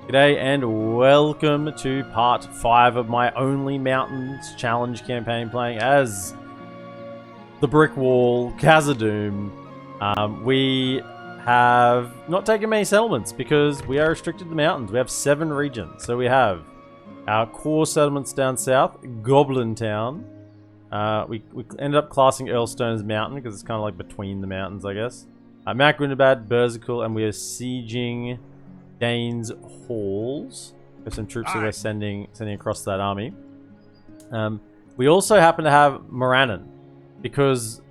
G'day and welcome to part 5 of my Only Mountains challenge campaign, playing as the Brick Wall, Khazaddum. We have not taken many settlements because we are restricted to the mountains. We have 7 regions. So we have our core settlements down south, Goblin Town. We ended up classing Earlstone as mountain because it's kind of like between the mountains, I guess. Mount Gundabad, Berzical, and we are sieging Dane's Halls. There's some troops that we're sending across that army. We also happen to have Morannon, because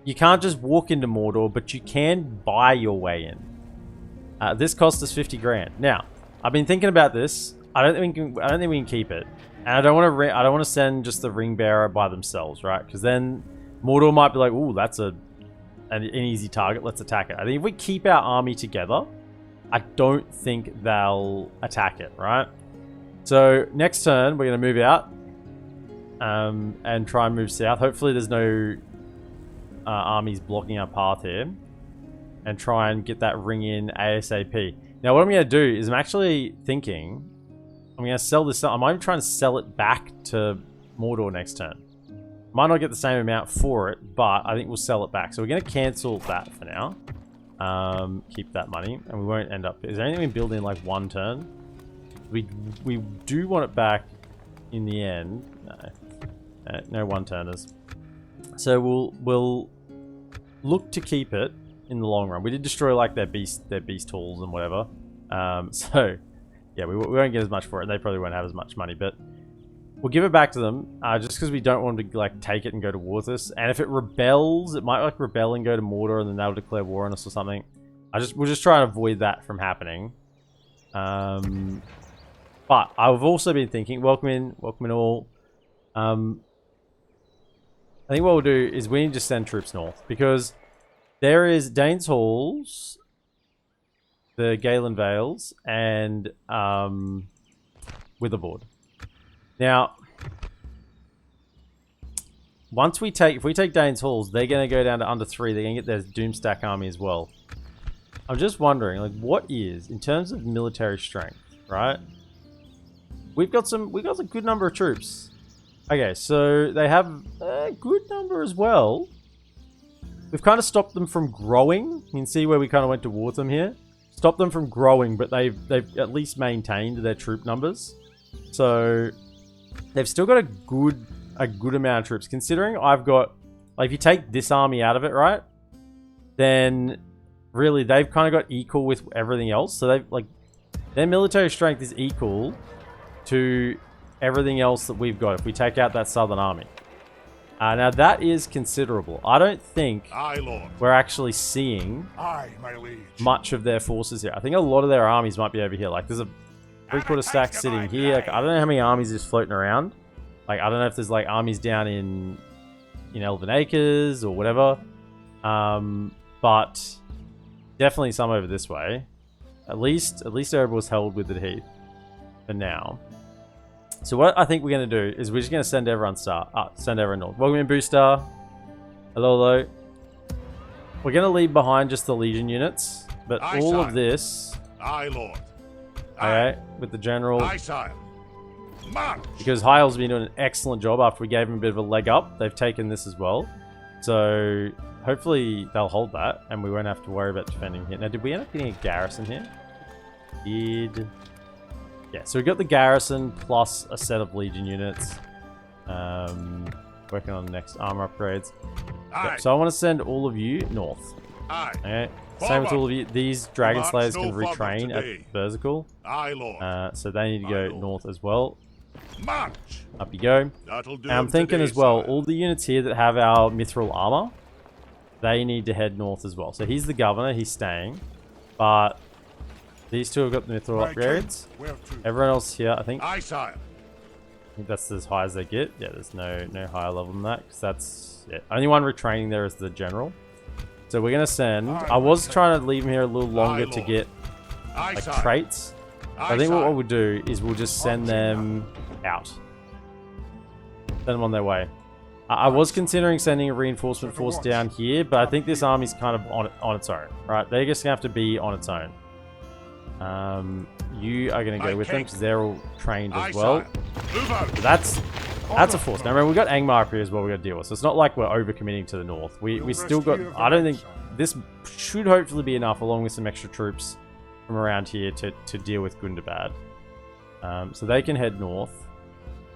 you can't just walk into Mordor, but you can buy your way in. This cost us 50 grand. Now, I've been thinking about this. I don't think we can keep it, and I don't want to send just the ring bearer by themselves, right? Because then Mordor might be like, "Ooh, that's an easy target. Let's attack it." I think if we keep our army together, I don't think they'll attack it, right? So next turn, we're going to move out and try and move south. Hopefully there's no armies blocking our path here. And try and get that ring in ASAP. Now what I'm going to do is I'm actually thinking I'm going to sell this. I might even try and sell it back to Mordor next turn. Might not get the same amount for it, but I think we'll sell it back. So we're going to cancel that for now. Keep that money, and we won't end up. Is there anything we build in like one turn? We do want it back in the end. No one turners. So we'll look to keep it in the long run. We did destroy like their beast halls and whatever. So yeah, we won't get as much for it. They probably won't have as much money, but we'll give it back to them, just because we don't want them to like take it and go to war with us. And if it rebels, it might like rebel and go to Mordor, and then they'll declare war on us or something. We'll just try and avoid that from happening. But I've also been thinking, welcome in all. I think what we'll do is we need to send troops north, because there is Dane's Halls, the Galen Vales, and Witherboard. Now, if we take Dane's Halls, they're going to go down to under 3. They're going to get their Doomstack army as well. I'm just wondering, like, what is, in terms of military strength, right? We've got a good number of troops. Okay, so they have a good number as well. We've kind of stopped them from growing. You can see where we kind of went towards them here. Stopped them from growing, but they've at least maintained their troop numbers. So they've still got a good amount of troops. Considering I've got, like, if you take this army out of it, right? Then really they've kind of got equal with everything else. So they've like their military strength is equal to everything else that we've got if we take out that southern army. Now that is considerable. I don't think we're actually seeing much of their forces here. I think a lot of their armies might be over here. Like there's a 3/4 stack sitting here. Like, I don't know how many armies is floating around. Like I don't know if there's like armies down in Elven Acres or whatever. But definitely some over this way. At least Erebor held with the Heath for now. So what I think we're going to do is we're just going to send everyone north. Welcome in, Booster. Hello. We're going to leave behind just the Legion units, but all of this. Aye, Lord. Okay, with the General. Aye, sire. March. Because Hyle's been doing an excellent job after we gave him a bit of a leg up. They've taken this as well. So hopefully they'll hold that and we won't have to worry about defending here. Now, did we end up getting a garrison here? Yeah, so we got the garrison plus a set of Legion units. Working on the next armor upgrades. Yep, so I want to send all of you north. Okay. Same with all of you. These Dragon Slayers can retrain at Berzical. So they need to go north as well. Up you go. And I'm thinking as well, all the units here that have our mithril armor, they need to head north as well. So he's the governor, he's staying. But these two have got the mithril upgrades. Everyone else here, I think that's as high as they get. Yeah, there's no higher level than that, because that's only one retraining there is the general. So we're gonna send. I was trying to leave him here a little longer to get like traits. I think what we'll do is we'll just send them out. Send them on their way. I was considering sending a reinforcement force down here, but I think this army's kind of on its own, right? They're just gonna have to be on its own. You are going to go with them because they're all trained as Aye, well. sire. Move out. So that's a force. Now remember, we've got Angmar up here as well we've got to deal with. So it's not like we're overcommitting to the north. We still got... I don't think... This should hopefully be enough along with some extra troops from around here to deal with Gundabad. So they can head north.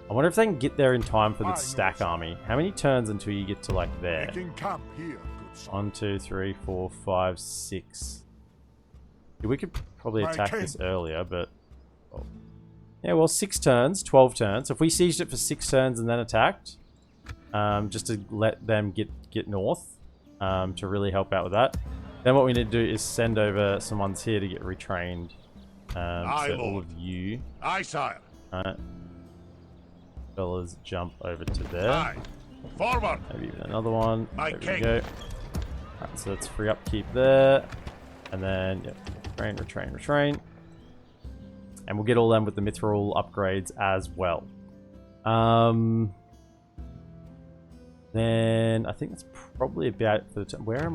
I wonder if they can get there in time for the stack army. How many turns until you get to like there? Making camp here, good sire. 1, 2, 3, 4, 5, 6. Yeah, we could probably attack this earlier, but... Oh. Yeah, well, 6 turns, 12 turns. So if we sieged it for 6 turns and then attacked, just to let them get north, to really help out with that, then what we need to do is send over some ones here to get retrained. Aye, So all Lord. of you, Aye, sire. fellas, jump over to there. Aye. Forward. Maybe even another one. My There we king. go. Alright, so let's free upkeep there. And then, yep, retrain. And we'll get all them with the mithril upgrades as well. Then I think that's probably about it for the time. Where are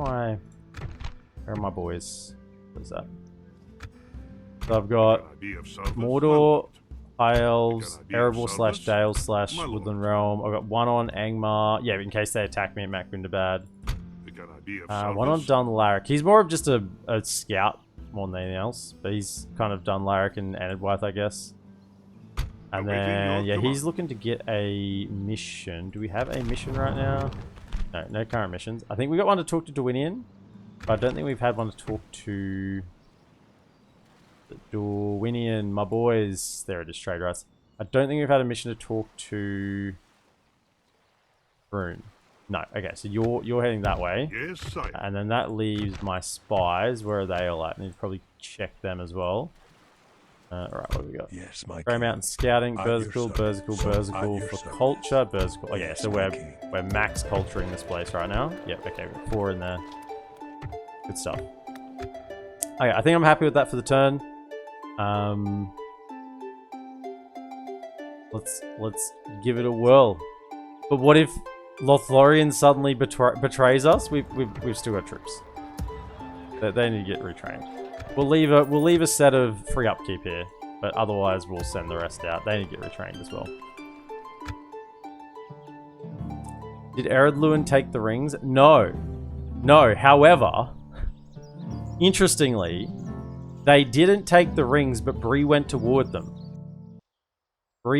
my boys? What is that? So I've got Idea of service, Mordor, High Elves, Good idea, Erebor Service. / Dale / My lord. Woodland Realm. I've got one on Angmar. Yeah, in case they attack me at Mac Gundabad. We got idea of One on service. Dunlaric. He's more of just a scout more than anything else. But he's kind of Dunlaric and Anadwyth, I guess. And Awaiting then, your yeah, he's command. looking to get a mission. Do we have a mission right now? No, no current missions. I think we got one to talk to Dwinian. But I don't think we've had one to talk to... Dwinian, my boys. There it is, trade rights. I don't think we've had a mission to talk to... Rune. No, okay, so you're heading that way. Yes, sire. And then that leaves my spies. Where are they all at? I need to probably check them as well. Alright, what have we got? Yes, my Grey king. Mountain Scouting, At your Berserkle, service. Berserkle At your for service. culture, Berserkle. Oh yeah, Yes, so my we're king. max culturing this place right now. Yep, okay, we've got 4 in there. Good stuff. Okay, I think I'm happy with that for the turn. Let's give it a whirl. But what if Lothlorien suddenly betrays us? We've still got troops. They need to get retrained. We'll leave a set of free upkeep here, but otherwise we'll send the rest out. They need to get retrained as well. Did Eredluin take the rings? No. No, however, interestingly, they didn't take the rings, but Bree went toward them. So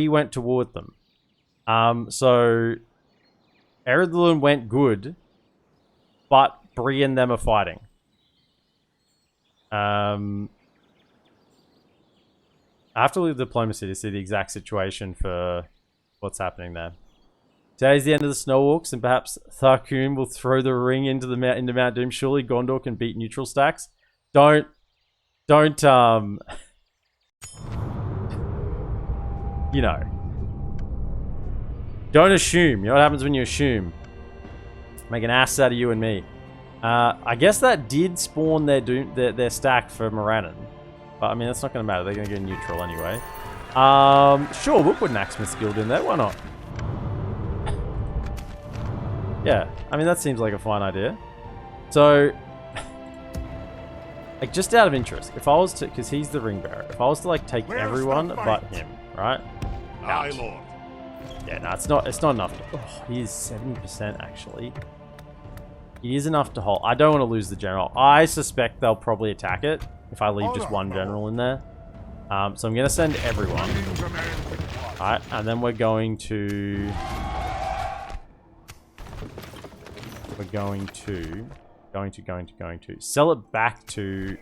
Eredluin went good, but Bree and them are fighting. I have to leave diplomacy to see the exact situation for what's happening there. Today's the end of the Snow Walks, and perhaps Tharkun will throw the ring into Mount Doom. Surely Gondor can beat neutral stacks. Don't you know. Don't assume. You know what happens when you assume? Make an ass out of you and me. I guess that did spawn their stack for Morannon. But I mean, that's not going to matter. They're going to go neutral anyway. Sure, we'll put an Axeman's Guild in there. Why not? Yeah, I mean, that seems like a fine idea. So, like, just out of interest, if I was to, because he's the ring bearer, if I was to like take Where's everyone the but fight? him, right? Aye, Out. Lord. Yeah, no, it's not enough. Oh, he is 70% actually. He is enough to hold. I don't want to lose the general. I suspect they'll probably attack it if I leave just one general in there. So I'm going to send everyone. Alright, and then we're going to... going to sell it back to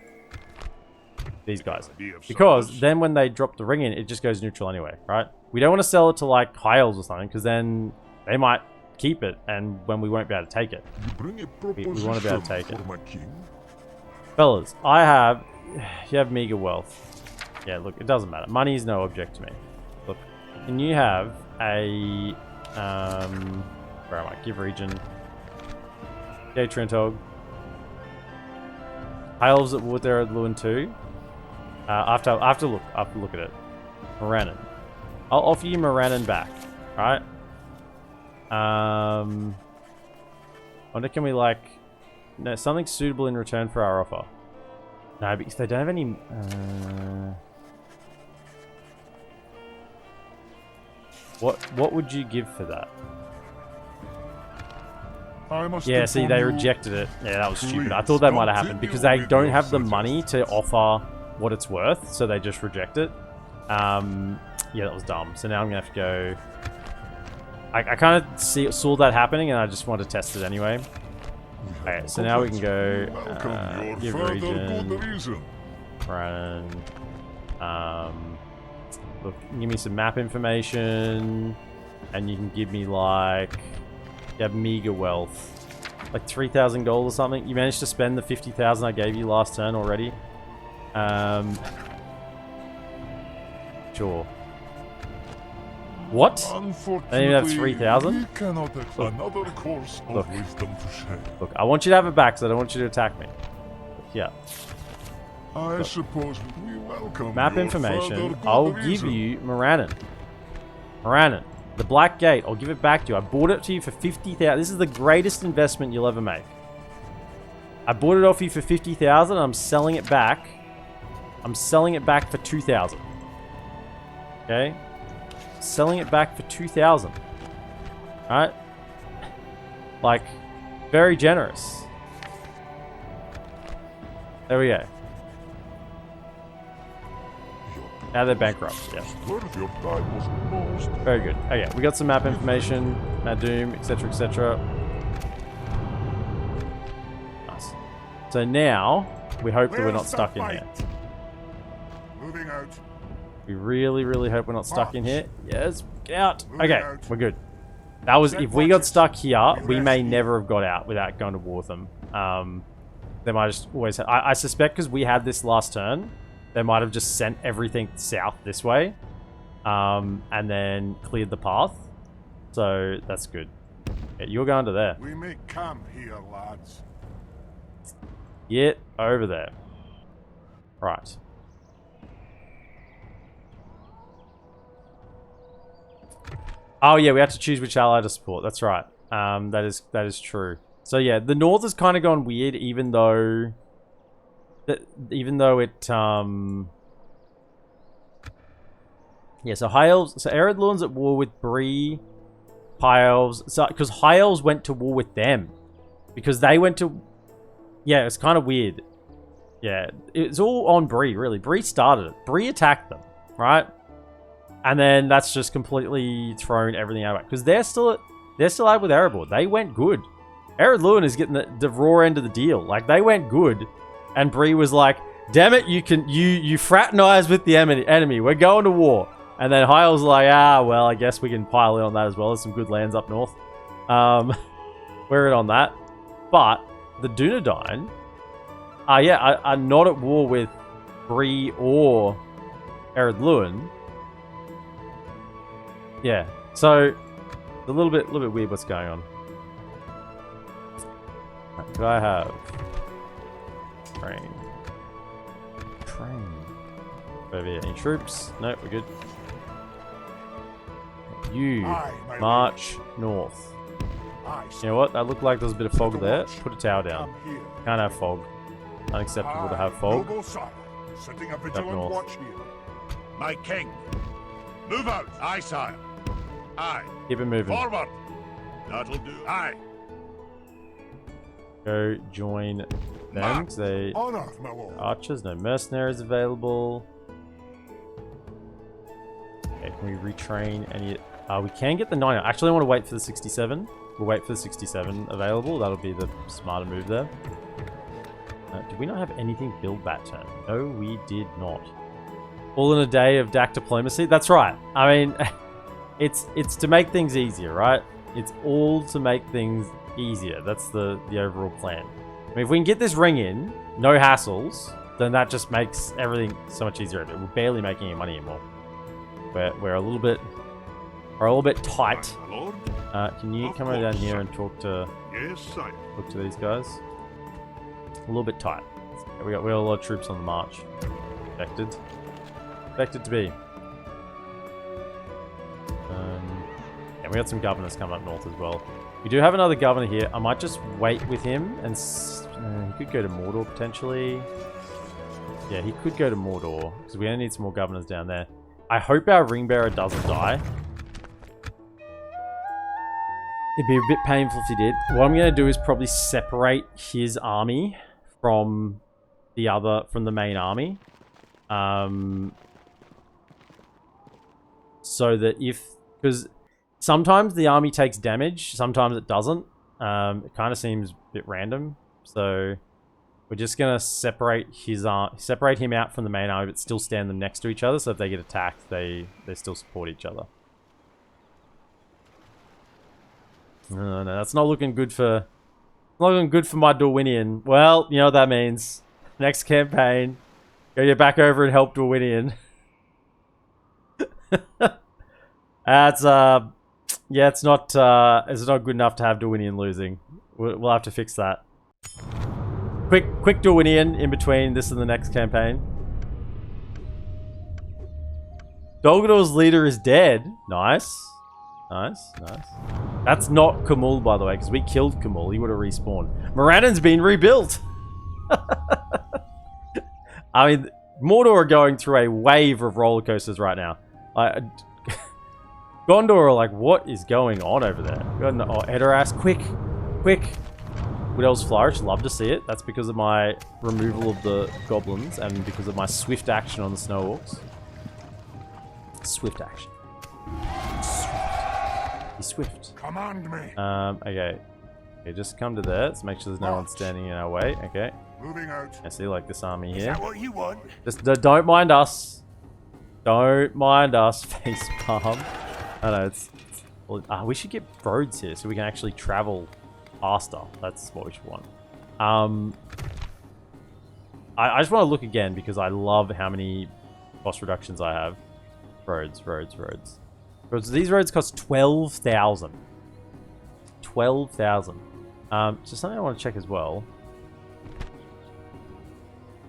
these guys. Because then when they drop the ring in, it just goes neutral anyway, right? We don't want to sell it to like High Elves or something, because then they might keep it, and when we won't be able to take it. We want to be able to take it. Fellas, you have meager wealth. Yeah, look, it doesn't matter. Money is no object to me. Look, can you have a, where am I? Give region. Okay, Trentog. High Elves at Wood there at Lewin 2. I have to look at it. Morannon. I'll offer you Morannon back. Alright? I wonder, can we like... No, something suitable in return for our offer. No, because they don't have any... What would you give for that? Yeah, see, they rejected it. Yeah, that was stupid. I thought that might have happened because they don't have the money to offer what it's worth, so they just reject it. Yeah, that was dumb. So now I'm going to have to go... I kind of saw that happening, and I just wanted to test it anyway. Okay, so now we can go... give region... Brandon... Look, give me some map information, and you can give me, like... You have meager wealth. Like 3,000 gold or something. You managed to spend the 50,000 I gave you last turn already. Sure. What? I don't even have 3,000? Look, I want you to have it back, so I don't want you to attack me. Yeah. I suppose we welcome map information. I'll give you Morannon. Morannon. The Black Gate. I'll give it back to you. I bought it to you for 50,000. This is the greatest investment you'll ever make. I bought it off you for 50,000. I'm selling it back. I'm selling it back for 2,000. Okay? Selling it back for 2,000. Alright? Like, very generous. There we go. Now they're bankrupt, yeah. Very good. Okay, we got some map information, Doom, etc, etc. Nice. So now, we hope that we're not stuck in here. Moving out. We really, really hope we're not stuck in here. Yes, get out. Okay, we're good. That was, if we got stuck here, we may never have got out without going to war with them. They might just always have, I suspect because we had this last turn, they might have just sent everything south this way, and then cleared the path. So that's good. Yeah, you're going to there. We make camp here, lads. Get over there. Right. Oh yeah, we have to choose which ally to support. That's right. That is true. So yeah, the north has kind of gone weird, even though it yeah. So High Elves. So Ered Luan's at war with Bree, High Elves. So because High Elves went to war with them, because they went to. Yeah, it's kind of weird. Yeah, it's all on Bree really. Bree started it. Bree attacked them, right? And then that's just completely thrown everything out because they're still out with Erebor. They went good. Ered Luan is getting the raw end of the deal. Like they went good, and Bree was like, "Damn it, you fraternize with the enemy. We're going to war." And then Hyle's like, "Ah, well, I guess we can pile in on that as well. There's some good lands up north. We're in on that." But the Dunedain, are not at war with Bree or Ered Luan. Yeah, so it's a little bit weird what's going on. Could I have train? Over here, any troops? No, we're good. You march north. You know what? That looked like there was a bit of fog there. Put a tower down. Can't have fog. Unacceptable to have fog. Setting a Up vigilant north. watch here. My king. Move out. Aye, sire. Aye. Keep it moving. Forward. That'll do. Aye. Go join them. 'Cause they Honor, my lord. archers, no mercenaries available. Okay, can we retrain any? We can get the 9. Actually, I want to wait for the 67. We'll wait for the 67 available. That'll be the smarter move there. Did we not have anything build that turn? No, we did not. All in a day of DaC diplomacy? That's right. I mean, it's to make things easier, right? It's all to make things easier. That's the overall plan. I mean, if we can get this ring in, no hassles, then that just makes everything so much easier. We're barely making any money anymore. We're a little bit tight. My lord. Can you Of come over down course, here sir. and talk to these guys? A little bit tight. We got a lot of troops on the march. Expected to be. And we got some governors coming up north as well. We do have another governor here. I might just wait with him, and he could go to Mordor potentially. Yeah, he could go to Mordor, because we're going to need some more governors down there. I hope our ring bearer doesn't die. It'd be a bit painful if he did. What I'm going to do is probably separate his army from the main army. So that because sometimes the army takes damage, sometimes it doesn't. It kind of seems a bit random. So we're just going to separate him out from the main army, but still stand them next to each other. So if they get attacked, they still support each other. No, that's not looking good for my Dwarwinian. Well, you know what that means. Next campaign, go get back over and help Dwarwinian. That's yeah, it's not good enough to have Dwarwinian losing. We'll have to fix that. Quick Dwarwinian in between this and the next campaign. Dol Gulduar's leader is dead. Nice. That's not Khamul, by the way, because we killed Khamul. He would have respawned. Moradin's been rebuilt. I mean, Mordor are going through a wave of roller coasters right now. Gondor are like, what is going on over there? Oh, Edoras, quick. Woodell's Flourish, love to see it. That's because of my removal of the goblins and because of my swift action on the snow orcs. Swift action. He's swift. Command me. Okay, just come to there. Let's make sure there's no one standing in our way. Okay. Moving out. I see, like this army Is here. that what you want? Just don't mind us. Don't mind us. Face palm. I know well, we should get roads here so we can actually travel faster. That's what we should want. I just want to look again because I love how many cost reductions I have. Roads. These roads cost 12,000. 12,000. So something I want to check as well.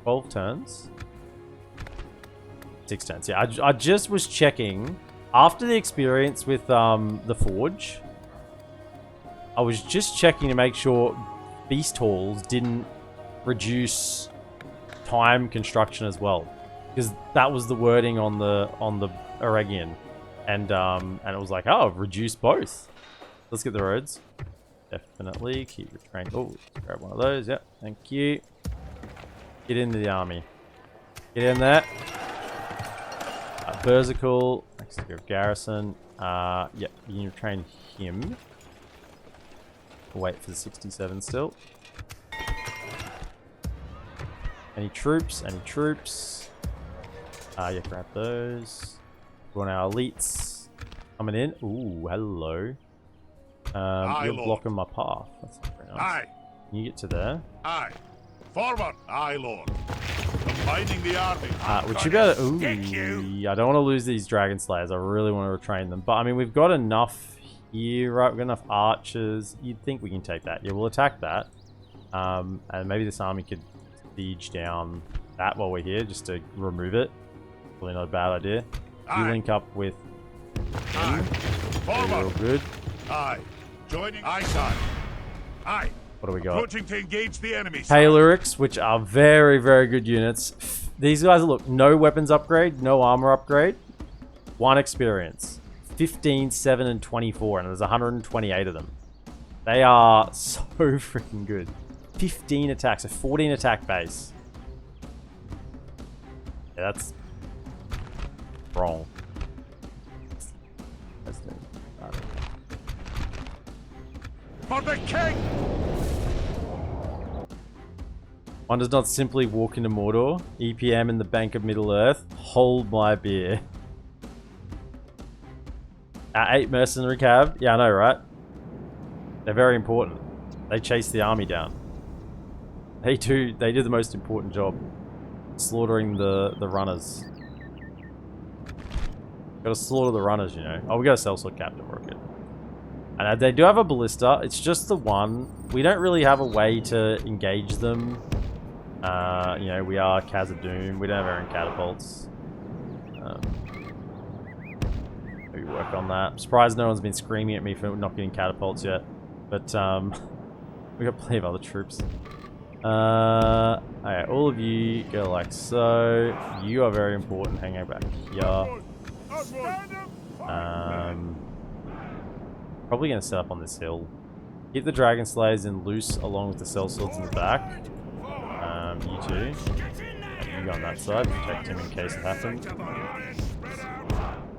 12 turns. 6 turns. Yeah, I just was checking after the experience with the Forge. I was just checking to make sure Beast Halls didn't reduce time construction as well, because that was the wording on the Eregion, and it was like, oh, reduce both. Let's get the roads. Definitely keep your train. Oh, grab one of those. Yep, thank you. Get into the army. Get in there. Berserkle. Next to Garrison. Yep, you can train him. Wait for the 67 still. Any troops? Yeah, grab those. We want our elites coming in. Ooh, hello. You're blocking my path. That's not very nice. Aye. Can you get to there? Aye. Forward. Aye, Lord. Combining the army. We should be able to... Ooh, I don't want to lose these Dragon Slayers. I really want to retrain them. But, I mean, we've got enough here, right? We've got enough archers. You'd think we can take that. Yeah, we'll attack that. And maybe this army could siege down that while we're here, just to remove it. Probably not a bad idea. You link up with him. Forward. Real good. Aye. Joining. Aye, sir. Aye. What do we got? Approaching to engage the enemy. Paleurics, which are very, very good units. These guys, look, no weapons upgrade, no armor upgrade. 1 experience. 15, 7, and 24, and there's 128 of them. They are so freaking good. 15 attacks, a 14 attack base. Yeah, that's wrong. For the king! One does not simply walk into Mordor. EPM in the Bank of Middle-earth. Hold my beer. 8 mercenary cab. Yeah, I know, right? They're very important. They chase the army down. They do the most important job. Slaughtering the runners. Gotta slaughter the runners, you know. Oh, we got a sellsword captain working. And they do have a ballista. It's just the one. We don't really have a way to engage them. You know, we are Khazaddum. We don't have our own catapults. Maybe work on that. I'm surprised no one's been screaming at me for not getting catapults yet. But we got plenty of other troops. Okay, all of you go like so. You are very important. Hang out back here. Probably going to set up on this hill. Keep the dragon slayers in loose along with the sellswords in the back. You two. You go on that side. Protect him in case it happens.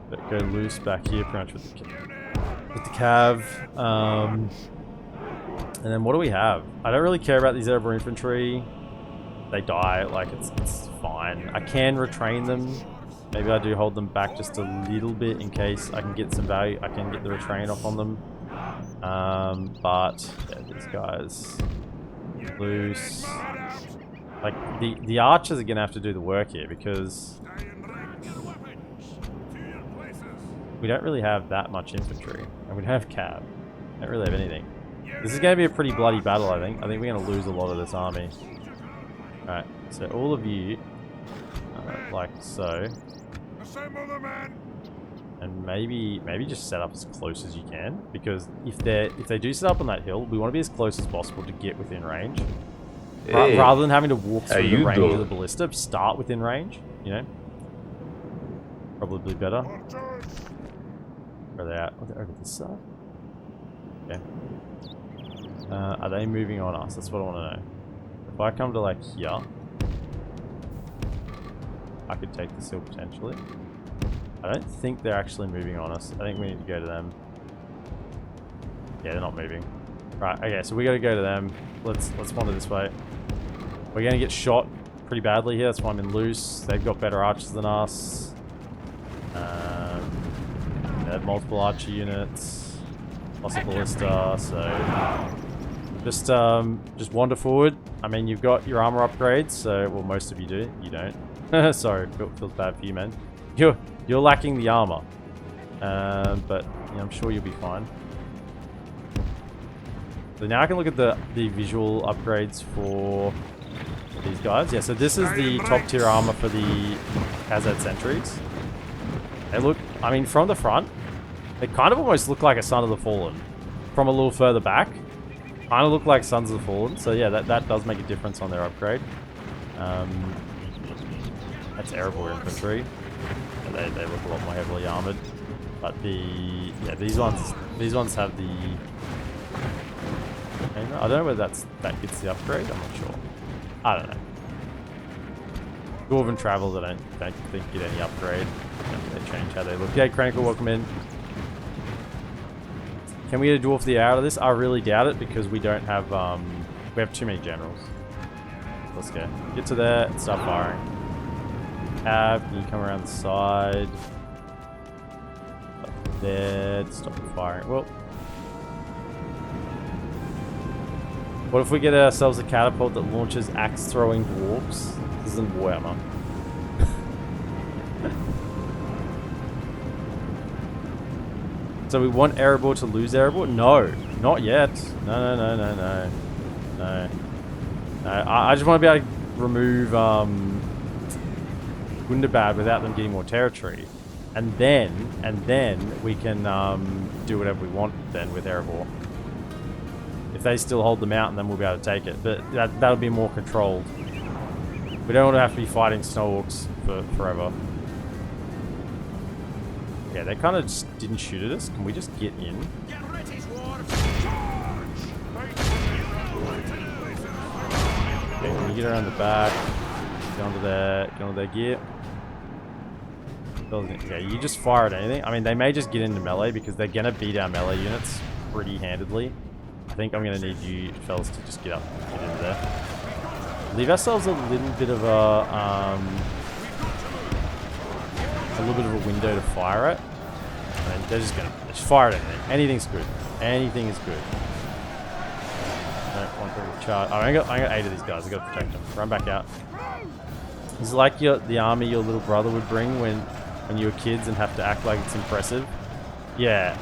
But go loose back here, pretty much with the cav. And then what do we have? I don't really care about these Erebor infantry. They die, like it's fine. I can retrain them. Maybe I do hold them back just a little bit in case I can get some value. I can get the retrain off on them. But yeah, these guys loose. Like the archers are gonna have to do the work here because we don't really have that much infantry, and we don't have cav. Don't really have anything. This is going to be a pretty bloody battle, I think. I think we're going to lose a lot of this army. Alright, so all of you, like so. And maybe just set up as close as you can, because if they do set up on that hill, we want to be as close as possible to get within range. Hey, rather than having to walk through the range of the ballista, start within range, you know? Probably better. Where are they at? Oh, they're over this side? Okay. Are they moving on us? That's what I want to know. If I come to like here, I could take this hill potentially. I don't think they're actually moving on us. I think we need to go to them. Yeah, they're not moving. Right, okay, so we gotta go to them. Let's wander this way. We're gonna get shot pretty badly here, that's why I'm in loose. They've got better archers than us. They have multiple archer units. Lots of ballista, so just wander forward. I mean, you've got your armor upgrades, so well, most of you do. You don't. Sorry, feels bad for you, man. You're lacking the armor, but yeah, I'm sure you'll be fine. So now I can look at the visual upgrades for these guys. Yeah, so this is the top tier armor for the Khazad sentries. They look, I mean, from the front, they kind of almost look like a Son of the Fallen. From a little further back, kind of look like Sons of the Fallen. So yeah, that does make a difference on their upgrade. That's Erebor infantry. They look a lot more heavily armored. But these ones have the. I don't know whether that gets the upgrade. I'm not sure. I don't know. Dwarven travels, I don't think get any upgrade. They change how they look. Yeah, Chronicle, welcome in. Can we get a dwarf the out of this? I really doubt it because we don't have we have too many generals. Let's go. Get to there and start firing. Can you come around the side? Up there to stop the firing. Well, what if we get ourselves a catapult that launches axe-throwing dwarves? This isn't Warhammer. So we want Erebor to lose Erebor? No, not yet. No. I just want to be able to remove Gundabad without them getting more territory. And then we can do whatever we want then with Erebor. If they still hold the mountain, then we'll be able to take it. But that'll be more controlled. We don't want to have to be fighting snow orcs for forever. Yeah, they kind of just didn't shoot at us. Can we just get in? Okay, can you get around the back? Get onto their gear. Yeah, you just fire at anything. I mean, they may just get into melee because they're gonna beat our melee units pretty handedly. I think I'm gonna need you fellas to just get into there. Leave ourselves a little bit of a window to fire at. I mean, they're just fire at anything. Anything's good. Anything is good. I don't want to charge. Oh, I got 8 of these guys. I gotta protect them. Run back out. It's like the army your little brother would bring when you were kids and have to act like it's impressive. Yeah.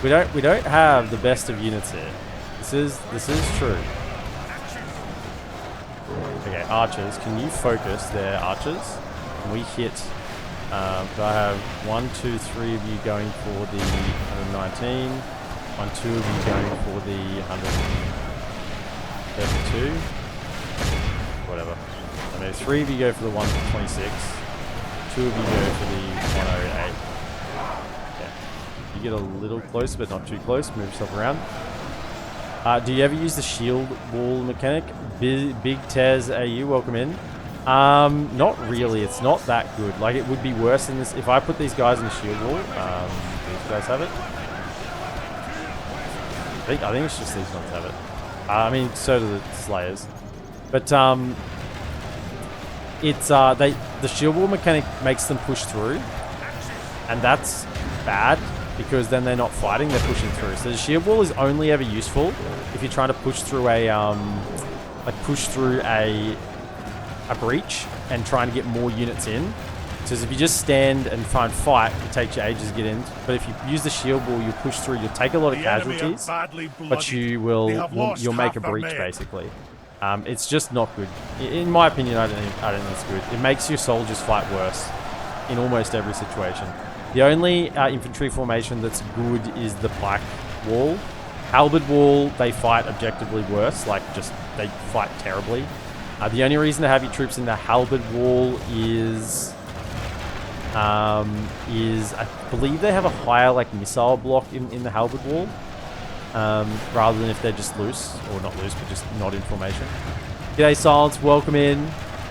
we don't have the best of units here. This is true. Okay, archers, can you focus their archers? Can we hit? So I have 1, 2, 3 of you going for the 119. 1, 2 of you going for the 100. 32. Whatever. And there's 3 of you go for the 126. 2 of you go for the 108. Okay. You get a little close, but not too close. Move yourself around. Do you ever use the shield wall mechanic? Big Tez AU, welcome in. Not really. It's not that good. Like, it would be worse than this. If I put these guys in the shield wall, these guys have it. I think it's just these ones have it. I mean, so do the Slayers. But, it's, the shield wall mechanic makes them push through. And that's bad, because then they're not fighting, they're pushing through. So the shield wall is only ever useful if you're trying to push through a, a breach and trying to get more units in. So if you just stand and try and fight, it takes you ages to get in. But if you use the shield wall, you push through, you'll take a lot of casualties, but you'll make a breach basically. It's just not good. In my opinion, I don't think it's good. It makes your soldiers fight worse in almost every situation. The only infantry formation that's good is the Black Wall. Halberd Wall, they fight objectively worse, like just they fight terribly. The only reason to have your troops in the Halberd Wall is I believe they have a higher like missile block in the Halberd Wall, rather than if they're just loose, or not loose, but just not in formation. G'day Silence, welcome in.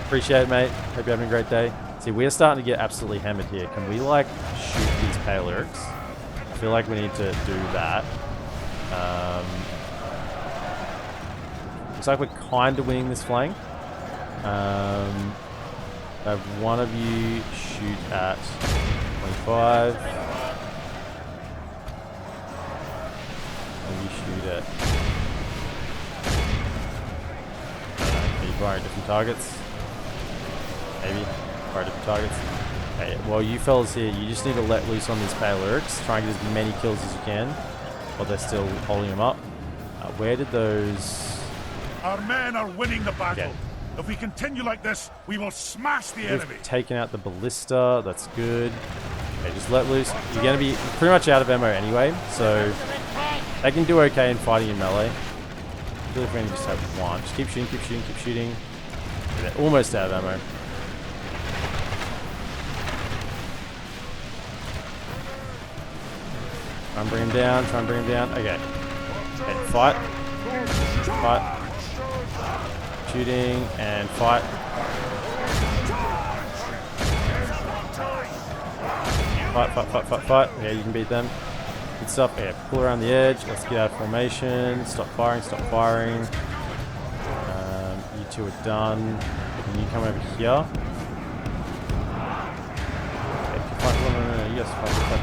Appreciate it, mate. Hope you're having a great day. See, we're starting to get absolutely hammered here. Can we like shoot these Paleorics? I feel like we need to do that. Looks like we're kind of winning this flank. Have one of you shoot at 25. Maybe shoot at... Are you firing different targets? Maybe. Fire different targets. Okay, well, you fellas here, you just need to let loose on these Paleorics. Try and get as many kills as you can while they're still holding them up. Where did those... Our men are winning the battle. Okay. If we continue like this, we will smash the enemy. Taken out the ballista. That's good. Okay, just let loose. You're going to be pretty much out of ammo anyway, so they can do okay in fighting in melee. I feel like we're going to just have one. Just keep shooting, keep shooting, keep shooting. Okay, they're almost out of ammo. Try and bring him down. Try and bring him down. Okay. Okay, fight. Fight. Shooting and fight. Fight. Yeah, you can beat them. Good stuff. Yeah, pull around the edge. Let's get out of formation. Stop firing. Stop firing. You two are done. Can you come over here? Okay, no. Yes, fight.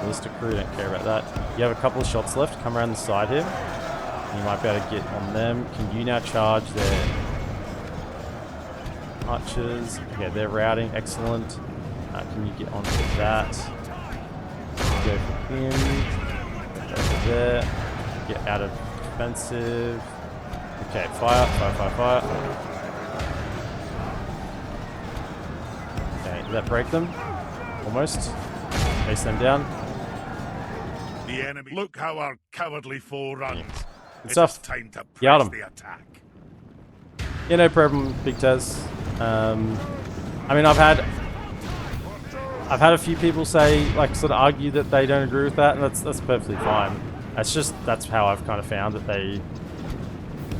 Ballista crew, don't care about that. You have a couple of shots left. Come around the side here. You might be able to get on them. Can you now charge their archers? Okay, they're routing. Excellent. Can you get onto that? Go for him. Go for there. Get out of defensive. Okay, fire. Okay, did that break them? Almost. Face them down. The enemy. Look how our cowardly foe runs. Yeah. It's time to press the attack. Yeah, no problem, Big Tez. I mean, I've had a few people say, like, sort of argue that they don't agree with that, and that's perfectly fine. That's how I've kind of found that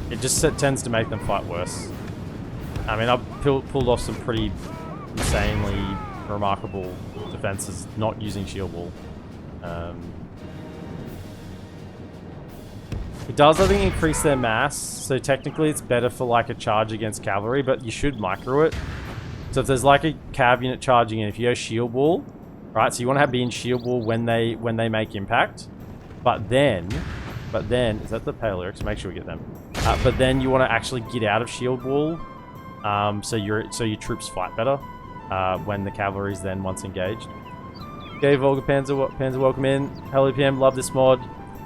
it just tends to make them fight worse. I mean, I've pulled off some pretty insanely remarkable defenses not using shield wall. It does, I think, increase their mass, so technically it's better for like a charge against cavalry, but you should micro it. So if there's like a cav unit charging in, if you go shield wall, right, so you want to be in shield wall when they make impact, but then, is that the Paleorics? Make sure we get them. But then you want to actually get out of shield wall, so your troops fight better when the cavalry's then once engaged. Okay, Volga Panzer, welcome in. Hello PM, love this mod.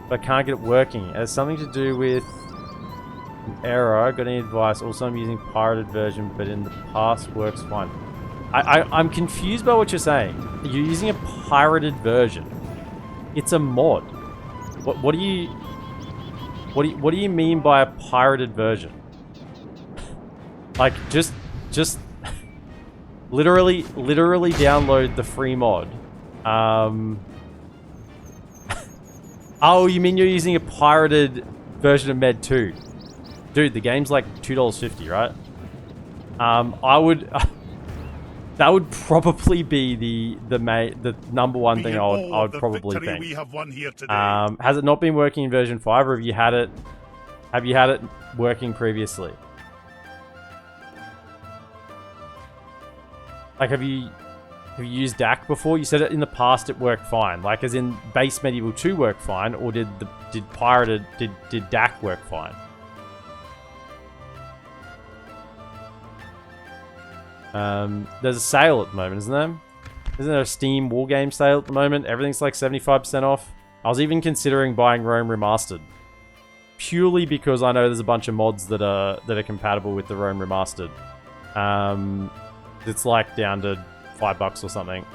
But I can't get it working. It has something to do with an error. Got any advice? Also, I'm using pirated version, but in the past works fine. I'm confused by what you're saying. You're using a pirated version. It's a mod. What do you... What do you mean by a pirated version? Like, just literally download the free mod. Oh, you mean you're using a pirated version of Med 2? Dude, the game's like $2.50, right? I would... that would probably be the number one thing I would probably think. We have won here today. Has it not been working in version 5, or have you had it working previously? Like, have you used DaC before? You said it in the past it worked fine. Like, as in base Medieval 2 work fine, or did DaC work fine? There's a sale at the moment, isn't there? Isn't there a Steam Wargame sale at the moment? Everything's like 75% off. I was even considering buying Rome Remastered, purely because I know there's a bunch of mods that are compatible with the Rome Remastered. It's like down to $5 or something,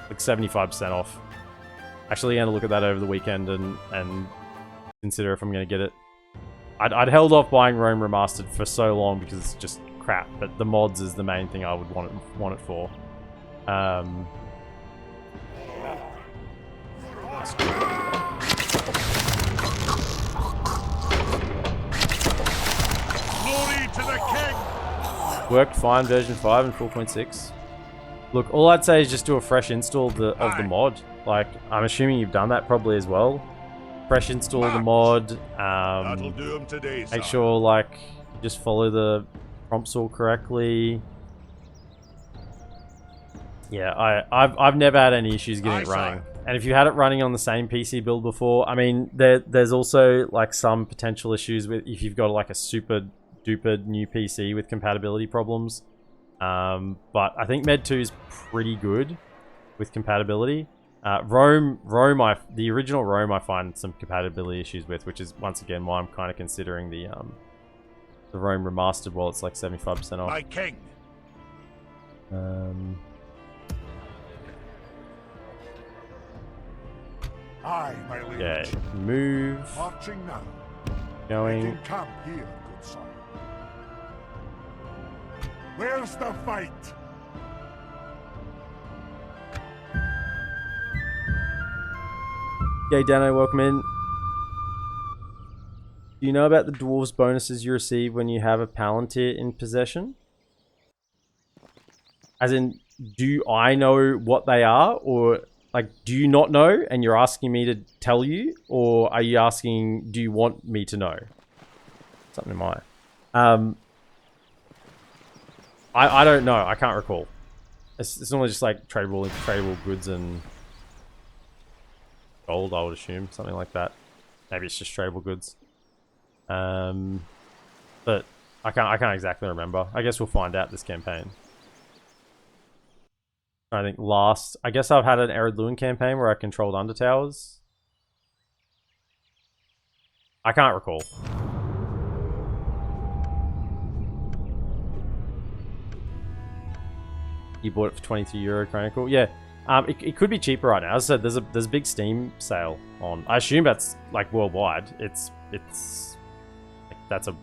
like 75% off. Actually, I'm gonna look at that over the weekend and consider if I'm gonna get it. I'd held off buying Rome Remastered for so long because it's just crap, but the mods is the main thing I would want it for. Glory to the king! Worked fine, version 5 and 4.6. Look, all I'd say is just do a fresh install of the mod. Like, I'm assuming you've done that probably as well. Fresh install of the mod. That'll do him today, make sure, like, you just follow the prompts all correctly. Yeah, I've never had any issues getting it running. And if you had it running on the same PC build before, I mean, there's also like some potential issues with if you've got like a super duper new PC with compatibility problems. But I think Med 2 is pretty good with compatibility. The original Rome I find some compatibility issues with, which is once again why I'm kind of considering the Rome Remastered while it's like 75% off. My king. Aye, my liege. Okay, move. Marching now. Going. Making camp here, good son. Where's the fight? Okay, Dano, welcome in. Do you know about the dwarves bonuses you receive when you have a Palantir in possession? As in, do I know what they are? Or, like, do you not know and you're asking me to tell you? Or are you asking, do you want me to know? Something in my... I don't know. I can't recall. It's normally just, like, tradable goods and... gold, I would assume. Something like that. Maybe it's just tradable goods. But I can't exactly remember. I guess we'll find out this campaign. I think I guess I've had an Ered Luin campaign where I controlled Undertowers. I can't recall. You bought it for €23, Chronicle. Yeah. It could be cheaper right now. As I said, there's a big Steam sale on. I assume that's like worldwide. It's like, that's a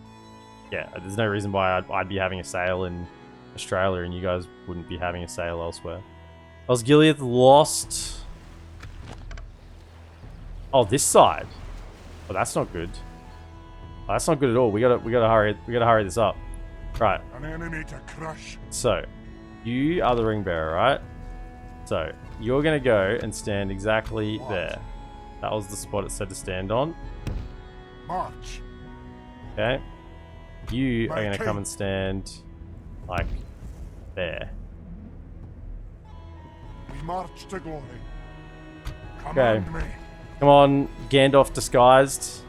yeah. There's no reason why I'd be having a sale in Australia and you guys wouldn't be having a sale elsewhere. Osgiliath lost. Oh, this side. Oh, that's not good. Oh, that's not good at all. We gotta hurry this up. Right. An enemy to crush. So, you are the ring bearer, right? So, you're going to go and stand exactly there. That was the spot it said to stand on. March. Okay. You are going to come and stand, like, there. We march to glory. Okay. Command me. Come on, Gandalf disguised.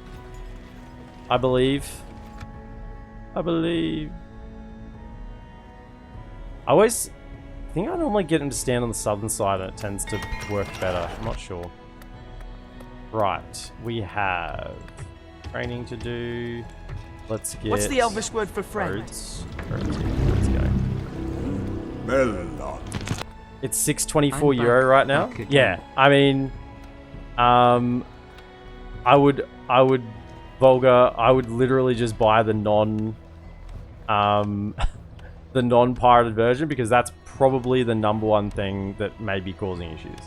I believe. I think I normally get him to stand on the southern side and it tends to work better. I'm not sure. Right, we have training to do. Let's get... What's the Elvish word for friend? Roads. Let's go. Melon. It's €624 right now. Yeah, I mean... I would I would literally just buy the the non-pirated version, because that's probably the #1 thing that may be causing issues.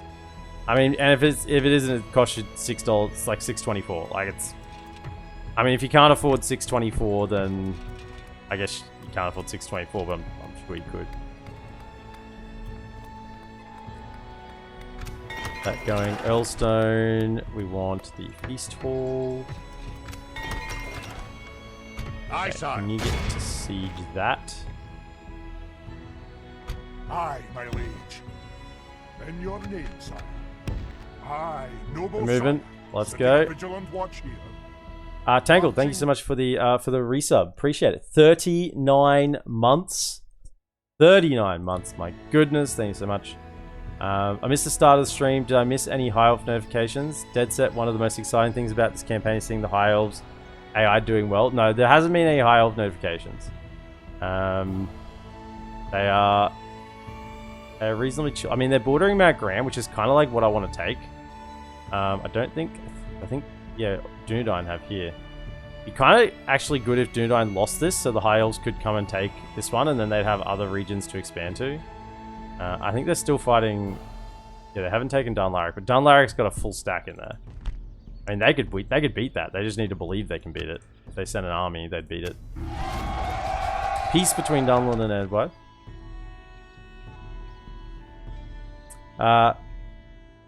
I mean, and if it isn't, it costs you $6. It's like $6.24. Like it's. I mean, if you can't afford $6.24, then I guess you can't afford $6.24. But I'm sure you could. That going Earlstone. We want the Feast Hall. Aye, Okay, sir. can you get to siege that? Aye, my liege. In your name, sir. Aye, noble We're moving. sir. Let's Sitting go. a vigilant watch here. Tangled, thank you so much for the resub. Appreciate it. 39 months. 39 months. My goodness, thank you so much. I missed the start of the stream. Did I miss any High Elf notifications? Dead set, one of the most exciting things about this campaign is seeing the High Elves AI doing well. No, there hasn't been any High Elf notifications. They're reasonably chill. I mean, they're bordering Mount Graham, which is kind of like what I want to take. I think, yeah, Dunedain have here. It'd be kind of actually good if Dunedain lost this, so the High Elves could come and take this one, and then they'd have other regions to expand to. I think they're still fighting. Yeah, they haven't taken Dunlaric, but Dunlaric's got a full stack in there. I mean, they could beat that. They just need to believe they can beat it. If they send an army, they'd beat it. Peace between Dunlin and Edward.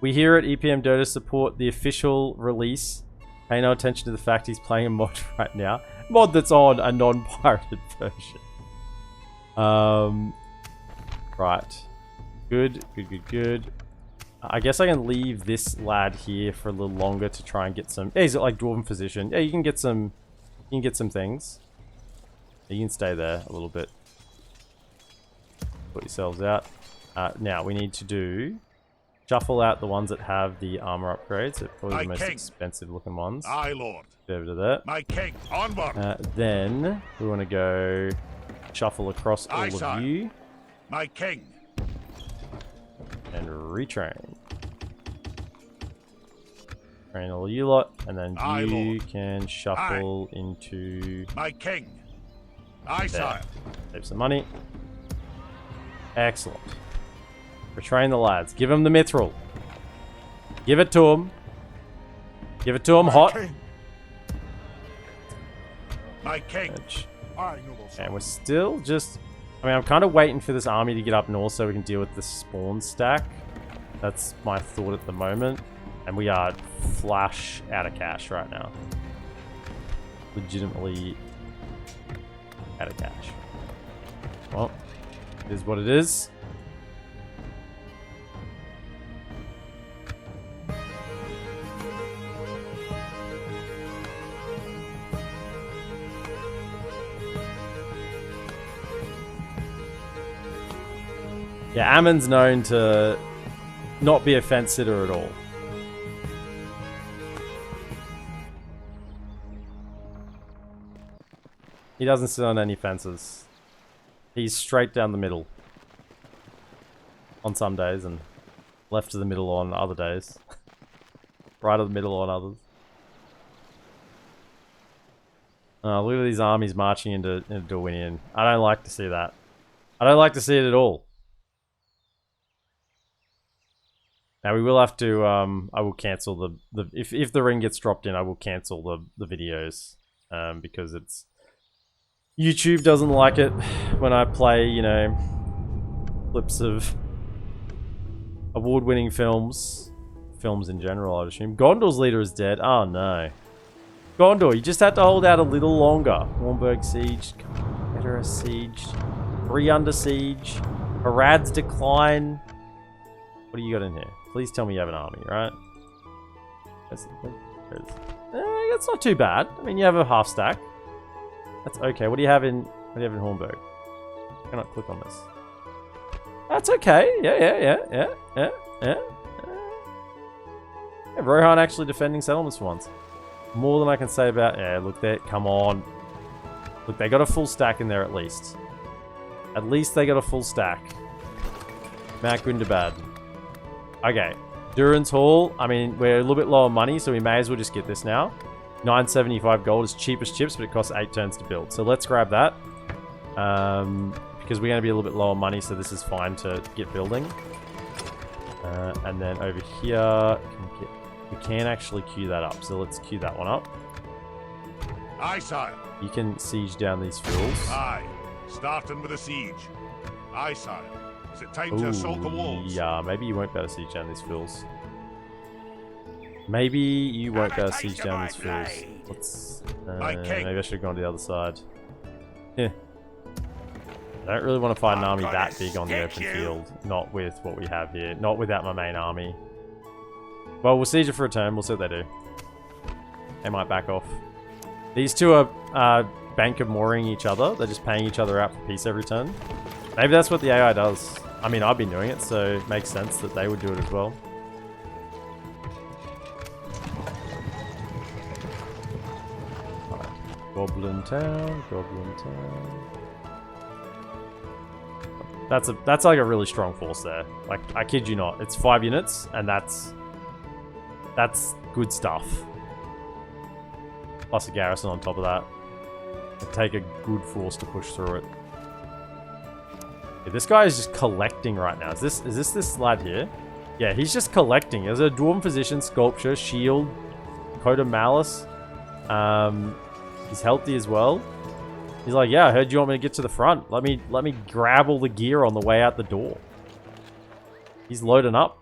We here at epmdota support the official release. Pay no attention to the fact he's playing a mod right now. Mod that's on a non-pirated version. Right. Good. I guess I can leave this lad here for a little longer to try and get some. Yeah, he's got like Dwarven physician. Yeah, you can get some. You can get some things. You can stay there a little bit. Put yourselves out. Now we need to shuffle out the ones that have the armor upgrades. So probably the most expensive looking ones. Aye, lord. Over to that. My king, onward. Then we want to go shuffle across all of you. My king. And retrain. Train all you lot, and then you can shuffle into. My king. Aye, sire. Save some money. Excellent. Retrain the lads. Give them the mithril. Give it to them. Give it to them hot. King. My king. Aye, noble sir. And we're still just. I mean, I'm kind of waiting for this army to get up north so we can deal with the spawn stack. That's my thought at the moment. And we are flush out of cash right now. Legitimately out of cash. Well, it is what it is. Yeah, Ammon's known to not be a fence sitter at all. He doesn't sit on any fences. He's straight down the middle. On some days, and left of the middle on other days. Right of the middle on others. Look at these armies marching into Dorwinion. I don't like to see that. I don't like to see it at all. Now we will have to. I will cancel the if the ring gets dropped in, I will cancel the videos because it's YouTube doesn't like it when I play, you know, clips of award-winning films in general. I'd assume Gondor's leader is dead. Oh no, Gondor! You just had to hold out a little longer. Warnburg siege, Edera siege, Bree under siege, Harad's decline. What do you got in here? Please tell me you have an army, right? That's not too bad. I mean, you have a half stack. That's okay. What do you have in Hornburg? I cannot click on this. That's okay. Yeah. Rohan actually defending settlements for once. More than I can say about. Yeah, look there. Come on. Look, they got a full stack in there at least. At least they got a full stack. Mount Gundabad. Okay, Durin's Hall. I mean, we're a little bit low on money, so we may as well just get this now. 975 gold is cheap as chips, but it costs 8 turns to build. So let's grab that. Because we're going to be a little bit lower money, so this is fine to get building. And then over here, we can actually queue that up. So let's queue that one up. Aye, sire. You can siege down these fields. Aye. Starting with a siege. Aye, sire. Is it time to assault the walls? Yeah, maybe you won't be able to siege down these fields. Maybe you won't be able to siege down these fields. Let's, maybe I should have gone to the other side. Yeah. I don't really want to fight an army that big on the open field. Not with what we have here. Not without my main army. Well, we'll siege it for a turn. We'll see what they do. They might back off. These two are bank of mooring each other. They're just paying each other out for peace every turn. Maybe that's what the AI does. I mean, I've been doing it, so it makes sense that they would do it as well. Right. Goblin Town, Goblin Town. That's like a really strong force there. Like, I kid you not. It's 5 units, and that's good stuff. Plus a garrison on top of that. It'd take a good force to push through it. Yeah, this guy is just collecting right now. Is this lad here? Yeah, he's just collecting. There's a Dwarven physician, sculpture, shield, coat of malice. He's healthy as well. He's like, yeah, I heard you want me to get to the front. Let me grab all the gear on the way out the door. He's loading up.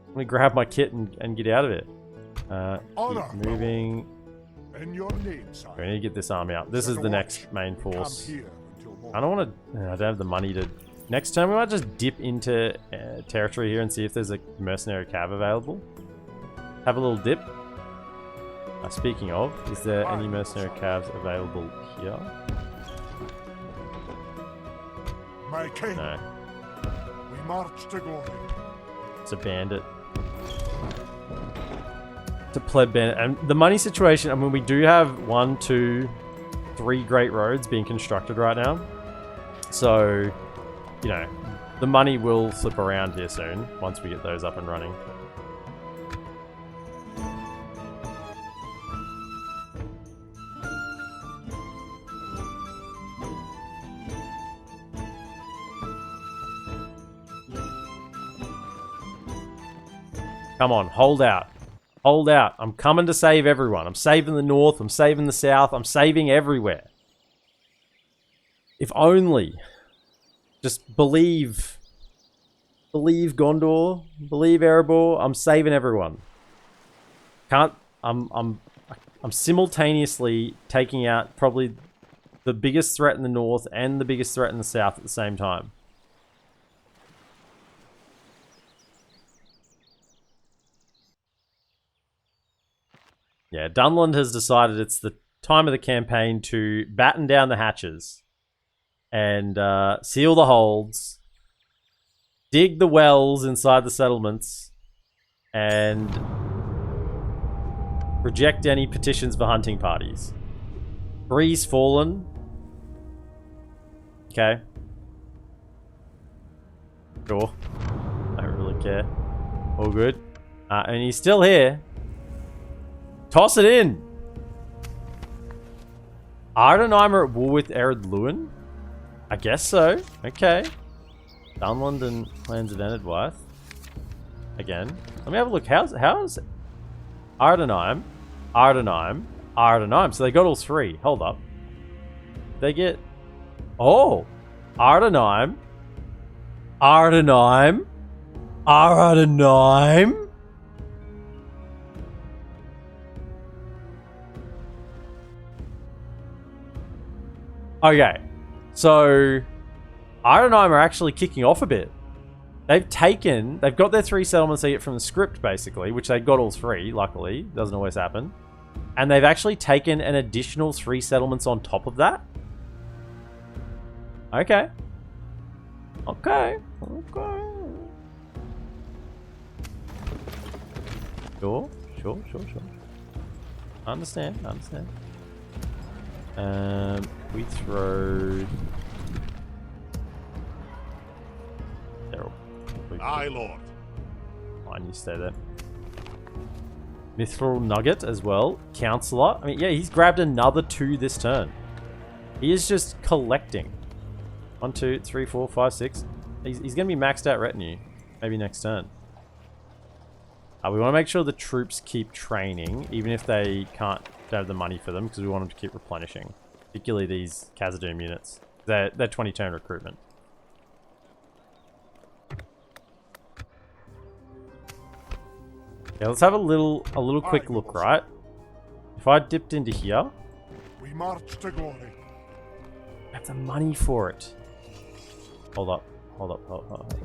Let me grab my kit and get out of it. Keep moving. In your name, sire. We need to get this army out. This is the next main force. I don't want to... I don't have the money to... Next turn, we might just dip into territory here and see if there's a mercenary cav available. Have a little dip. Speaking of, is there any mercenary calves available here? My king. No. We march to glory. It's a bandit. It's a pleb bandit. And the money situation, I mean, we do have 1, 2, 3 great roads being constructed right now. So, you know, the money will flip around here soon once we get those up and running. Come on, hold out. Hold out. I'm coming to save everyone. I'm saving the north. I'm saving the south. I'm saving everywhere. If only. Just believe. Believe Gondor. Believe Erebor. I'm saving everyone. I'm simultaneously taking out probably the biggest threat in the north and the biggest threat in the south at the same time. Yeah, Dunland has decided it's the time of the campaign to batten down the hatches and seal the holds, dig the wells inside the settlements, and reject any petitions for hunting parties. 3's fallen. Okay. Sure. I don't really care. All good. And he's still here. Toss it in! Ardenheim are at war with Ered Luin? I guess so. Okay. Dunland and Clans of Enedwyth. Again. Let me have a look. How's Ardenheim? So they got all 3. Hold up. They get... Oh! Ardenheim? Okay, so Ardenheim are actually kicking off a bit. They've got their 3 settlements they get from the script, basically, which they got all 3, luckily. Doesn't always happen. And they've actually taken an additional 3 settlements on top of that. Okay. Okay. Sure. I understand. We throw... Aye, Lord. fine. You stay there. Mithril Nugget as well. Counselor. I mean, yeah, he's grabbed another 2 this turn. He is just collecting. 1, 2, 3, 4, 5, 6. He's going to be maxed out retinue. Maybe next turn. We want to make sure the troops keep training, even if they can't have the money for them, because we want them to keep replenishing. Particularly these Khazaddum units. They're 20 turn recruitment. Yeah, let's have a little quick look, right? If I dipped into here, we march to glory. I have the money for it. Hold up.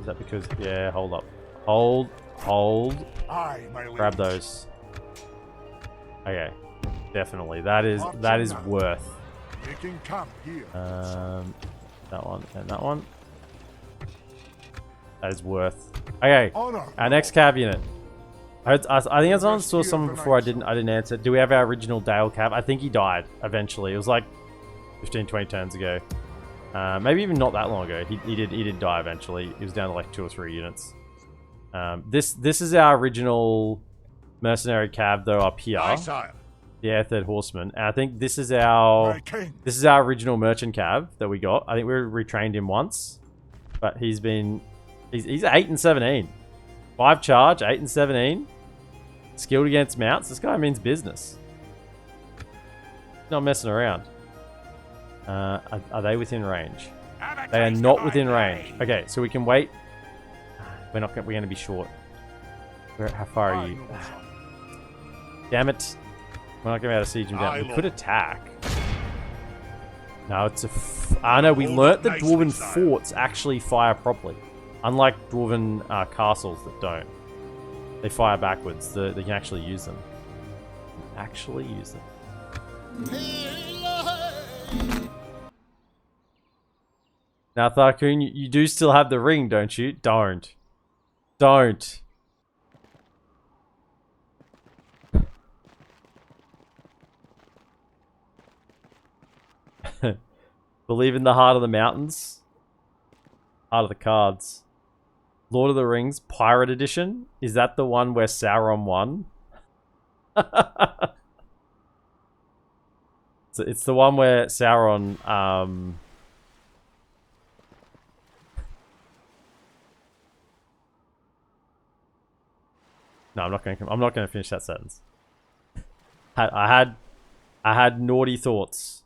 Is that because? Yeah, hold up. Hold. Aye, my lord. Grab those. Okay, definitely. That is worth. Making camp here. That one and that one. That is worth. Okay, our next cav unit. I think I saw someone before. I didn't answer. Do we have our original Dale cav? I think he died eventually. It was like 15-20 turns ago. Maybe even not that long ago. He did die eventually. He was down to like 2 or 3 units. This is our original mercenary cav though up here. Yeah, Third Horseman. And I think this is our original merchant cav that we got. I think we retrained him once, but he's 8 and 17. 5 charge, 8 and 17. Skilled against mounts. This guy means business. Not messing around. Are they within range? They are not within range. Okay, so we can wait. We're going to be short. How far are you? Damn it. We're not going to be able to siege him down. We could attack. No, it's a... no, we learnt that Dwarven forts actually fire properly. Unlike Dwarven castles that don't. They fire backwards. They can actually use them. Now, Tharkoon, you do still have the ring, don't you? Don't. Believe in the heart of the mountains. Heart of the cards. Lord of the Rings Pirate Edition. Is that the one where Sauron won? So it's the one where Sauron No, I'm not going to finish that sentence. I had naughty thoughts.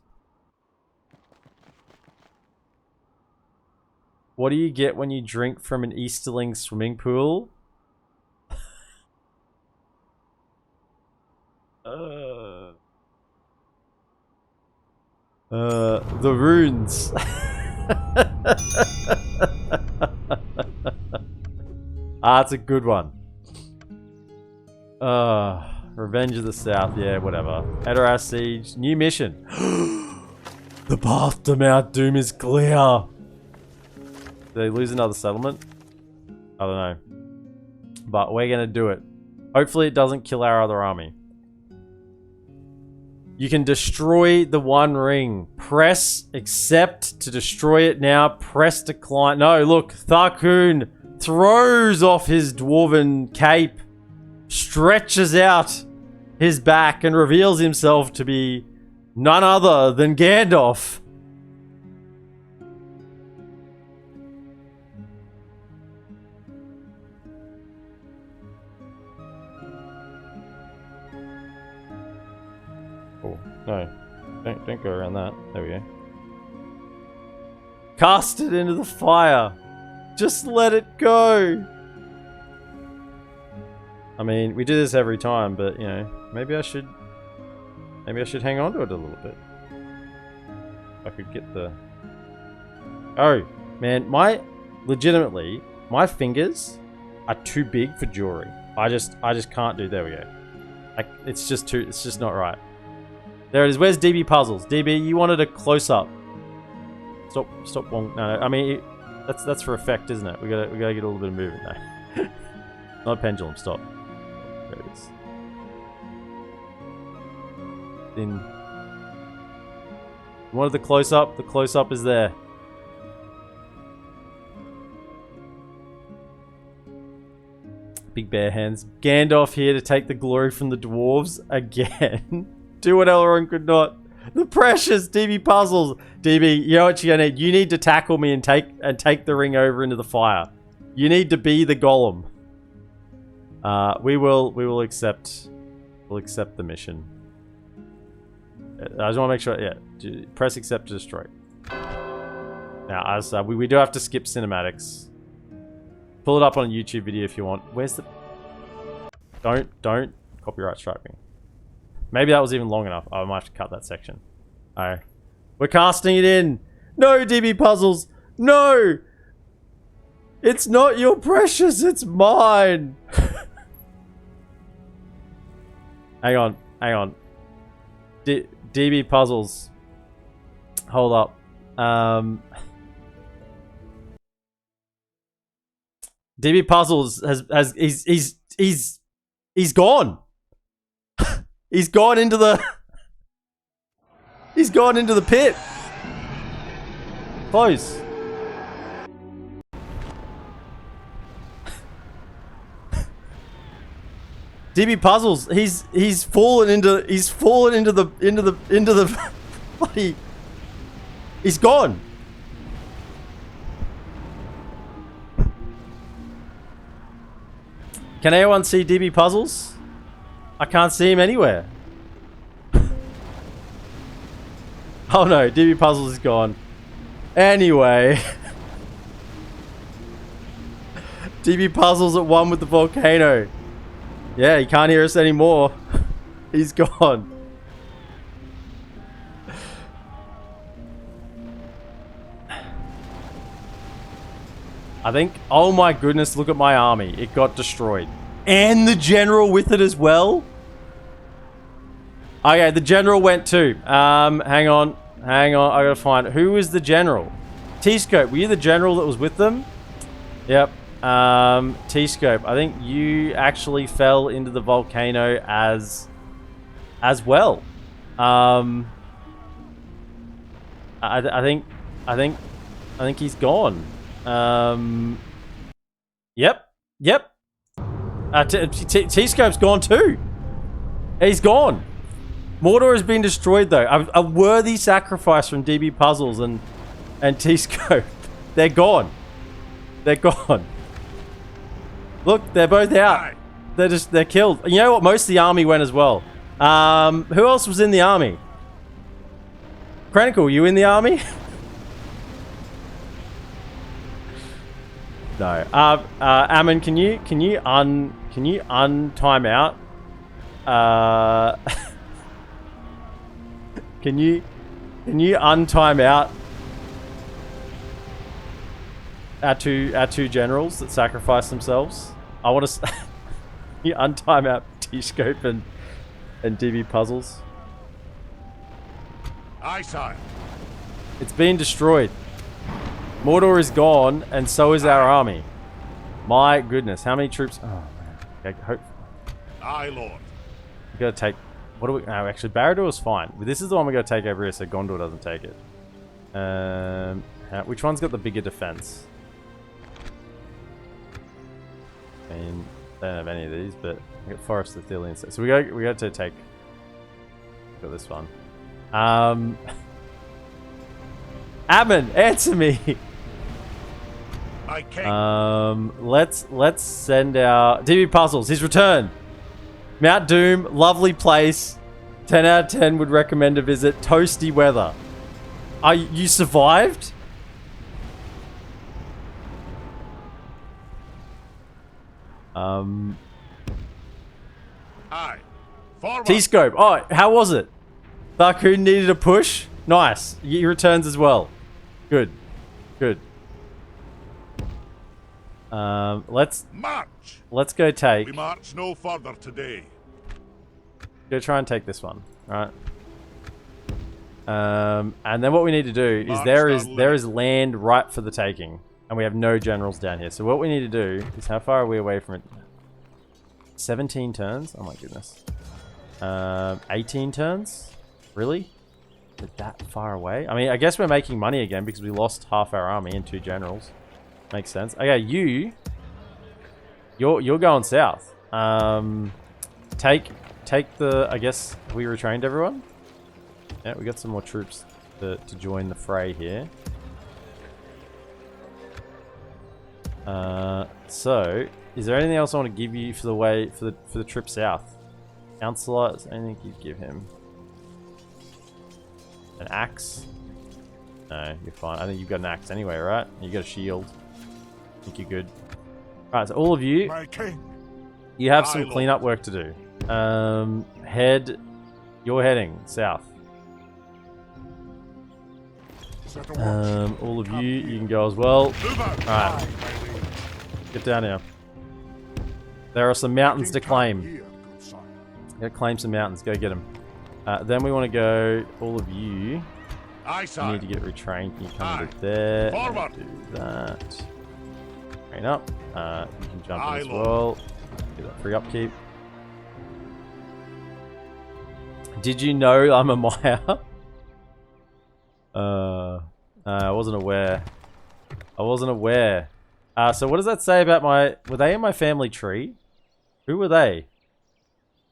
What do you get when you drink from an Easterling swimming pool? The runes. It's a good one. Revenge of the South. Yeah, whatever. Edoras Siege. New mission. The path to Mount Doom is clear. Did they lose another settlement? I don't know. But we're going to do it. Hopefully it doesn't kill our other army. You can destroy the One Ring. Press accept to destroy it now. Press decline. No, look. Tharkoon throws off his dwarven cape. Stretches out his back and reveals himself to be none other than Gandalf. Oh, no. Don't go around that. There we go. Cast it into the fire. Just let it go. I mean, we do this every time, but you know, maybe I should hang on to it a little bit. If I could get the... Oh, man, legitimately, my fingers are too big for jewelry. I just can't do. There we go. It's just not right. There it is. Where's DB Puzzles? DB, you wanted a close up. Stop. No. I mean, that's for effect, isn't it? We gotta get a little bit of movement now. Not a pendulum. Stop. There it is. Then you wanted the close up. The close up is there. Big bare hands. Gandalf here to take the glory from the dwarves again. Do what Elrond could not. The precious DB puzzles. DB, you know what you're gonna need? You need to tackle me and take the ring over into the fire. You need to be the golem. We will accept. We'll accept the mission. I just want to make sure. Yeah, press accept to destroy. Now, as we do have to skip cinematics. Pull it up on a YouTube video if you want. Where's the... Don't copyright strike me. Maybe that was even long enough. I might have to cut that section. Alright. We're casting it in. No, DB puzzles. No! It's not your precious, it's mine. Hang on. DB puzzles. Hold up. DB puzzles he's gone. He's gone into the pit. Close. DB puzzles. He's fallen into the bloody. He's gone. Can anyone see DB puzzles? I can't see him anywhere. Oh no, DB puzzles is gone. Anyway. DB puzzles at one with the volcano. Yeah, he can't hear us anymore. He's gone. I think, oh my goodness, look at my army. It got destroyed. And the general with it as well? Okay, the general went too. Hang on. I gotta find, who was the general? T-Scope, were you the general that was with them? Yep. T-Scope, I think you actually fell into the volcano as well. I think he's gone. Yep. T-Scope's gone too. He's gone. Mordor has been destroyed though. A worthy sacrifice from DB Puzzles and T-Scope. They're gone. Look, they're both out. They're killed. You know what? Most of the army went as well. Who else was in the army? Chronicle, you in the army? No. Ammon, can you untime out? Can you untime out our two generals that sacrificed themselves? I want to. You untime out T-Scope and DB Puzzles. Aye, sire. It's been destroyed. Mordor is gone, and so is our army. My goodness, how many troops? Oh man. Okay, hope. Aye, lord. We gotta take. What do we? Oh, actually, Barad-dûr is fine. This is the one we gotta take over here, so Gondor doesn't take it. Which one's got the bigger defense? I mean, they don't have any of these, but we got Forest of Thilian. So we got to take. Got this one. Ammon, answer me. I can't. Let's send our DB Puzzles. He's returned. Mount Doom, lovely place. 10 out of 10 would recommend a visit. Toasty weather. You survived? Aye. Forward. T-Scope. Oh, how was it? Tharkoon needed a push. Nice. He returns as well. Good. Let's go take. We march no further today. Go try and take this one. All right. And then what we need to do is there is land right for the taking, and we have no generals down here. So what we need to do is, how far are we away from it? 17 turns. Oh my goodness. 18 turns. Really? Is it that far away? I mean, I guess we're making money again because we lost half our army and 2 generals. Makes sense. Okay, you You're going south. Take the. I guess we retrained everyone. Yeah, we got some more troops to join the fray here. So, is there anything else I want to give you for the trip south? Counselor, is there anything you'd give him? An axe? No, you're fine. I think you've got an axe anyway, right? You got a shield. I think you're good. Alright, so all of you, you have some cleanup work to do. You're heading south. All of you can go as well. Alright. Get down here. There are some mountains to claim. Gotta claim some mountains. Go get them. Then we want to go, all of you. You need to get retrained. Can you come over there? Do that. Train up. You can jump in as well. Do that free upkeep. Did you know I'm a Maya? I wasn't aware. So what does that say about were they in my family tree? Who were they?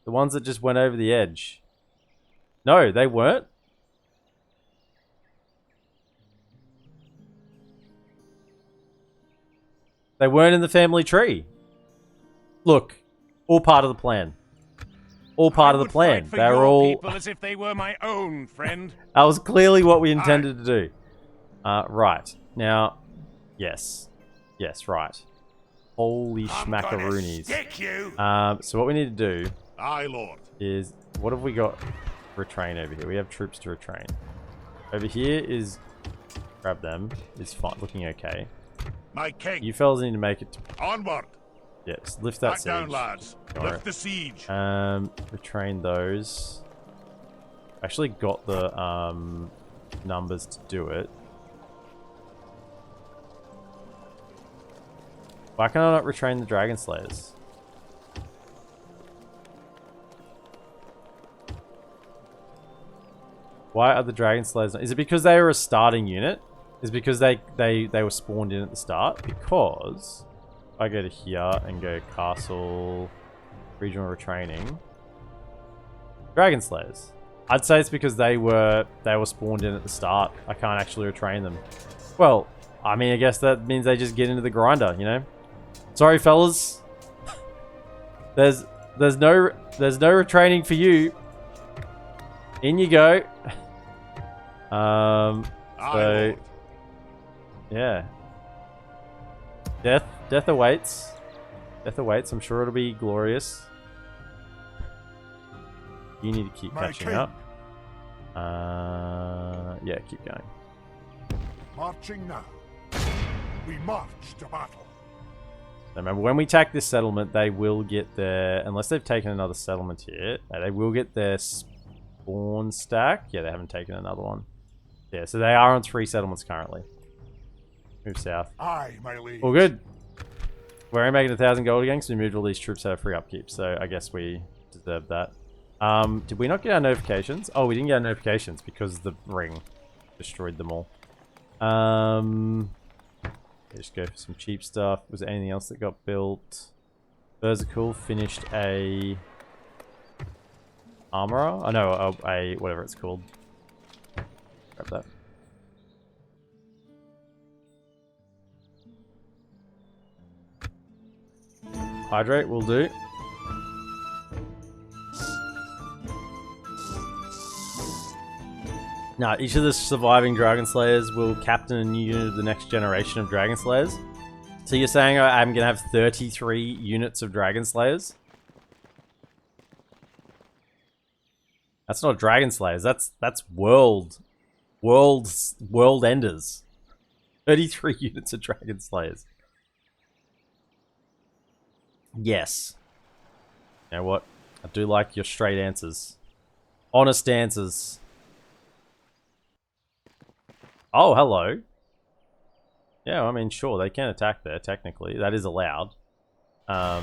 The ones that just went over the edge. No, they weren't. They weren't in the family tree. Look, all part of the plan. All part of the plan. They're all people as if they were my own, friend. That was clearly what we intended to do. Right. Now, yes. Yes, right. Holy schmackaroonies. So what we need to do is, what have we got to retrain over here? We have troops to retrain. Over here is, grab them, is fine, looking okay. My king. You fellas need to make it to, onward. yes, lift that siege. Down, lads. Lift the siege. Retrain those. Actually got the numbers to do it. Why can I not retrain the Dragon Slayers? Why are the Dragon Slayers not? Is it because they were a starting unit? Is it because they were spawned in at the start? Because if I go to here and go castle, regional retraining, Dragon Slayers. I'd say it's because they were spawned in at the start. I can't actually retrain them. Well, I mean, I guess that means they just get into the grinder, you know? Sorry, fellas. There's no retraining for you. In you go. So yeah. Death awaits. Death awaits. I'm sure it'll be glorious. You need to keep catching up. Yeah, keep going. Marching now. We march to battle. Remember, when we attack this settlement, they will get their, unless they've taken another settlement here, they will get their spawn stack. Yeah, they haven't taken another one. Yeah, so they are on 3 settlements currently. Move south. Aye, my liege. All good. We're only making 1,000 gold again, so we moved all these troops out of free upkeep, so I guess we deserve that. Did we not get our notifications? Oh, we didn't get our notifications because the ring destroyed them all. Just go for some cheap stuff. Was there anything else that got built? Verzical finished a armorer. Oh no, a whatever it's called. Grab that. Hydrate will do. Now, each of the surviving Dragon Slayers will captain a new unit of the next generation of Dragon Slayers. So you're saying I'm going to have 33 units of Dragon Slayers? That's not Dragon Slayers. That's world enders. 33 units of Dragon Slayers. Yes. You know what? I do like your straight answers. Honest answers. Oh, hello. Yeah, I mean, sure, they can attack there, technically. That is allowed. I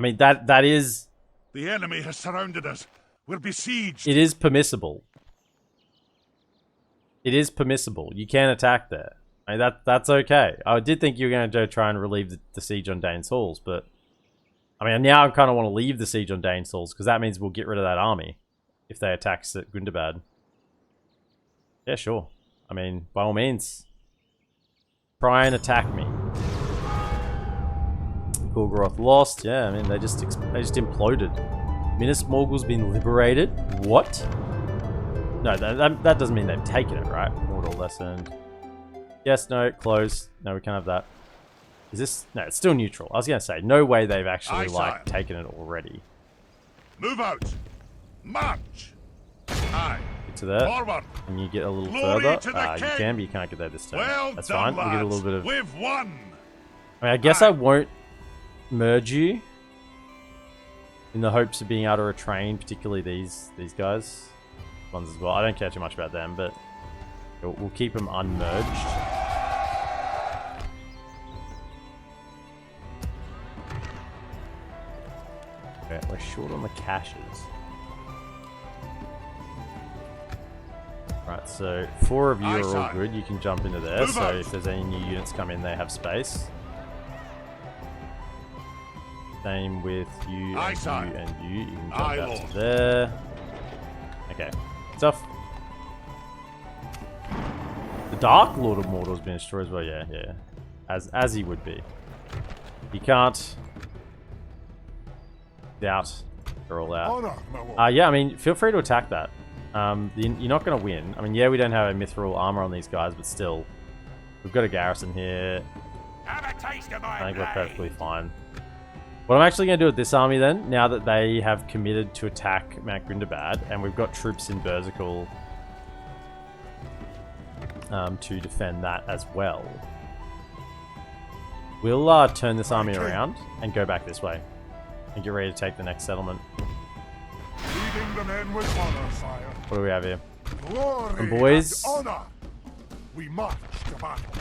mean, that is... The enemy has surrounded us. We're besieged. It is permissible. It is permissible. You can attack there. I mean, that's okay. I did think you were going to try and relieve the siege on Dane's Halls, but I mean, now I kind of want to leave the siege on Dane's Halls because that means we'll get rid of that army if they attack at Gundabad. Yeah, sure. I mean, by all means, try and attack me. Kulgaroth lost. Yeah, I mean, they just imploded. Minas Morgul's been liberated. What? No, that doesn't mean they've taken it, right? Mordor lessened. Yes, no, close. No, we can't have that. Is this... No, it's still neutral. I was going to say, no way they've actually, like, taken it already. Move out! March! Aye. Get to there. Forward. And you get a little Glory further. to the You king. can, but you can't get there this turn. Well That's done, fine. We get a little bit of... We've won! I mean, I guess I won't merge you in the hopes of being able to retrain, particularly these guys. Ones as well. I don't care too much about them, but we'll keep them unmerged. Okay, we're short on the caches. Right, so 4 of you are all good. You can jump into there, so if there's any new units come in, they have space. Same with you and you and you. You can jump out to there. Okay, stuff. The Dark Lord of Mordor has been destroyed as well. Yeah, yeah, as he would be. You can't doubt they're all out. Yeah, I mean, feel free to attack that. You're not going to win. I mean, yeah, we don't have a mithril armor on these guys, but still, we've got a garrison here. I think we're perfectly fine. What I'm actually going to do with this army then, now that they have committed to attack Mount Gundabad, and we've got troops in Berserkle to defend that as well, we'll turn this army around and go back this way and get ready to take the next settlement. Leading the men with honor, sire. What do we have here? Glory and boys, and honor. We march to battle.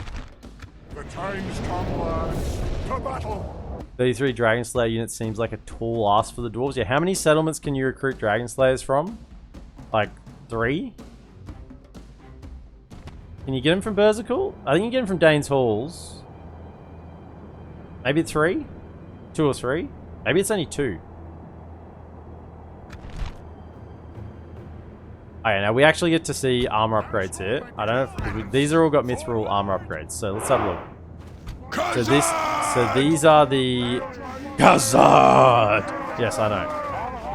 The time's come, lads. To battle. 33 Dragon Slayer units seems like a tall ask for the dwarves. Yeah, how many settlements can you recruit Dragon Slayers from? Like 3? Can you get them from Berserkle? I think you get them from Dane's Halls. Maybe 3? 2 or 3? Maybe it's only 2. Okay, now we actually get to see armor upgrades here. I don't know if these are all got mithril armor upgrades, so let's have a look. So these are the Khazad. Yes, I know.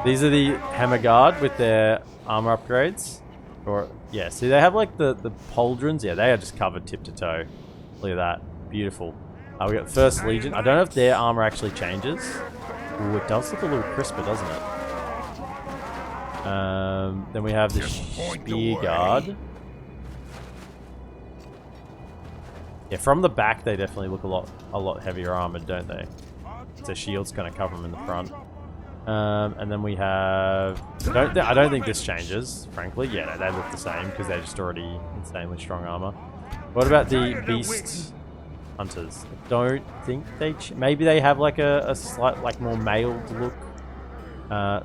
These are the Hammer Guard with their armor upgrades. Or yeah, see they have like the pauldrons. Yeah, they are just covered tip to toe. Look at that, beautiful. We got First Legion. I don't know if their armor actually changes. Ooh, it does look a little crisper, doesn't it? Then we have the Spear Guard. Yeah, from the back they definitely look a lot heavier armored, don't they? So shields kind of cover them in the front. And then we have... I don't think this changes, frankly. Yeah, no, they look the same because they're just already insanely strong armor. What about the Beast Hunters? I don't think they... Maybe they have like a slight, like more mailed look.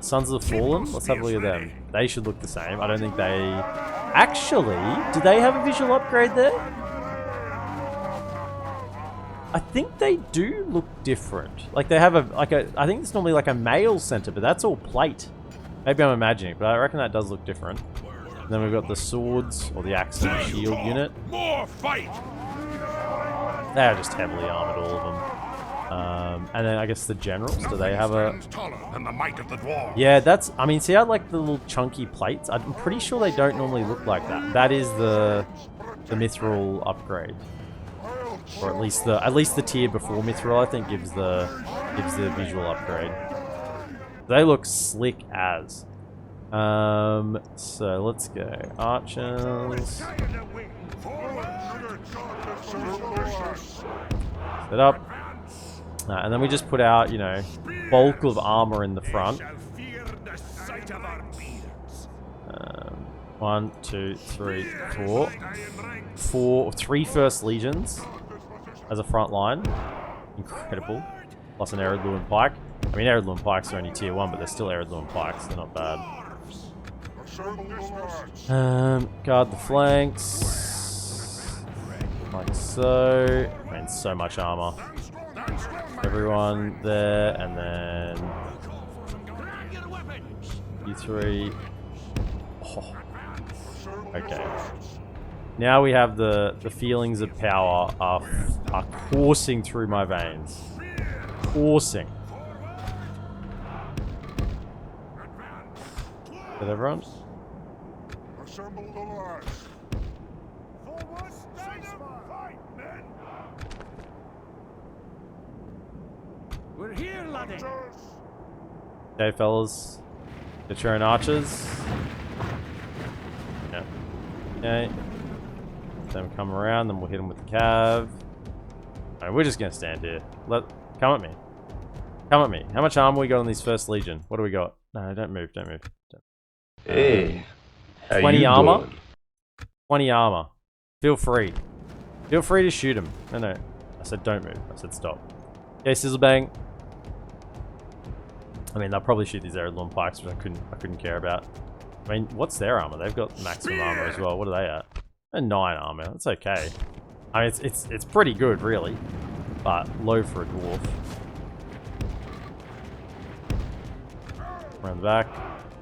Sons of the Fallen? Let's have a look at them. They should look the same. I don't think they... Actually, do they have a visual upgrade there? I think they do look different. Like they have I think it's normally like a mail center, but that's all plate. Maybe I'm imagining, but I reckon that does look different. And then we've got the swords, or the axe and shield unit. More fight! They are just heavily armored, all of them. And then I guess the generals, do they have a... Than the might of the dwarf. Yeah, that's... I mean, see how like the little chunky plates? I'm pretty sure they don't normally look like that. That is the mithril upgrade. Or at least the tier before mithril, I think, gives the visual upgrade. They look slick as. So let's go. Archers. Set up. And then we just put out, you know, bulk of armor in the front. 1, 2, 3, 4. 3 First Legions as a front line. Incredible. Plus an Eredluin Pike. I mean, Eredluin Pikes are only tier 1, but they're still Eredluin Pikes. They're not bad. Guard the flanks. Like so. I mean, so much armor. Everyone there, and then you three. Oh. Okay. Now we have the feelings of power are coursing through my veins. Coursing. Is everyone? Assemble the lads. Forward, stand up, fight, men. We're here, laddie. Okay, fellas. Get your own archers. Yeah. Okay. Then come around, then we'll hit them with the cav. Alright, we're just gonna stand here. Come at me. Come at me. How much armor we got on this first legion? What do we got? No, don't move, don't move. Hey, how 20 you armor? doing? 20 armor. Feel free. Feel free to shoot him. No, no. I said don't move. I said stop. Okay, sizzle bang. I mean, they'll probably shoot these Aerodlorn pikes, which I couldn't care about. I mean, what's their armor? They've got maximum armor as well. What are they at? They're 9 armor. That's okay. I mean, it's pretty good, really, but low for a dwarf. Around the back.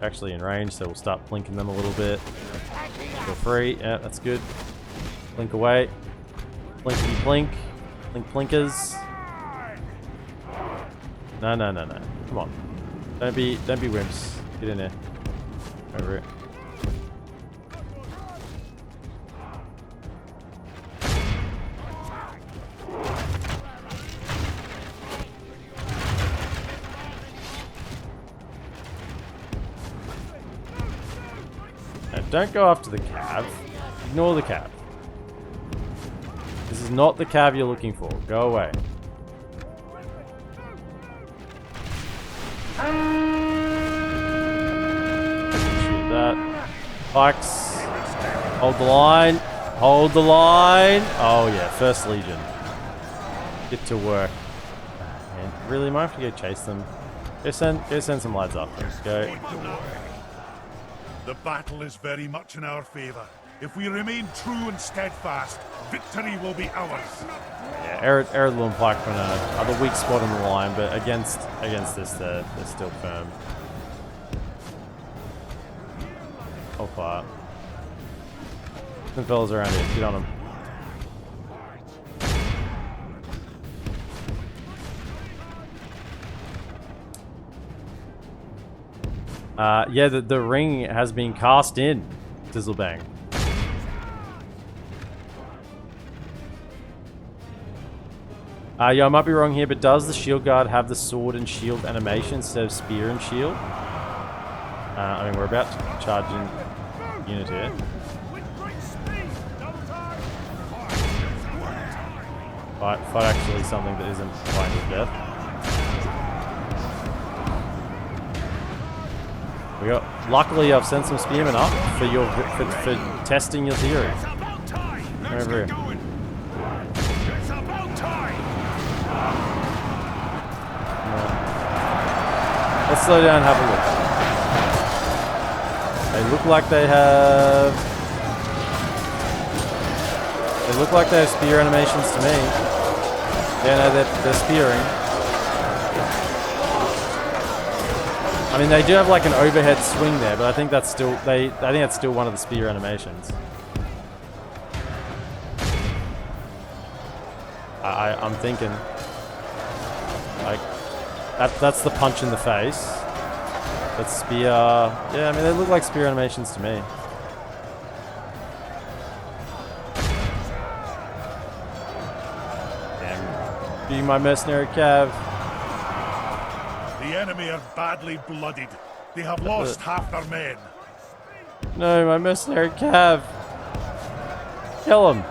Actually in range, so we'll start plinking them a little bit. Feel free. Yeah, that's good. Blink away. Blinkety blink. Blink blinkers. No, no, no, no. Come on. Don't be wimps. Get in there. Over it. Now, don't go after the cav. Ignore the cav. This is not the cav you're looking for. Go away. Shoot that. Pikes. Hold the line. Hold the line. Oh yeah, first legion. Get to work. Man, really, might have to go chase them. Go send some lads up. Let's go. The battle is very much in our favor. If we remain true and steadfast, victory will be ours. Yeah, Aerodlorn pikemen are the weak spot on the line, but against this, they're still firm. Hold fire. Some fellas around here, get on them. Yeah, the ring has been cast in, Dizzlebang. Yeah, I might be wrong here, but does the shield guard have the sword and shield animation instead of spear and shield? I mean, we're about to charge in unit here. Fight actually something that isn't fighting to death. Luckily, I've sent some spearmen up for testing your theory. Over here. Let's slow down and have a look. They look like they have... They look like they have spear animations to me. Yeah, no, they're spearing. I mean, they do have like an overhead swing there, but I think that's still... I think that's still one of the spear animations. I'm thinking... Like... That's the punch in the face. That's spear... Yeah, I mean, they look like spear animations to me. Damn. Be my mercenary cav. The enemy are badly bloodied. They have lost half their men. No, my mercenary cav. Kill him.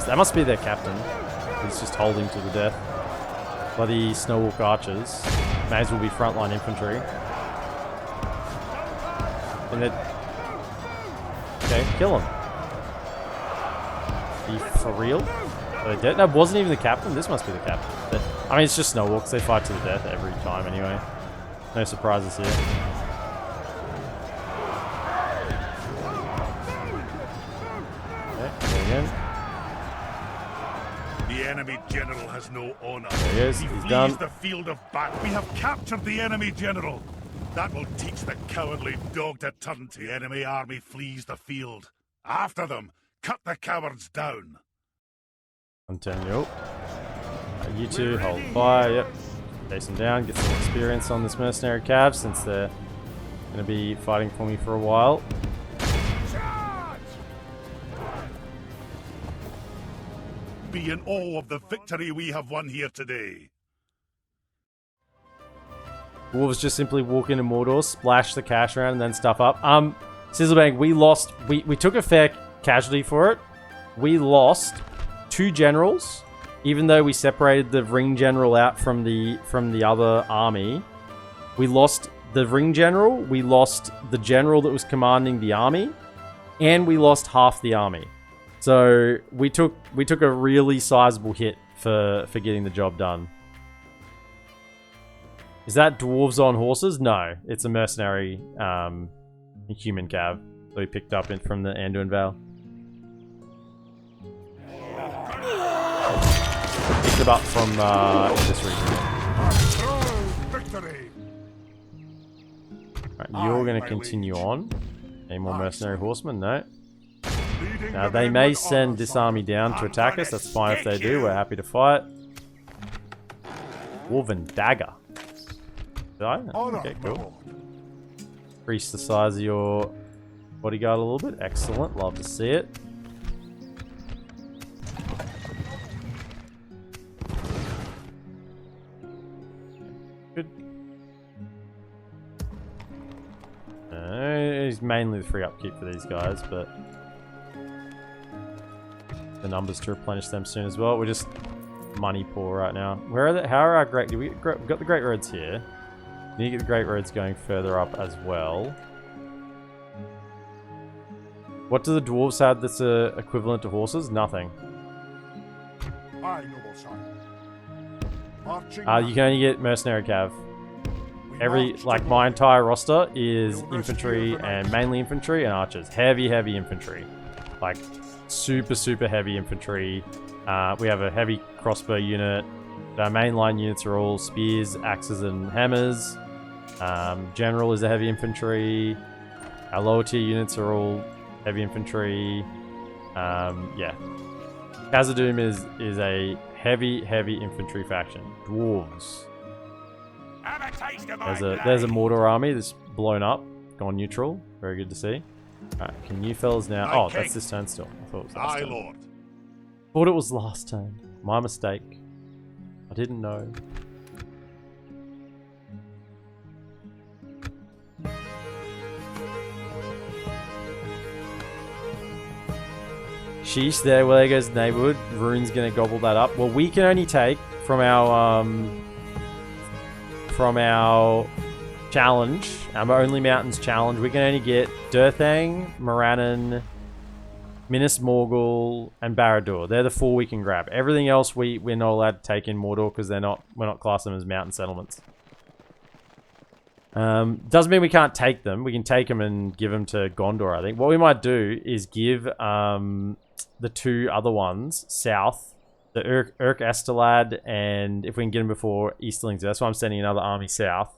That must be their captain. He's just holding to the death. Bloody Snowwalk archers. May as well be frontline infantry. And it... Okay, kill him. Are you for real? Are they dead? No, it wasn't even the captain. This must be the captain. I mean, it's just snowwalks. They fight to the death every time anyway. No surprises here. Okay, there again. The enemy general has no honor. There he is. He He's flees done. the field of battle. We have captured the enemy general. That will teach the cowardly dog to turn. The enemy army flees the field. After them, cut the cowards down. Continue. You two hold fire. Yep. Chase them down. Get some experience on this mercenary cav since they're going to be fighting for me for a while. Be in awe of the victory we have won here today. Dwarves just simply walk into Mordor, splash the cash around, and then stuff up. Sizzlebang, we lost. We took a fair casualty for it. We lost 2 generals, even though we separated the ring general out from the other army. We lost the ring general. We lost the general that was commanding the army, and we lost half the army. So we took a really sizable hit for getting the job done. Is that dwarves on horses? No, it's a mercenary human cav that we picked up from the Anduin Vale. Picked it up from this region. Right, you're going to continue on. Any more mercenary horsemen? No. Now, they may send this army down to attack us. That's fine if they do. We're happy to fight. Dwarven dagger. Did I? Okay, cool. Increase the size of your bodyguard a little bit. Excellent. Love to see it. Good. It's mainly the free upkeep for these guys, but the numbers to replenish them soon as well. We're just money poor right now. Where are they? How are our great? We've got the great roads here. We need to get the great roads going further up as well. What do the dwarves have that's equivalent to horses? Nothing. You can only get mercenary cav. My entire roster is infantry and mainly infantry and archers. Heavy infantry. Like, super heavy infantry. We have a heavy crossbow unit. Our mainline units are all spears, axes, and hammers. General is a heavy infantry. Our lower tier units are all heavy infantry. Yeah. Khazaddum is a heavy infantry faction. Dwarves. There's a Mordor army that's blown up, gone neutral. Very good to see. Alright, can you fellas now... Oh, that's this turn still. I thought it was last turn. Lord. Thought it was last turn. My mistake. I didn't know. Sheesh, there goes the neighborhood. Rune's gonna gobble that up. Well, we can only take from our challenge, our OnlyMountains challenge, we can only get Durthang, Morannon, Minas Morgul, and Barad-dûr. They're the 4 we can grab. Everything else we're not allowed to take in Mordor because we're not classing them as mountain settlements. Doesn't mean we can't take them. We can take them and give them to Gondor, I think. What we might do is give the 2 other ones south, the Urk Estelad, and if we can get them before Easterlings. That's why I'm sending another army south.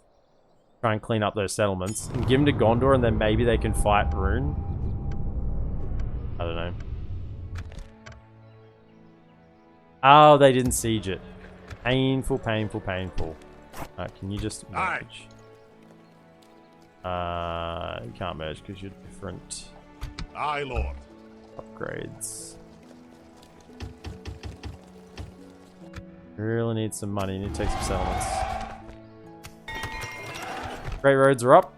Try and clean up those settlements. And give them to Gondor, and then maybe they can fight Rune. I don't know. Oh, they didn't siege it. Painful. Alright, can you just merge? You can't merge because you're different. Aye, Lord. Upgrades. Really need some money. Need to take some settlements. Great roads are up.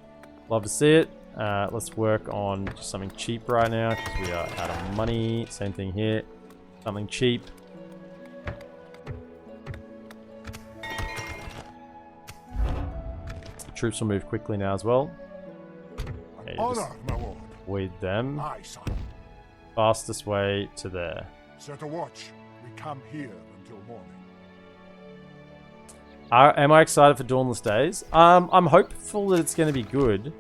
Love to see it. Let's work on just something cheap right now because we are out of money. Same thing here. Something cheap. Troops will move quickly now as well. Okay, Honor, my lord. Weed them. Aye, son. Fastest way to there. Set a watch. We camp here until morning. Am I excited for Dawnless Days? I'm hopeful that it's going to be good.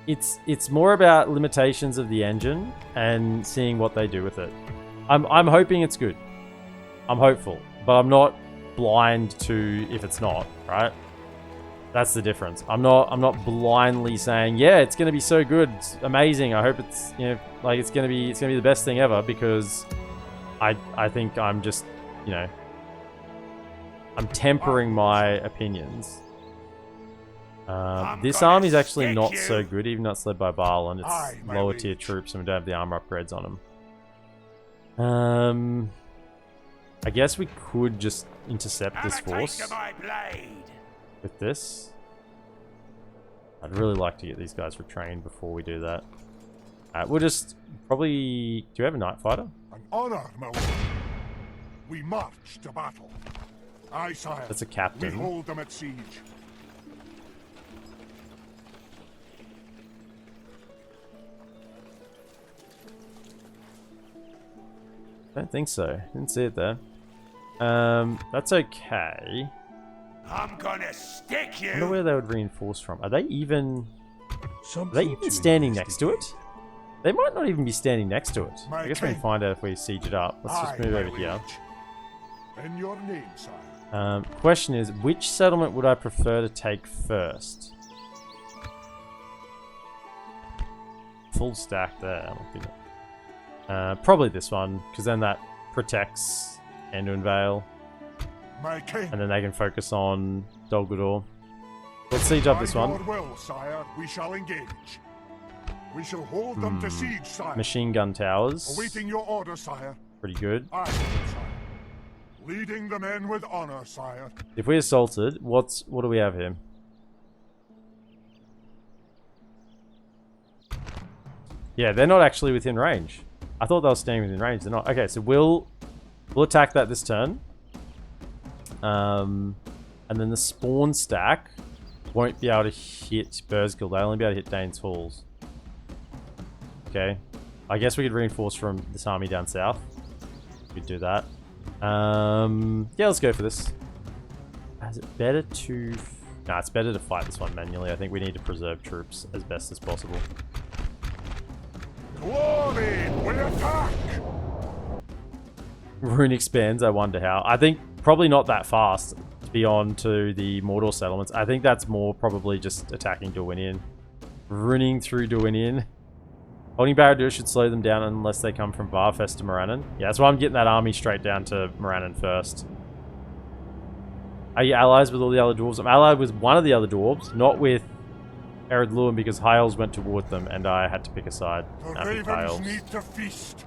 It's more about limitations of the engine and seeing what they do with it. I'm hoping it's good. I'm hopeful, but I'm not blind to if it's not, right? That's the difference. I'm not blindly saying, yeah, it's going to be so good, it's amazing. I hope it's, you know, like it's going to be the best thing ever, because I think I'm just, you know, I'm tempering my opinions. This army's actually not so good, even though it's led by Barlin. It's lower tier troops and we don't have the armor upgrades on them. I guess we could just intercept this force with this. I'd really like to get these guys retrained before we do that. We'll just probably... Do you have a night fighter? An honor, my lord. We march to battle. Aye, sire. That's a captain. We hold them at siege. I don't think so. Didn't see it there. That's okay. I'm gonna stick you. I wonder where they would reinforce from. Are they even standing next to it? They might not even be standing next to it. I guess we can find out if we siege it up. Let's just move over here. In your name, sire. Question is, which settlement would I prefer to take first? Full stack there. Probably this one, because then that protects Anduin Vale. My king. And then they can focus on Dol Guldur. Let's siege up this one. By your will, sire, we shall engage. We shall hold them to siege, sire. Machine gun towers. Awaiting your order, sire. Pretty good. Aye, sire. Leading the men with honor, sire. If we assaulted, what do we have here? Yeah, they're not actually within range. I thought they were staying within range. They're not. Okay, so we'll attack that this turn. And then the spawn stack won't be able to hit Burzgill. They'll only be able to hit Dane's Halls. Okay. I guess we could reinforce from this army down south. We could do that. Yeah, let's go for this. Is it better to... Nah, it's better to fight this one manually. I think we need to preserve troops as best as possible. Glory, we attack! Rune expands, I wonder how. I think probably not that fast to be on to the Mordor settlements. I think that's more probably just attacking Dorwinion. Running through Dorwinion. Holding Barad-dûr should slow them down unless they come from Varfest to Morannon. Yeah, that's why I'm getting that army straight down to Morannon first. Are you allies with all the other dwarves? I'm allied with one of the other dwarves, not with Ered Luin, because Hyles went toward them and I had to pick a side. The ravens need to feast.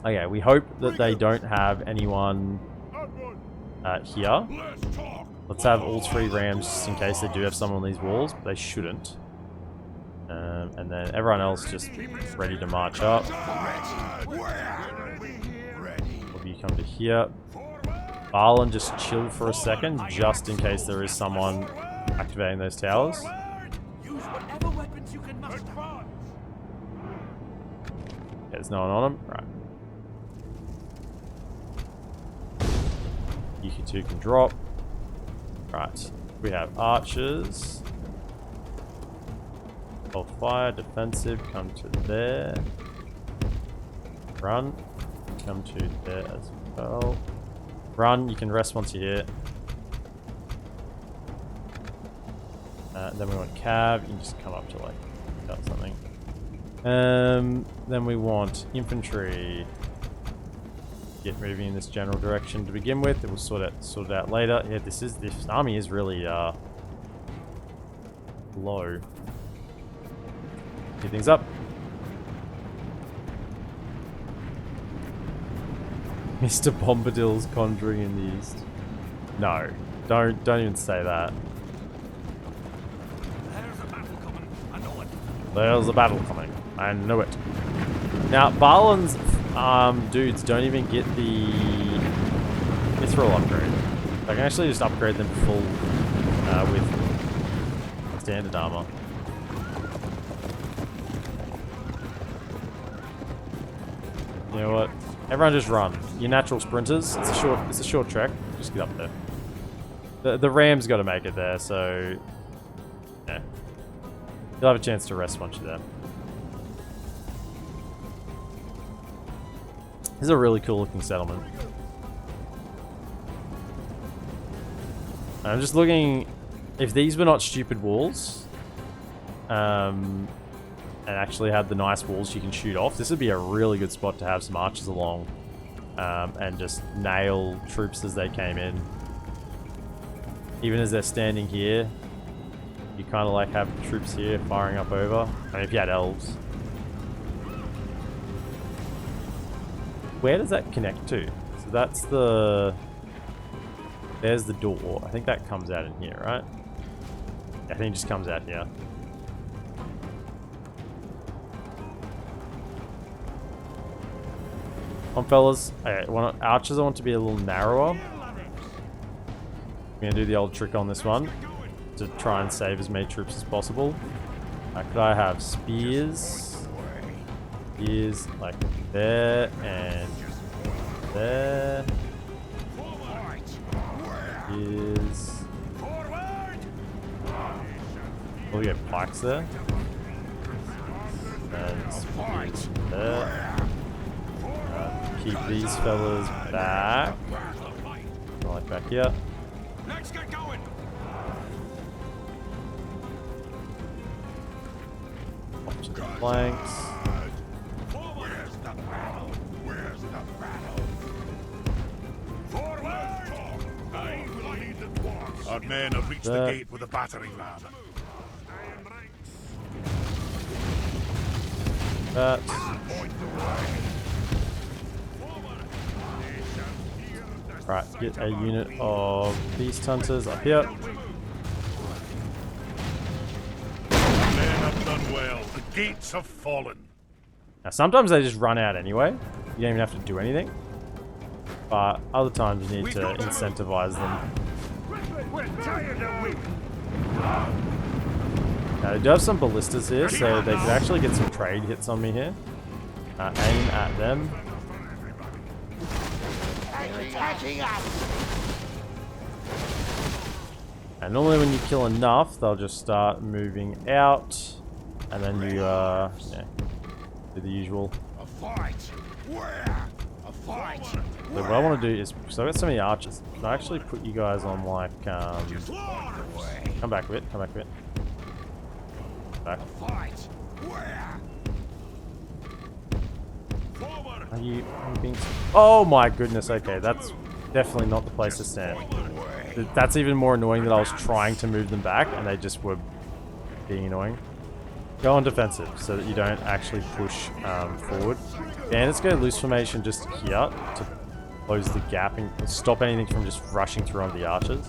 Okay, we hope that they don't have anyone here. Let's have all three rams just in case they do have someone on these walls, but they shouldn't. And then everyone else just ready to march up. If you come to here. Balin, just chill for a second, just in case there is someone activating those towers. There's no one on them. Right. Yuki 2 can drop. Right. We have archers. Hold fire, defensive, come to there. Run. Come to there as well. Run, you can rest once you're here. Then we want cav, you can just come up to like cut something. Then we want infantry. Get moving in this general direction to begin with. We'll sort it out later. Yeah, this army is really low. Get things up. Mr. Bombadil's conjuring in the east. No, don't even say that. There's a battle coming. I know it. Now, Balin's dudes don't even get the mithril upgrade. I can actually just upgrade them full with standard armor. You know what? Everyone just run. You're natural sprinters. It's a short trek. Just get up there. The ram's got to make it there, so yeah. You'll have a chance to rest once you're there. This is a really cool looking settlement. I'm just looking, if these were not stupid walls, and actually had the nice walls you can shoot off, this would be a really good spot to have some archers along, and just nail troops as they came in. Even as they're standing here, you kind of like have troops here firing up over. I mean, if you had elves. Where does that connect to? So that's the... There's the door. I think that comes out in here, right? Yeah, I think it just comes out here. Come on, fellas. Okay, archers I want to be a little narrower. I'm going to do the old trick on this one to try and save as many troops as possible. Could I have spears? Spears like there and there. Spears. We'll get pikes there. And spears there. Keep these fellas back. Like back here. Let's get going. Up to the flanks. Where's the battle? Where's the battle? Forward! I will lead the dwarves. Our men have reached the gate with a battering ram. That. Right, get a unit of beast hunters up here. Men have done well. The gates have fallen. Now, sometimes they just run out anyway. You don't even have to do anything. But other times you need to incentivize them. We're tired of waiting. Now, they do have some ballistas here, so they could actually get some trade hits on me here. Aim at them. And normally when you kill enough, they'll just start moving out. And then you, yeah, do the usual. A fight. Where? A fight. So what I want to do is, so I've got so many archers, can I actually put you guys on like, come back a bit, come back a bit. Back. Fight. Where? Are you being... Oh my goodness, okay, that's definitely not the place to stand. That's even more annoying that I was trying to move them back and they just were being annoying. Go on defensive so that you don't actually push forward. And let's go loose formation just here to close the gap and stop anything from just rushing through onto the archers.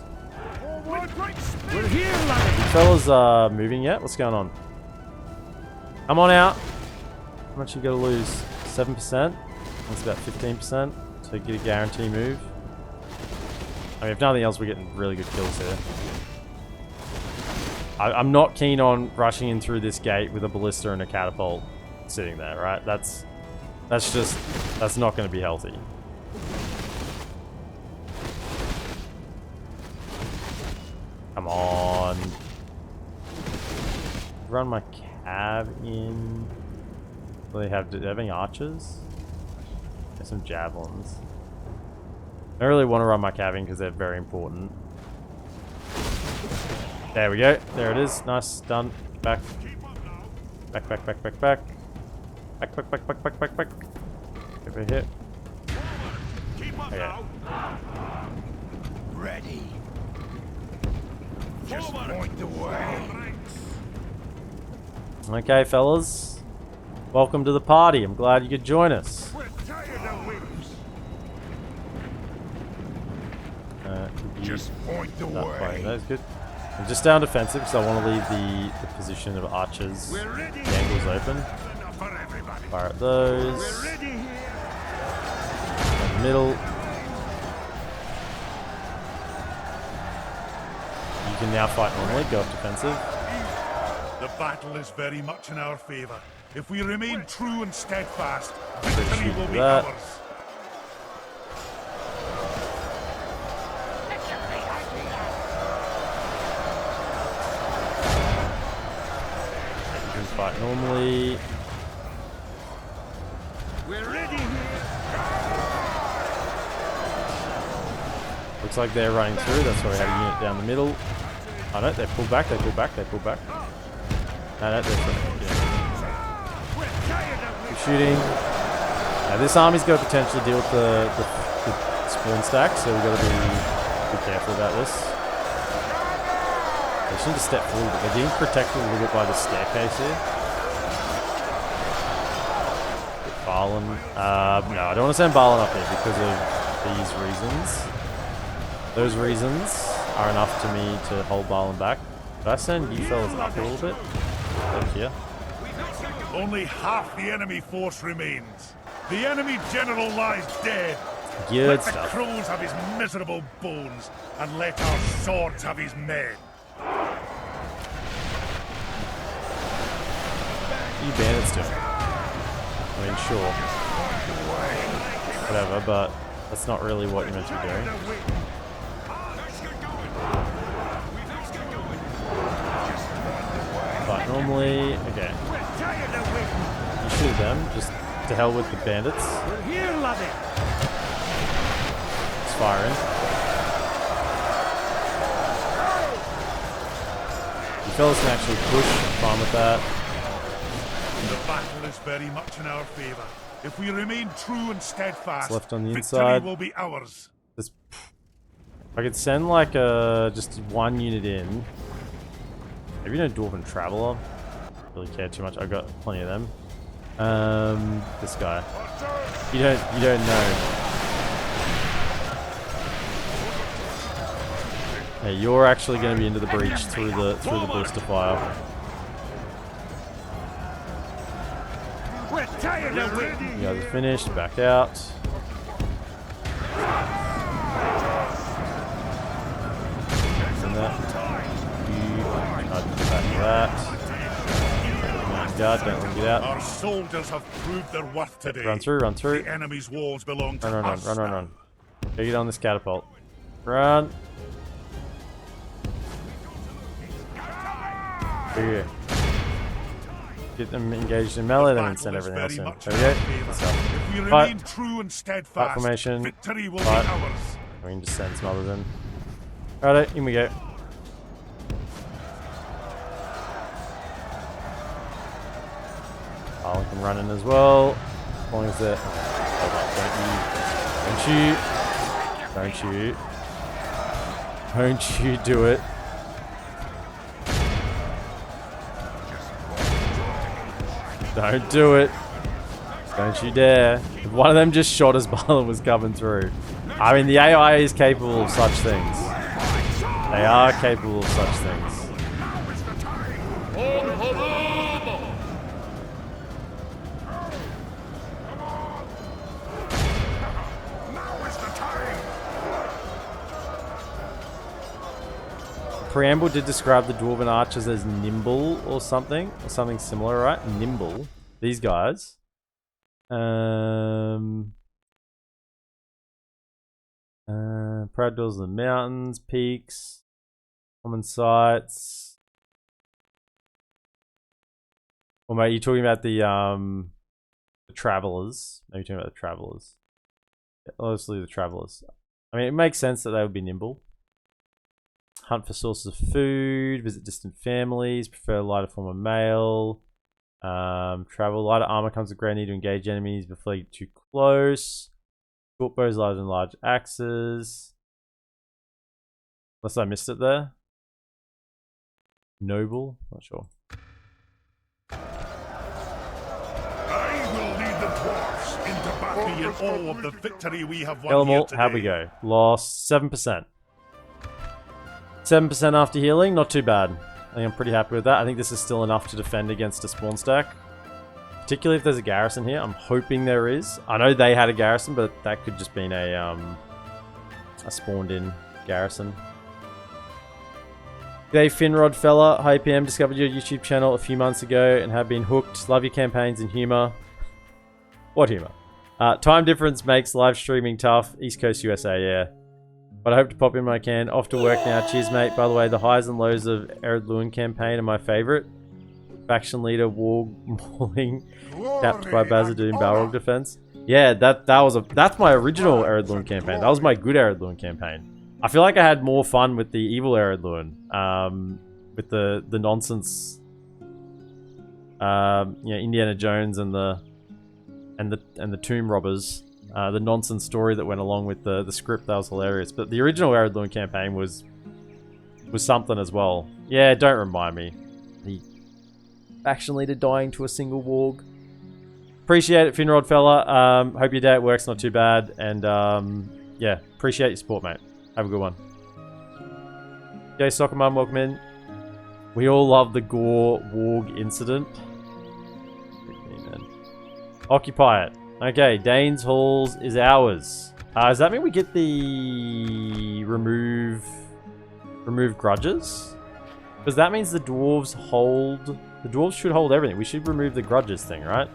We're here, lads. You fellas moving yet? What's going on? Come on out. How much you gotta lose? 7%? That's about 15%. So get a guarantee move. I mean, if nothing else, we're getting really good kills here. I'm not keen on rushing in through this gate with a ballista and a catapult sitting there, right? That's not going to be healthy. Come on. Run my cav in. Do they have any archers? There's some javelins. I don't really want to run my cav in because they're very important. There we go. There it is. Nice. Done. Back. Back, back, back, back, back. Back, back, back, back, back, back, back. Over here. Okay. Ready. Just point the way. Okay, fellas. Welcome to the party. I'm glad you could join us. We're tired of waiting. Just point the way. That's good. I'm just down defensive because I want to leave the position of archers. The angles open. Fire at those. We're ready here. In the middle. You can now fight normally. Go off defensive. The battle is very much in our favor. If we remain true and steadfast, victory will be ours. fight normally. We're ready here. Looks like they're running through. That's why we had a unit down the middle. Oh no, they pull back. They pull back. They pull back. No, they're keep shooting. Now this army's got to potentially deal with the spawn stack, so we've got to be careful about this. They just need to step forward, but they're getting protected a little bit by the staircase here. Balin. No, I don't want to send Balin up here because of these reasons. Those reasons are enough to me to hold Balin back. But I send you fellas up a little bit. Thank you. Only half the enemy force remains. The enemy general lies dead. Good let stuff. the crows have his miserable bones, and let our swords have his men. You bandits doing? I mean, sure. Whatever, but that's not really what you're meant to be doing. But normally, okay. You shoot them, just to hell with the bandits. Just firing. You fellas can actually push, fine with that. The battle is very much in our favour. If we remain true and steadfast, It's left on the victory inside. will be ours. This, I could send like just one unit in. Maybe no Dwarven Traveler. Really care too much. I've got plenty of them. This guy. You don't know. Hey, you're actually going to be into the breach through the ballista fire. We're tired of waiting. You guys are finished. Back out. And that. I'd get back to that. Guard, don't let him get out. Our soldiers have proved their worth today. Run through, run through. The enemy's walls belong to Run. us. Gotta get on this catapult. Run. Here. Get them engaged in melee, then send everything else in. There we go. Good stuff. If we Fight. remain true and Fight steadfast, formation. victory will Fight. be ours. We can just send some others in. Alright, in we go. Balin can run in as well. As long as they're... Hold up, Don't you do it. Don't do it. Don't you dare. If one of them just shot as Balin was coming through. I mean, the AI is capable of such things. They are capable of such things. Preamble did describe the Dwarven archers as nimble or something similar, right? Nimble. These guys. Proud dwellers of the mountains, peaks, common sights. Or mate, you're talking about the travelers. Maybe you're talking about the travelers. Yeah, obviously the travelers. I mean, it makes sense that they would be nimble. Hunt for sources of food, visit distant families, prefer a lighter form of mail. Travel, lighter armor comes with great need to engage enemies before they get too close. Short bows larger than large axes. Unless I missed it there. Noble, not sure. I will lead the dwarfs into battle in all of the victory we have won here Elemental, today. how'd we go? Lost 7%. 7% after healing, not too bad. I think I'm pretty happy with that. I think this is still enough to defend against a spawn stack. Particularly if there's a garrison here. I'm hoping there is. I know they had a garrison, but that could just been a spawned in garrison. G'day Finrod fella. Hi PM, discovered your YouTube channel a few months ago and have been hooked. Love your campaigns and humour. What humour? Time difference makes live streaming tough. East Coast USA, yeah. But I hope to pop in when I can. Off to work now. Cheers, mate. By the way, the highs and lows of Ered Luin campaign are my favourite. Faction leader warg mauling capped by Glory Khazaddum and Balrog honor. defense. Yeah, that's my original Eredluin campaign. That was my good Eredluin campaign. I feel like I had more fun with the evil Eredluin. With the nonsense, Indiana Jones and the tomb robbers. The nonsense story that went along with the script, that was hilarious. But the original Eredluin campaign was something as well. Yeah, don't remind me. The faction leader dying to a single warg. Appreciate it, Finrod fella. Hope your day at work's not too bad. And yeah, appreciate your support, mate. Have a good one. Jay Soccer Mum, welcome in. We all love the Gore warg incident. Occupy it. Okay, Dane's Halls is ours. Does that mean we get the remove grudges? Because that means the dwarves hold... The dwarves should hold everything. We should remove the grudges thing, right?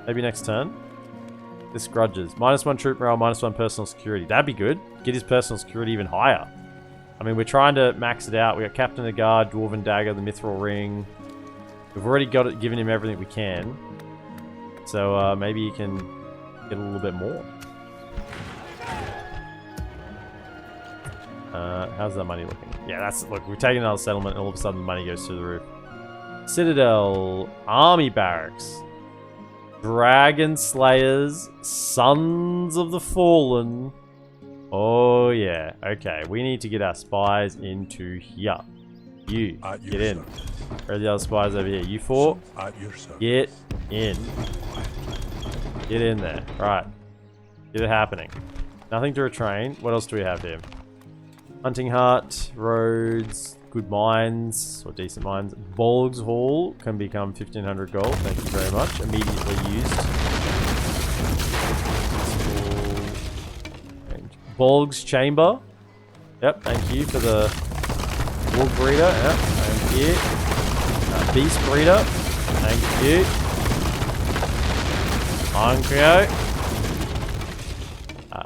Maybe next turn. This grudges. -1 troop morale, -1 personal security. That'd be good. Get his personal security even higher. I mean, we're trying to max it out. We got Captain of the Guard, Dwarven Dagger, the Mithril Ring. We've already got it, given him everything we can. So maybe you can get a little bit more. How's that money looking? Yeah, look, we're taking another settlement and all of a sudden the money goes through the roof. Citadel, Army Barracks, Dragon Slayers, Sons of the Fallen. Oh yeah, okay, we need to get our spies into here. You, get in. Where are the other spies over here? You four, get in. Get in there. Right. Get it happening. Nothing to retrain. What else do we have here? Hunting Hut, roads, good mines, or decent mines. Bolg's Hall can become 1500 gold. Thank you very much. Immediately used. Bolg's Chamber. Yep, thank you for the Wolf Breeder. Yep, thank you. Beast Breeder. Thank you. Onkyo.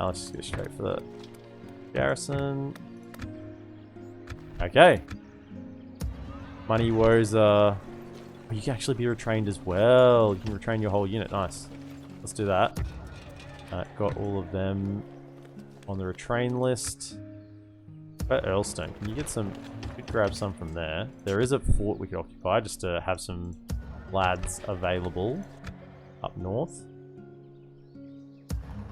Let's just go straight for the garrison. Okay. Money woes you can actually be retrained as well. You can retrain your whole unit. Nice. Let's do that. Got all of them on the retrain list. But Earlstone, can you get some? You could grab some from there. There is a fort we could occupy just to have some lads available up north.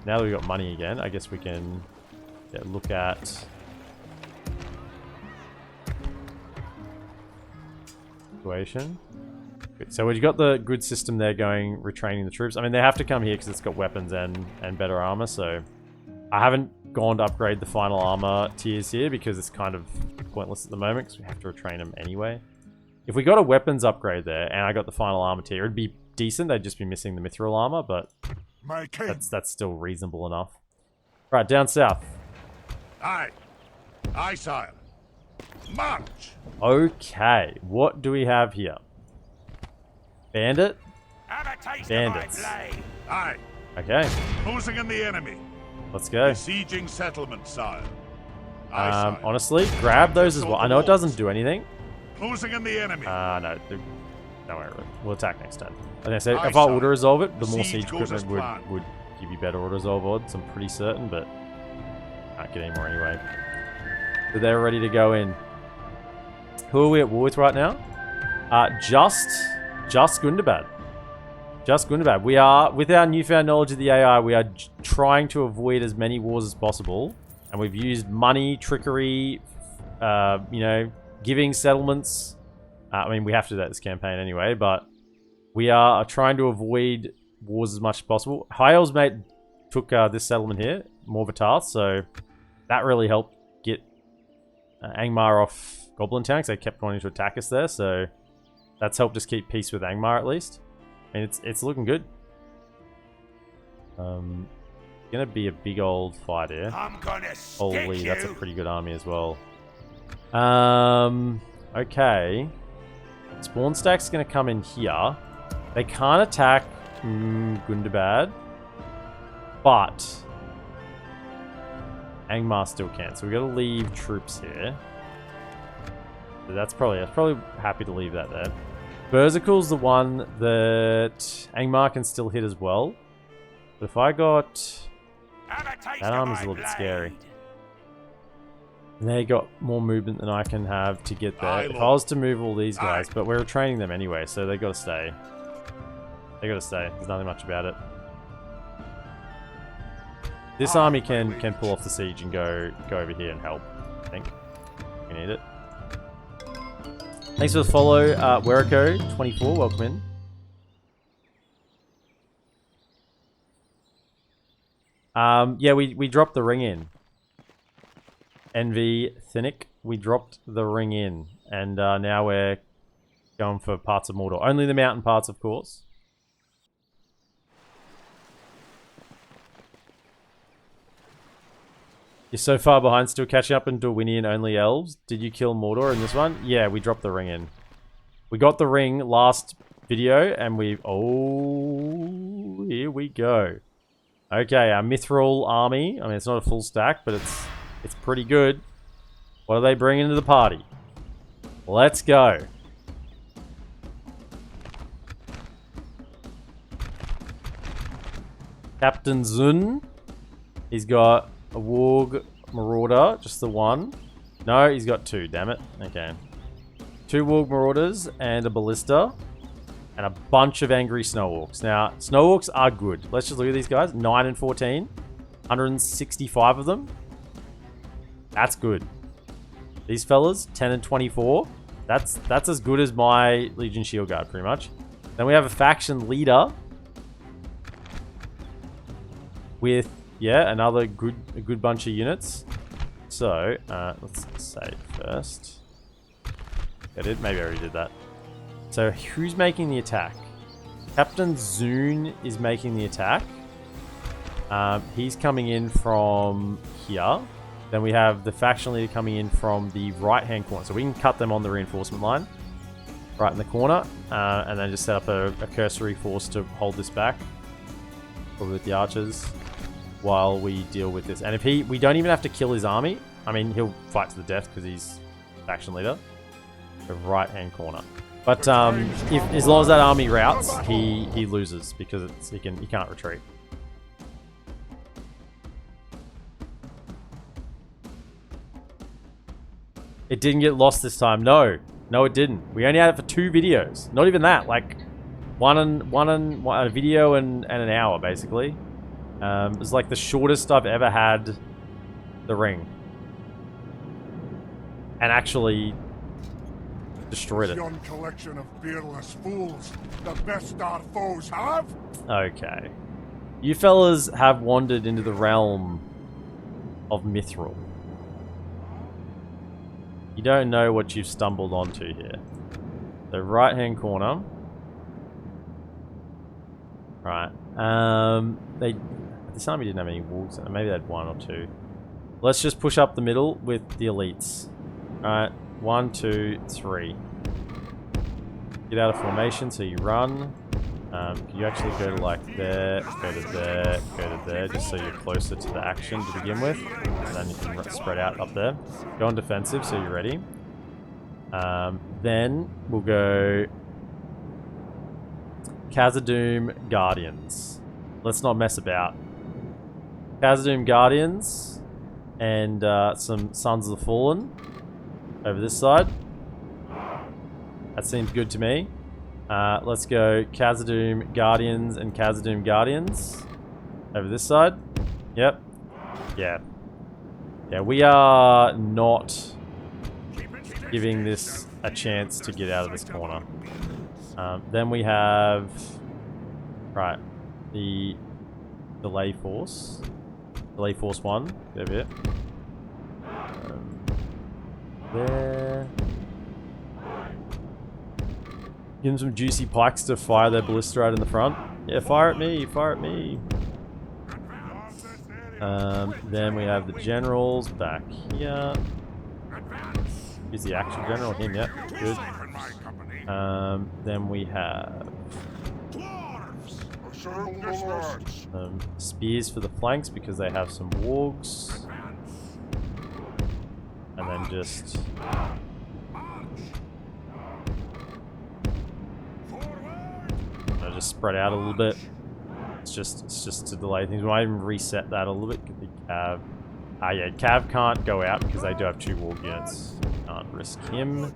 Now that we've got money again, I guess we can look at situation. So we've got the good system there going, retraining the troops. I mean, they have to come here because it's got weapons and better armor. So I haven't gone to upgrade the final armor tiers here because it's kind of pointless at the moment because we have to retrain them anyway. If we got a weapons upgrade there and I got the final armor tier, it'd be decent. They'd just be missing the mithril armor, but that's still reasonable enough. Right, down south. Aye. Aye, sire. March! Okay, what do we have here? Bandit? Bandits. Aye. Okay, Closing in the enemy. let's go. Besieging settlement, sire. Aye, sire. Honestly, grab those as well. I know it doesn't do anything. Closing in the enemy. No, don't worry. We'll attack next turn. Like I said, Aye, if I sire. auto-resolve it, the more Siege siege goes as equipment planned. would give you better auto-resolve odds, I'm pretty certain, but can't get any more anyway. So they're ready to go in. Who are we at war with right now? Just Gundabad. Just Gundabad. We are, with our newfound knowledge of the AI, we are trying to avoid as many wars as possible. And we've used money, trickery, giving settlements. I mean, we have to do that this campaign anyway, but we are trying to avoid wars as much as possible. Hyel's mate took this settlement here, Morvatarth, so that really helped get Angmar off Goblin Town, because they kept wanting to attack us there, so that's helped us keep peace with Angmar at least. I mean, it's looking good. Gonna be a big old fight here. Holy, that's a pretty good army as well. Okay. Spawn Stack's gonna come in here. They can't attack Gundabad, but Angmar still can. So we gotta leave troops here. So that's probably happy to leave that there. Berzicle's the one that Angmar can still hit as well. But if I got... That arm is a little bit scary. And they got more movement than I can have to get there. If I was to move all these guys, but we're training them anyway, so they gotta stay. They gotta stay. There's nothing much about it. This army can pull off the siege and go over here and help. I think we need it. Thanks for the follow, Weriko24. Welcome in. Yeah, we dropped the ring in. NV Thinnick, we dropped the ring in, and now we're going for parts of Mordor. Only the mountain parts, of course. You're so far behind, still catching up in Dorwinian only elves. Did you kill Mordor in this one? Yeah, we dropped the ring in. We got the ring last video, and we've... Oh, here we go. Okay, our Mithril army. I mean, it's not a full stack, but it's pretty good. What are they bringing to the party? Let's go. Captain Zun. He's got a Warg Marauder, just the one. No, he's got two, damn it. Okay. 2 Warg Marauders and a Ballista. And a bunch of angry Snow Orcs. Now, Snow Orcs are good. Let's just look at these guys. 9 and 14. 165 of them. That's good. These fellas, 10 and 24. That's as good as my Legion Shield Guard, pretty much. Then we have a faction leader. With, yeah, another good bunch of units. So, let's save first. I did? Maybe I already did that. So, who's making the attack? Captain Zune is making the attack. He's coming in from here. Then we have the faction leader coming in from the right-hand corner. So we can cut them on the reinforcement line. Right in the corner. And then just set up a cursory force to hold this back. Probably with the archers. While we deal with this. And if we don't even have to kill his army. I mean, he'll fight to the death because he's faction leader. The right-hand corner. But as long as that army routs, he loses because he can't retreat. It didn't get lost this time. No, it didn't. We only had it for 2 videos. Not even that. Like one a video and an hour basically. It was like the shortest I've ever had the ring. And actually destroyed it. Young collection of fearless fools, the best our foes have. Okay. You fellas have wandered into the realm of Mithril. You don't know what you've stumbled onto here. The right-hand corner. Right. This army didn't have any wolves. Maybe they had 1 or 2. Let's just push up the middle with the elites. Alright. 1, 2, 3. Get out of formation, so you run. You actually go to like there, go to there, go to there, just so you're closer to the action to begin with. And then you can spread out up there. Go on defensive, so you're ready. Then we'll go Khazaddum Guardians. Let's not mess about. Khazaddum Guardians and some Sons of the Fallen over this side. That seems good to me. Let's go Khazaddum Guardians and Khazaddum Guardians over this side. Yep. Yeah. Yeah, we are not giving this a chance to get out of this corner. Then we have... Right. The Delay Force. Delay Force 1. Over here. There. Give them some juicy pikes to fire their ballista out in the front. Yeah, fire at me, fire at me. Then we have the generals back here. Is the actual general him? Yep, good. Then we have spears for the flanks because they have some wargs. And then just just spread out a little bit. It's just to delay things. We might even reset that a little bit. Get the Cav. Yeah, Cav can't go out because they do have 2 warg units. Can't risk him.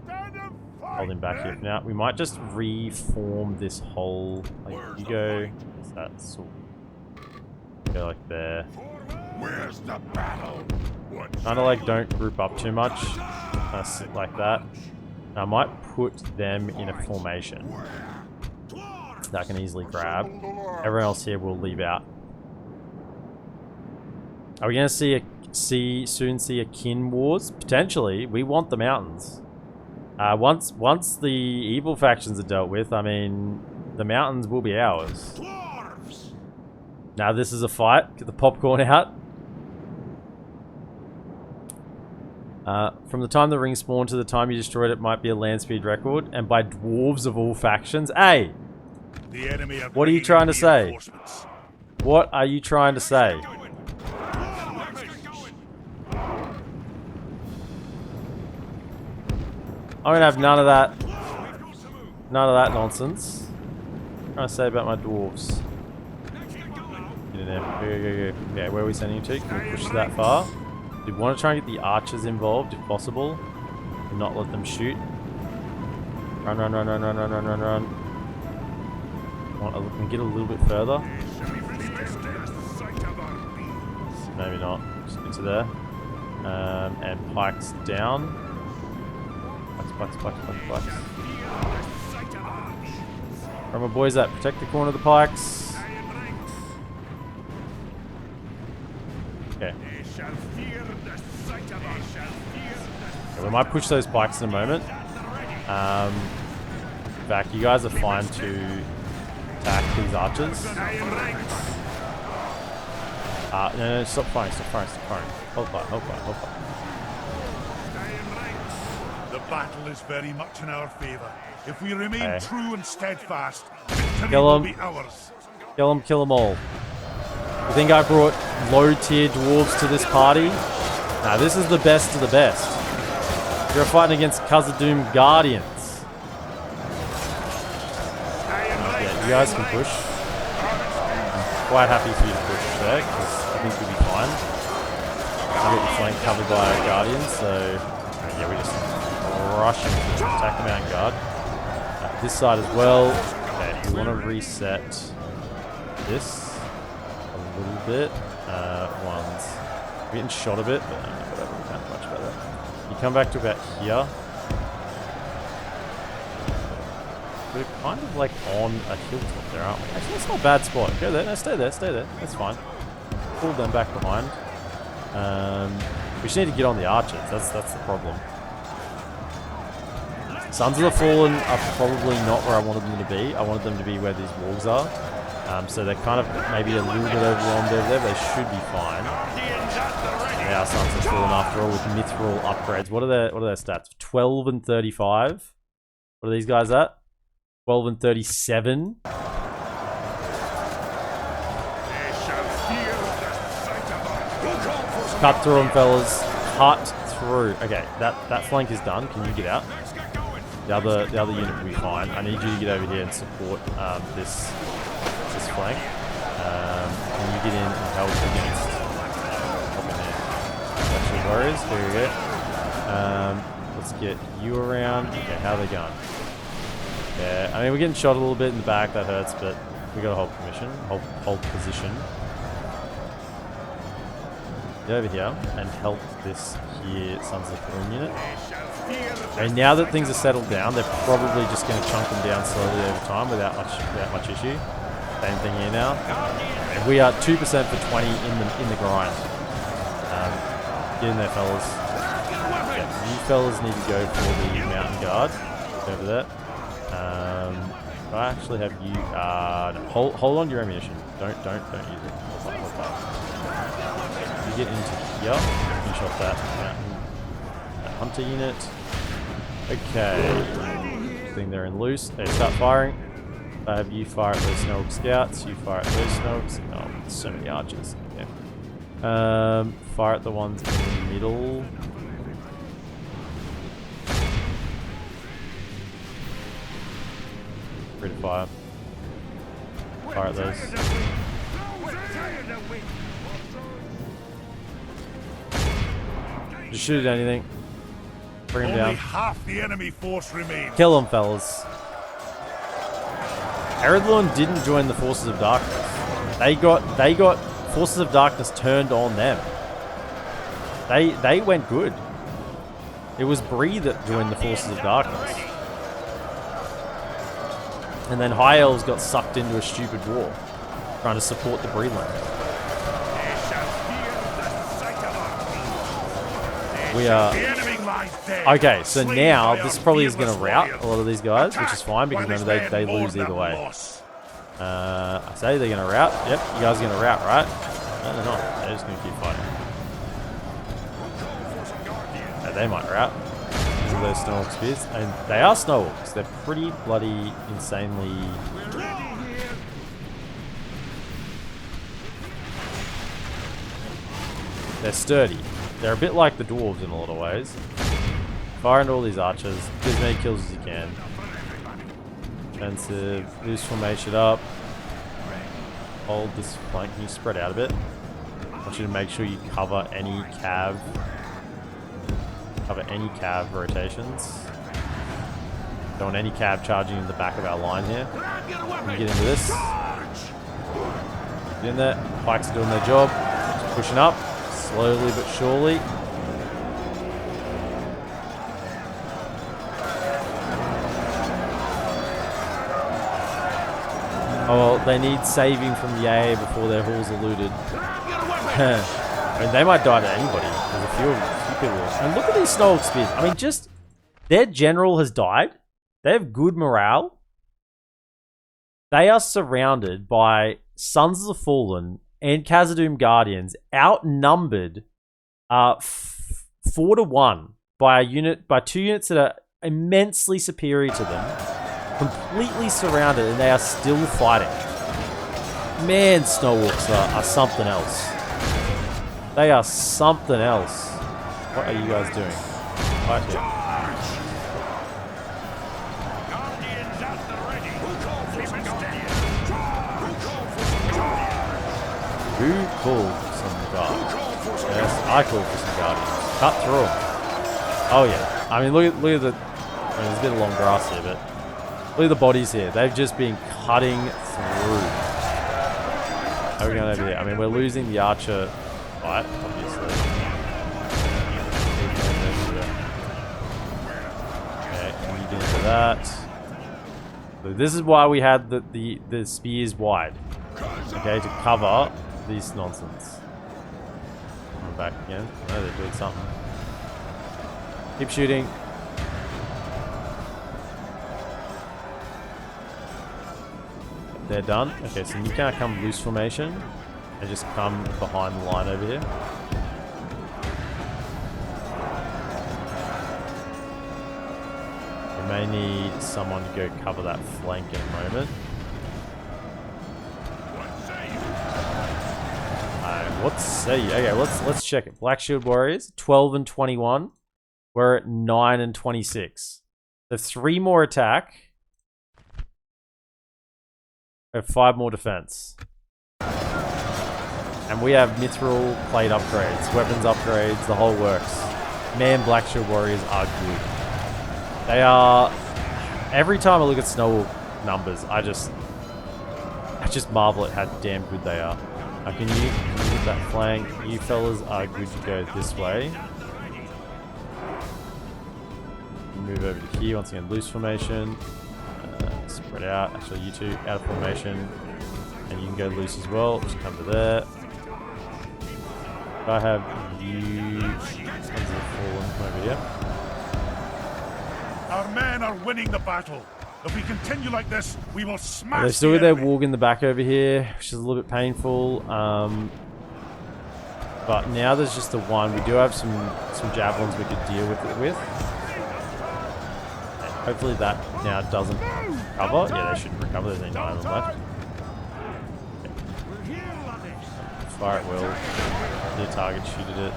Hold him back here for now. We might just reform this whole. Like, you go. What's that? So go like there. Where's the battle? Kind of like don't group up too much. Kind of sit like that. Now, I might put them in a formation that I can easily grab. Everyone else here will leave out. Are we going to soon see a kin wars? Potentially. We want the mountains. Once the evil factions are dealt with, I mean, the mountains will be ours. Now this is a fight. Get the popcorn out. From the time the ring spawned to the time you destroyed it might be a land speed record, and by dwarves of all factions. Hey! The enemy are What are you trying to say? What are you trying to say? I'm gonna have none of that. None of that nonsense. What am I trying to say about my dwarves? Get in there. Go. Yeah, where are we sending you to? Can we push that far? We want to try and get the archers involved if possible. And not let them shoot. Run. We can get a little bit further. Maybe not. Just into there. And pikes down. Pikes. Where are my boys at? Protect the corner of the pikes. Okay. We might push those pikes in a moment. Back, you guys are fine to attack these archers. No, stop firing. Hold fire. The battle is very much in our favor. If we remain true and steadfast, victory Kill will 'em. be ours. Kill them all. You think I brought low-tier dwarves to this party? Nah, this is the best of the best. You're fighting against Khazaddum Guardians. Yeah, you guys can push. I'm quite happy for you to push there, because I think you'll be fine. You get your flank covered by our Guardians, so yeah, we just rush him to attack the mountain guard. This side as well. Okay, we want to reset this a little bit. We're getting shot a bit, but whatever, we can't much better. You come back to about here. We're kind of like on a hilltop there, aren't we? Actually, that's not a bad spot. Go there. No, stay there. That's fine. Pull them back behind. We just need to get on the archers. That's the problem. Sons of the Fallen are probably not where I wanted them to be. I wanted them to be where these walls are. So they're kind of maybe a little bit overwhelmed over there. They should be fine. Yeah, Sons of the Fallen after all with mithril upgrades. What are their stats? 12 and 35. What are these guys at? 12 and 37. Cut through them, fellas. Cut through. Okay, that flank is done. Can you get out? The other unit will be fine. I need you to get over here and support this flank. Can you get in and help against? Hop in there. Actually, warriors. There we go. Let's get you around. Okay, how are they going? Yeah, I mean we're getting shot a little bit in the back. That hurts, but we got to hold position. Get over here and help this here Sons of the Fallen unit. And now that things are settled down, they're probably just going to chunk them down slowly over time without much issue. Same thing here now. And we are 2% for 20 in the grind. Get in there, fellas. Yeah, you fellas need to go for the mountain guard over there. I actually have you. No, hold on to your ammunition. Don't use it. Hold back. You get into here. Finish off that hunter unit. Okay. I think they're in loose. Okay, start firing. I have you fire at those Snow Scouts. You fire at those Snows. Oh, so many archers. Yeah. Fire at the ones in the middle. Free to fire. Fire at those. Just shoot at anything. Bring him Only down. half the enemy force remains. Kill them, fellas. Eredlorn didn't join the Forces of Darkness. They got Forces of Darkness turned on them. They went good. It was Bree that joined the Forces of Darkness. And then High Elves got sucked into a stupid war, trying to support the Breland. We are... The enemy lies dead. Okay, so Slain now by this our probably is going to fearless rout warriors. a lot of these guys, which is fine because While remember his they men lose mourn either that way. loss. I say they're going to rout. Yep, you guys are going to rout, right? No, they're not. They're just going to keep fighting. Yeah, they might rout. These are those Snow Orc spears. And they are Snow Orcs. They're pretty bloody insanely... They're sturdy. They're a bit like the Dwarves in a lot of ways. Fire into all these archers. Get as many kills as you can. Defensive. Loose formation up. Hold this flank. Can you spread out a bit? I want you to make sure you cover any cav. Cover any cav rotations. Don't want any cav charging in the back of our line here. Can you get into this? Get in there. Pikes are doing their job. Just pushing up. Slowly but surely. Oh, well, they need saving from the AA before their halls are looted. I mean, they might die to anybody. There's a few people. And look at these Snow Orc spears. I mean, just... Their general has died. They have good morale. They are surrounded by Sons of the Fallen and Khazaddum Guardians, outnumbered 4-1 by two units that are immensely superior to them. Completely surrounded, and they are still fighting. Man, Snow Orcs are something else. They are something else. What are you guys doing? Right here. Who called for some guards? Yes, I called for some guardians. Cut through them. Oh yeah. I mean, look at the... I mean, there's a bit of long grass here, but... Look at the bodies here. They've just been cutting through. How are we going over here? I mean, we're losing the archer fight, obviously. Okay, and you get into that. So this is why we had the spears wide. Okay, to cover this nonsense. I'm back again. No, they're doing something. Keep shooting. They're done. Okay, so you can't come loose formation and just come behind the line over here. We may need someone to go cover that flank in a moment. What say you? Okay, let's check it. Black Shield Warriors, 12 and 21. We're at 9 and 26. So 3 more attack. We have 5 more defense. And we have mithril plate upgrades, weapons upgrades, the whole works. Man, Black Shield Warriors are good. They are... Every time I look at Snow Orc numbers, I just marvel at how damn good they are. Can you hit that flank? You fellas are good to go this way. Move over to here, once again, loose formation. Spread out. Actually, you two out of formation. And you can go loose as well. Just come to there. I have you... Sons of the Fallen over here. Our men are winning the battle. If we continue like this, we will smash. They still got their enemy. warg in the back over here, which is a little bit painful. But now there's just the one. We do have some javelins we could deal with it with. Hopefully that now doesn't recover. Yeah, they shouldn't recover. There's only 9 of them left. Okay. Fire at will. Near target, shoot at it.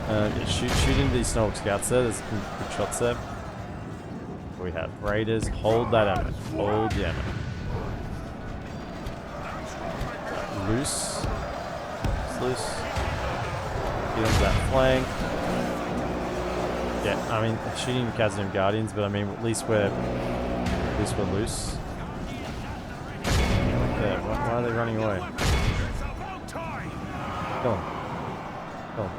Yeah, shoot into these Snow Orc scouts there. There's some good shots there. We have raiders. Hold that ammo. Hold the ammo. loose. It's loose. Get onto that flank. Yeah, I mean, shooting Khazaddum Guardians, but I mean, at least we're loose. Yeah, why are they running away? Kill them. Kill them.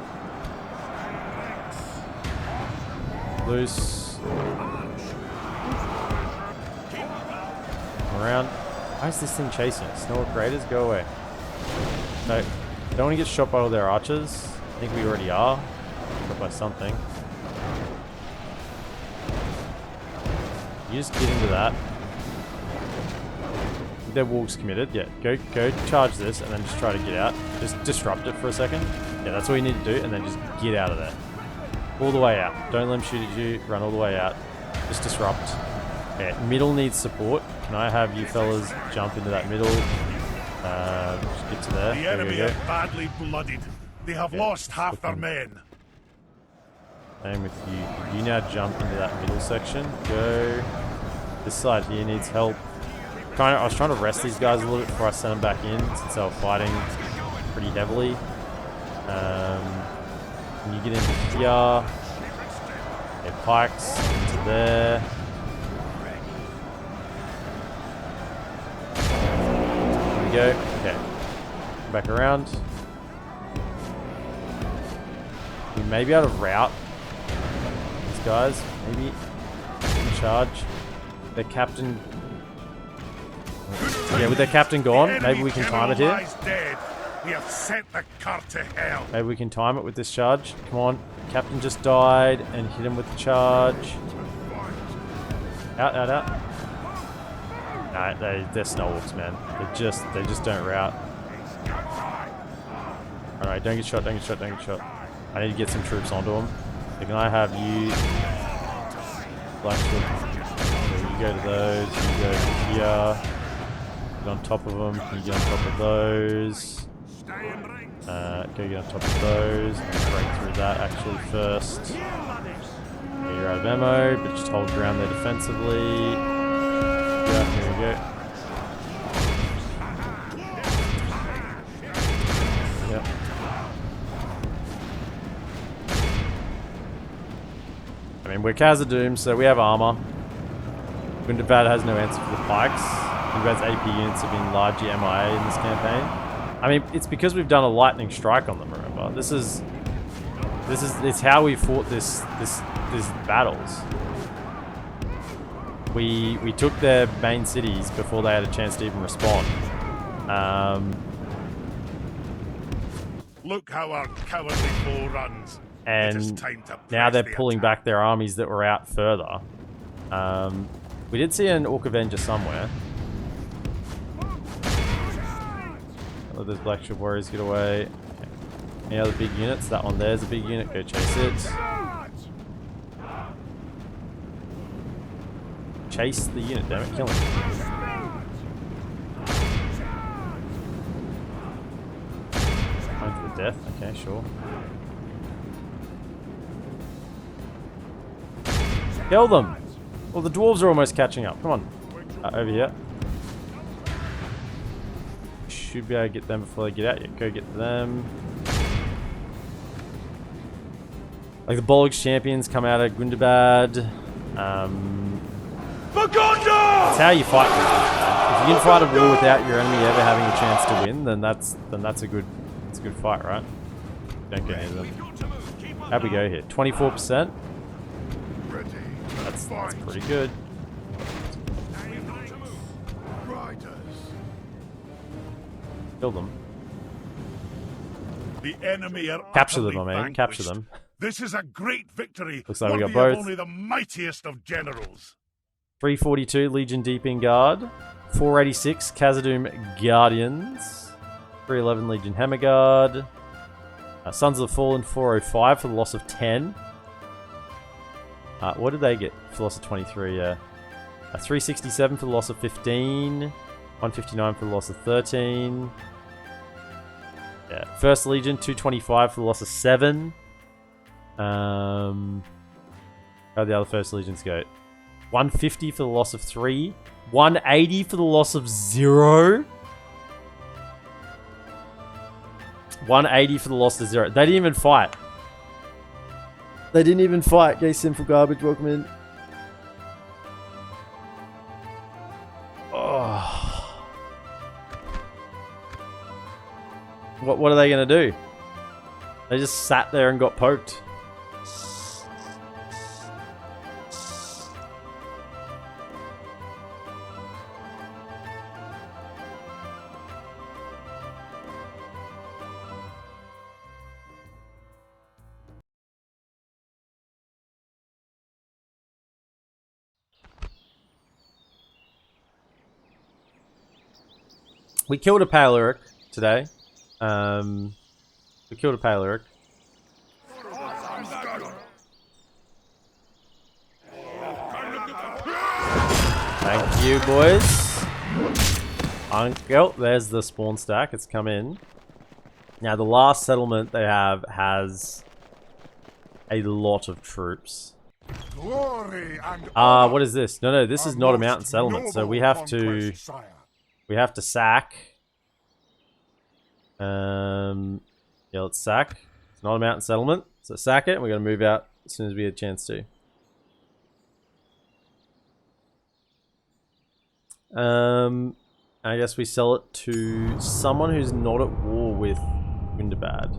Loose. Around. Why is this thing chasing us? Snow creators, go away. No, don't want to get shot by all their archers. I think we already are. Shot by something. You just get into that. Their walk's committed. Yeah, go charge this and then just try to get out. Just disrupt it for a second. Yeah, that's all you need to do, and then just get out of there. All the way out. Don't let them shoot at you. Run all the way out. Just disrupt. Okay, middle needs support. Can I have you fellas jump into that middle? Just get to there. The enemy are badly blooded. They have lost half their men. Same with you. You now jump into that middle section. Go. This side here needs help. I was trying to rest these guys a little bit before I sent them back in, since they were fighting pretty heavily. When you get into here, get pikes into there. There we go. Okay. Come back around. We may be able to route these guys. Maybe charge. Their captain. Yeah, with their captain gone, maybe we can time it here. We have sent the cart to hell. Maybe we can time it with this charge. Come on. Captain just died and hit him with the charge. Out, out, out. No, they're snowwalks, man. They just don't route. Alright, don't get shot, don't get shot, don't get shot. I need to get some troops onto them. So can I have you you go to those, you go to here. Get on top of them, you get on top of those. Go get on top of those. Break through that actually first. Okay, you're out of ammo, but just hold ground there defensively. Yeah, here we go. Yep. I mean, we're Khazaddum, so we have armor. Gundabad has no answer for the pikes. Gundabad's AP units have been largely MIA in this campaign. I mean, it's because we've done a lightning strike on them, remember? It's how we fought these battles. We took their main cities before they had a chance to even respond. Look how our cowardly foe runs. And now they're pulling back their armies that were out further. We did see an Orc Avenger somewhere. Let those Black Ship Warriors get away. Okay. Any other big units? That one there's a big unit. Go chase it. Chase the unit, damn it. Kill him. Going to the death. Okay, sure. Kill them! Well, the dwarves are almost catching up. Come on. Over here. Should be able to get them before they get out. Yeah, go get them. Like the Balrog champions come out of Gundabad. That's how you fight war. If you can fight a war without your enemy ever having a chance to win, then that's a good fight, right? Don't get any of them. How'd we go here? 24%. That's pretty good. Kill them. The enemy are capture them, I mean. vanquished. Capture them. This is a great victory. Looks like we got worthy of both. only the mightiest of generals. 342 Legion Deeping Guard. 486 Khazaddum Guardians. 311 Legion Hammer Guard. Sons of the Fallen 405 for the loss of 10. What did they get for the loss of 23? 367 for the loss of 15. 159 for the loss of 13. Yeah. First Legion, 225 for the loss of 7. How'd the other First Legions go? 150 for the loss of 3. 180 for the loss of 0. 180 for the loss to 0. They didn't even fight. They didn't even fight. Gay sinful garbage. Welcome in. Oh. What are they going to do? They just sat there and got poked. We killed a Paleoric today. We killed a Paleoric. Thank you, boys. Oh, there's the spawn stack. It's come in. Now, the last settlement they have has a lot of troops. What is this? No, this is not a mountain settlement, so we have to... We have to sack. Yeah, let's sack. It's not a mountain settlement, so sack it, and we're going to move out as soon as we get a chance to. I guess we sell it to someone who's not at war with Gundabad.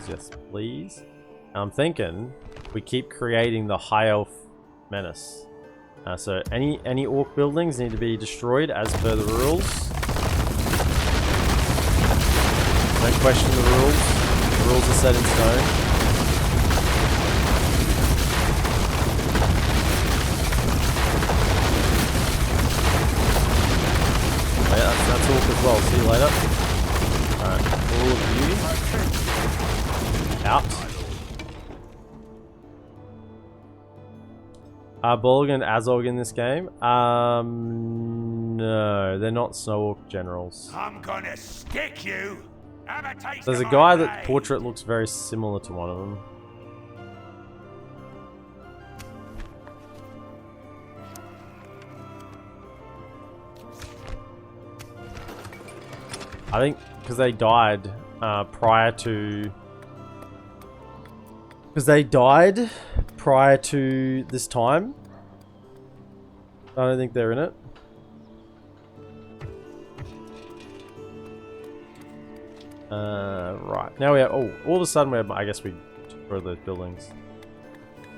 Yes, please. I'm thinking we keep creating the high elf menace. So any orc buildings need to be destroyed as per the rules. Don't question the rules. The rules are set in stone. Oh, yeah, that's orc as well. See you later. Alright, all of you out. Are Balrog and Azog in this game? No, they're not Snow Orc generals. I'm gonna stick you. There's a guy that portrait looks very similar to one of them. I think because they died prior to... Because they died prior to this time. I don't think they're in it. Right. Now we have... Oh, all of a sudden we have... I guess we destroy those buildings.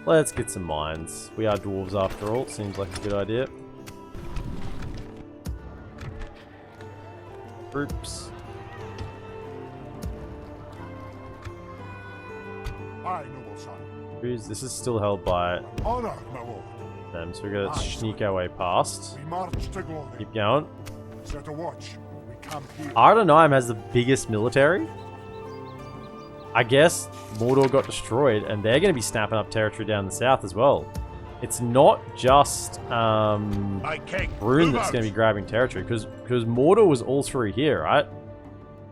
Let's get some mines. We are dwarves after all. Seems like a good idea. Groups. This is still held by them, so we gotta sneak our way past. Keep going. Ardenheim has the biggest military. I guess Mordor got destroyed, and they're gonna be snapping up territory down the south as well. It's not just Brune that's gonna be grabbing territory, because Mordor was all through here, right?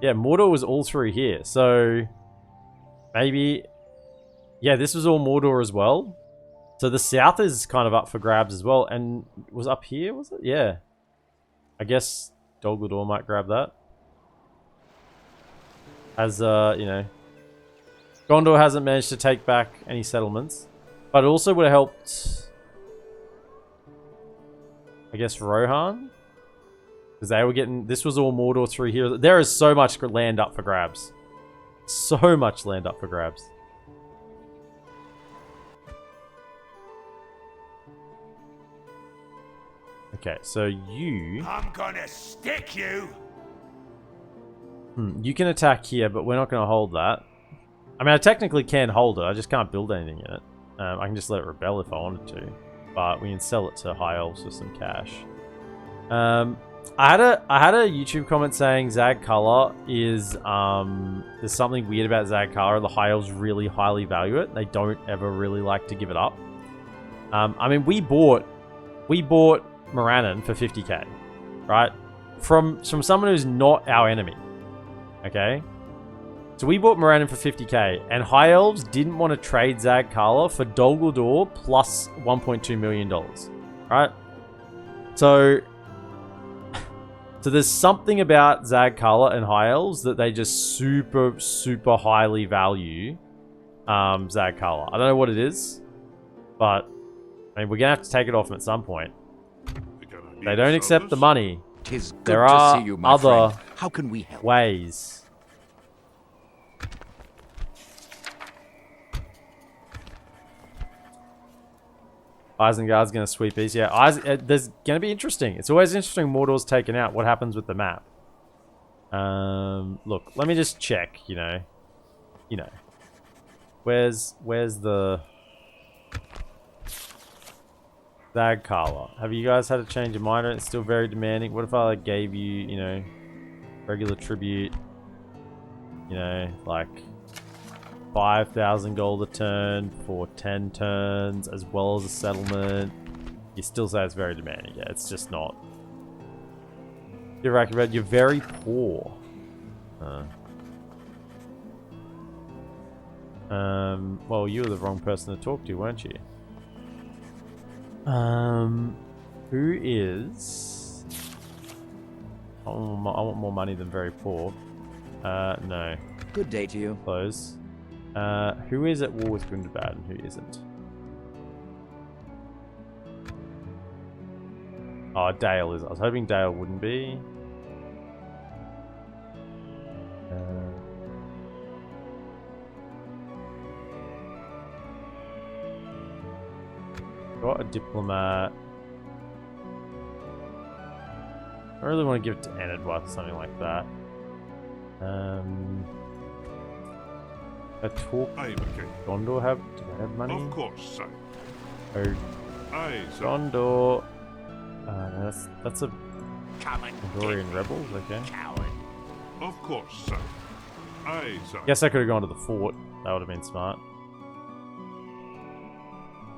Yeah, Mordor was all through here, so maybe... Yeah, this was all Mordor as well. So the south is kind of up for grabs as well. And was up here, was it? Yeah. I guess Dol Guldur might grab that. As, you know... Gondor hasn't managed to take back any settlements. But it also would have helped... I guess Rohan? Because they were getting... This was all Mordor through here. There is so much land up for grabs. So much land up for grabs. Okay, so you... I'm gonna stick you. You can attack here, but we're not going to hold that. I mean, I technically can hold it. I just can't build anything in it. I can just let it rebel if I wanted to. But we can sell it to High Elves for some cash. I had a YouTube comment saying Zag Color is... there's something weird about Zag Color. The High Elves really highly value it. They don't ever really like to give it up. I mean, we bought Morannon for 50k, right? From someone who's not our enemy. Okay? So we bought Morannon for 50k, and High Elves didn't want to trade Zag Kala for Dol Guldur plus $1.2 million. Right? So So there's something about Zagkala and High Elves that they just super, super highly value Zagkala. I don't know what it is, but I mean, we're gonna have to take it off them at some point. They don't accept the money. Tis good There to are see you, my other friend. How can we help? ways. Isengard's going to sweep east. Yeah, there's going to be interesting. It's always interesting Mordor's taken out. What happens with the map? Look, let me just check, you know. Where's the... Zagkala. Have you guys had a change of mind? It's still very demanding. What if I like, gave you, you know, regular tribute? You know, like 5,000 gold a turn for 10 turns, as well as a settlement. You still say it's very demanding. Yeah, it's just not. You're right, you're very poor. Well, you were the wrong person to talk to, weren't you? Who is... I want more money than very poor. No. Good day to you. Close. Who is at war with Gundabad and who isn't? Oh, Dale is. I was hoping Dale wouldn't be. Got a diplomat. I really want to give it to Enedwath or something like that. A talk. Aye, okay. Gondor have? Do they have money? Of course, sir. Oh, Aye, sir. Gondor. That's a Come and Gondorian rebels. Okay. coward. Of course, sir. Aye, sir. Guess I could have gone to the fort. That would have been smart.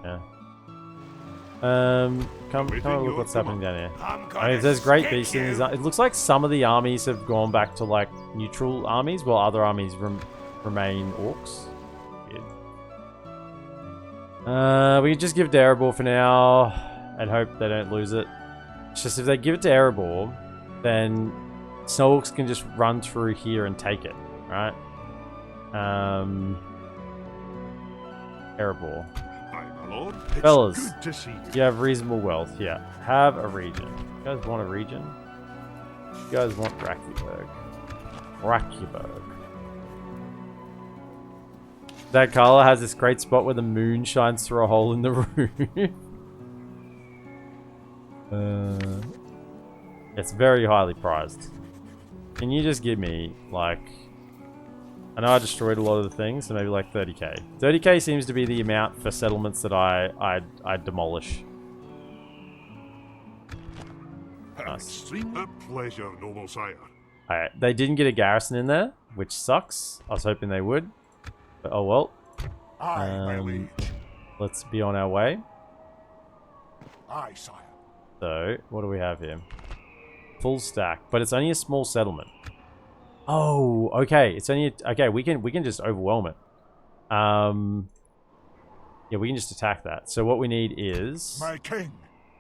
Yeah. Come have a look what's happening down here. I mean, there's great beasts in these. It looks like some of the armies have gone back to like neutral armies, while other armies remain orcs. Weird. We could just give it to Erebor for now and hope they don't lose it. It's just if they give it to Erebor, then Snow Orcs can just run through here and take it, right? Erebor. Lord. Fellas, Good to see you. you have reasonable wealth. Yeah, have a region. You guys want a region? You guys want Rakiburg. Rakiburg. That color has this great spot where the moon shines through a hole in the roof. It's very highly prized. Can you just give me, like... I know I destroyed a lot of the things, so maybe like 30k. 30k seems to be the amount for settlements that I demolish. Nice. A pleasure, noble sire. Alright, they didn't get a garrison in there, which sucks. I was hoping they would. But oh well. Aye, my liege. Let's be on our way. Aye, sire. So, what do we have here? Full stack, but it's only a small settlement. Oh, okay. It's only okay. We can just overwhelm it. Yeah, we can just attack that. So what we need is My king.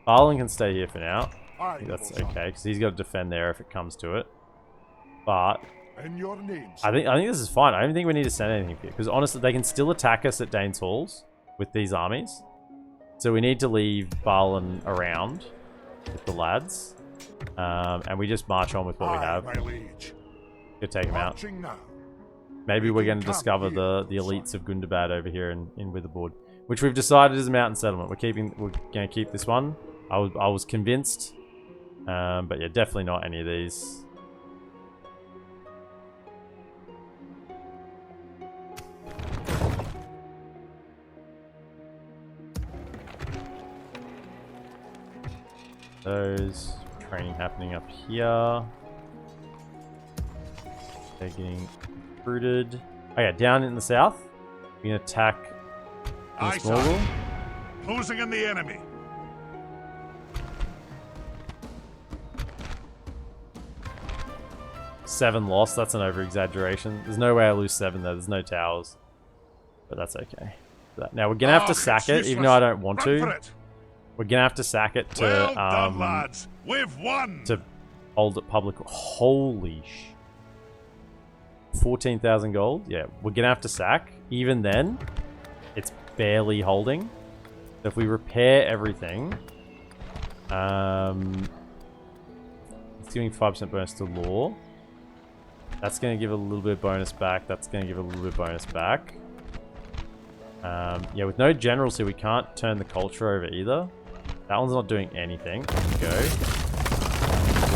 Arlen can stay here for now. I Aye, think that's noble sire. okay because he's got to defend there if it comes to it. But In your name, I think this is fine. I don't think we need to send anything here because honestly, they can still attack us at Dane's Halls with these armies. So we need to leave Balin around with the lads, and we just march on with what we have. My liege. Could take him out. Marching now. Maybe we're going to discover the elites of Gundabad over here in Witherboard, which we've decided is a mountain settlement. We're going to keep this one. I was convinced, but yeah, definitely not any of these. Those training happening up here. They're getting recruited. Oh yeah, down in the south, we can attack Aye, this sir. Mordor. Closing in the enemy. Seven lost. That's an over-exaggeration. There's no way I lose 7 there. There's no towers, but that's okay. Now we're gonna have to sack it, even though I don't want Run to. for it. We're gonna have to sack it to Well done, lads. We've won. to Hold at public. Holy sh. 14,000 gold? Yeah, we're gonna have to sack. Even then, it's barely holding. So if we repair everything, it's giving 5% bonus to law. That's gonna give a little bit of bonus back. That's gonna give a little bit of bonus back. Yeah, with no generals here, we can't turn the culture over either. That one's not doing anything. There we go.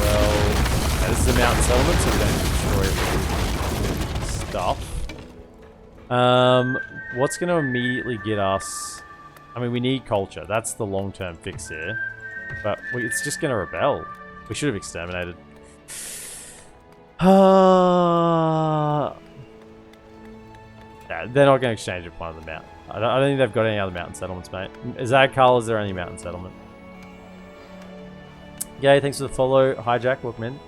Well, yeah, this is a mountain settlement, so we don't destroy stuff. What's going to immediately get us... I mean, we need culture. That's the long-term fix here. But it's just going to rebel. We should have exterminated. Yeah, they're not going to exchange it for one of the mountain. I don't think they've got any other mountain settlements, mate. Zadkal, is there any mountain settlement? Yay, thanks for the follow. Hijack, welcome in.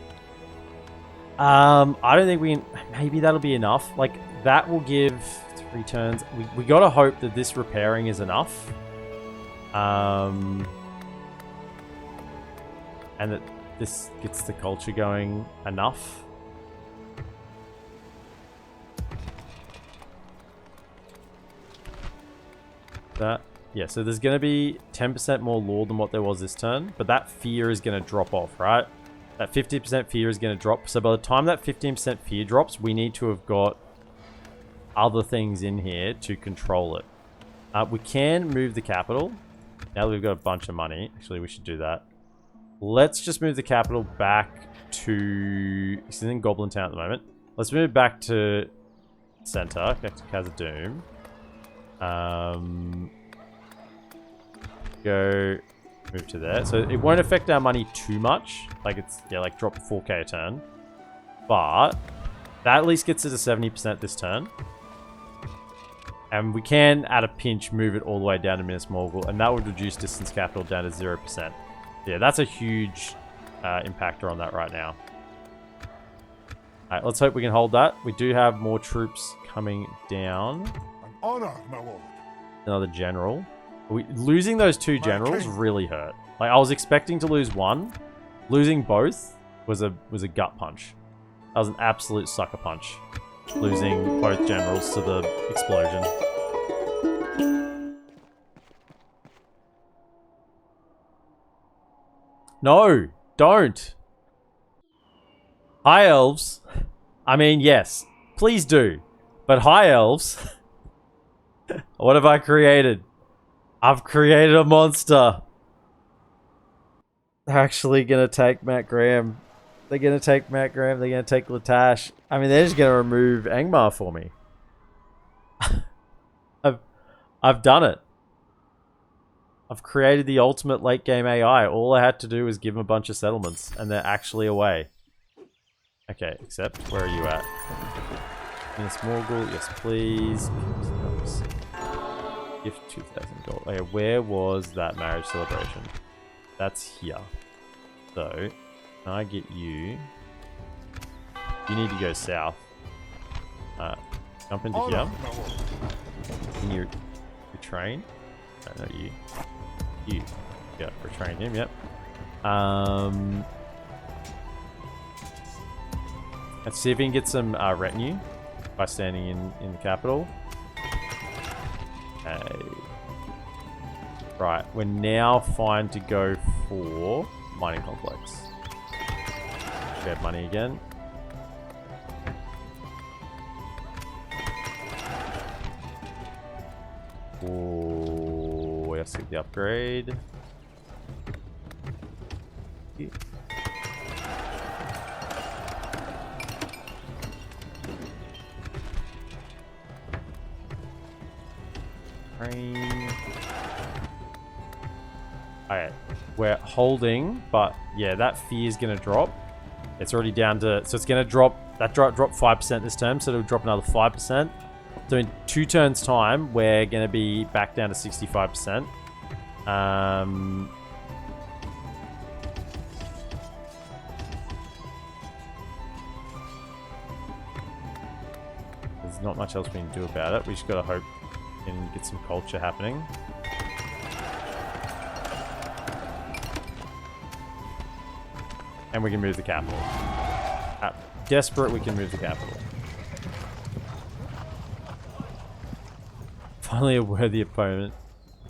I don't think we can... Maybe that'll be enough. Like, that will give 3 turns. We gotta hope that this repairing is enough. And that this gets the culture going enough. Yeah, so there's going to be 10% more law than what there was this turn, but that fear is going to drop off, right? That 50% fear is going to drop. So by the time that 15% fear drops, we need to have got other things in here to control it. We can move the capital. Now that we've got a bunch of money, actually we should do that. Let's just move the capital back to... It's in Goblin Town at the moment. Let's move it back to center, back to Khazaddum. Go move to there. So it won't affect our money too much. Like it's, yeah, like drop 4k a turn. But that at least gets it to 70% this turn. And we can, at a pinch, move it all the way down to Minas Morgul. And that would reduce distance capital down to 0%. Yeah, that's a huge impactor on that right now. Alright, let's hope we can hold that. We do have more troops coming down. An honor, my lord. Another general. Losing those 2 generals really hurt. Like, I was expecting to lose one. Losing both was a gut punch. That was an absolute sucker punch. Losing both generals to the explosion. No, don't. High elves. I mean, yes, please do. But high elves. What have I created? I've created a monster. They're actually going to take Matt Graham. They're going to take Matt Graham. They're going to take Latash. I mean, they're just going to remove Angmar for me. I've done it. I've created the ultimate late game AI. All I had to do was give them a bunch of settlements, and they're actually away. Okay, except, where are you at? Minas Morgul, yes please. Gift 2,000 gold. Okay, where was that marriage celebration? That's here. So, can I get you? You need to go south. Jump into here. Can you retrain? No, not you. You. Yeah, retrain him, yep. Let's see if we can get some retinue by standing in the capital. Okay. Right, we're now fine to go for mining complex. We have money again. Oh, let's get the upgrade. Yeah. Alright, we're holding, but yeah, that fear is going to drop. It's already down to, so it's going to drop, that dropped 5% this term, so it'll drop another 5%. So in 2 turns time, we're going to be back down to 65%. There's not much else we can do about it. We just got to hope we can get some culture happening. And we can move the capital. Desperate, we can move the capital. Finally a worthy opponent.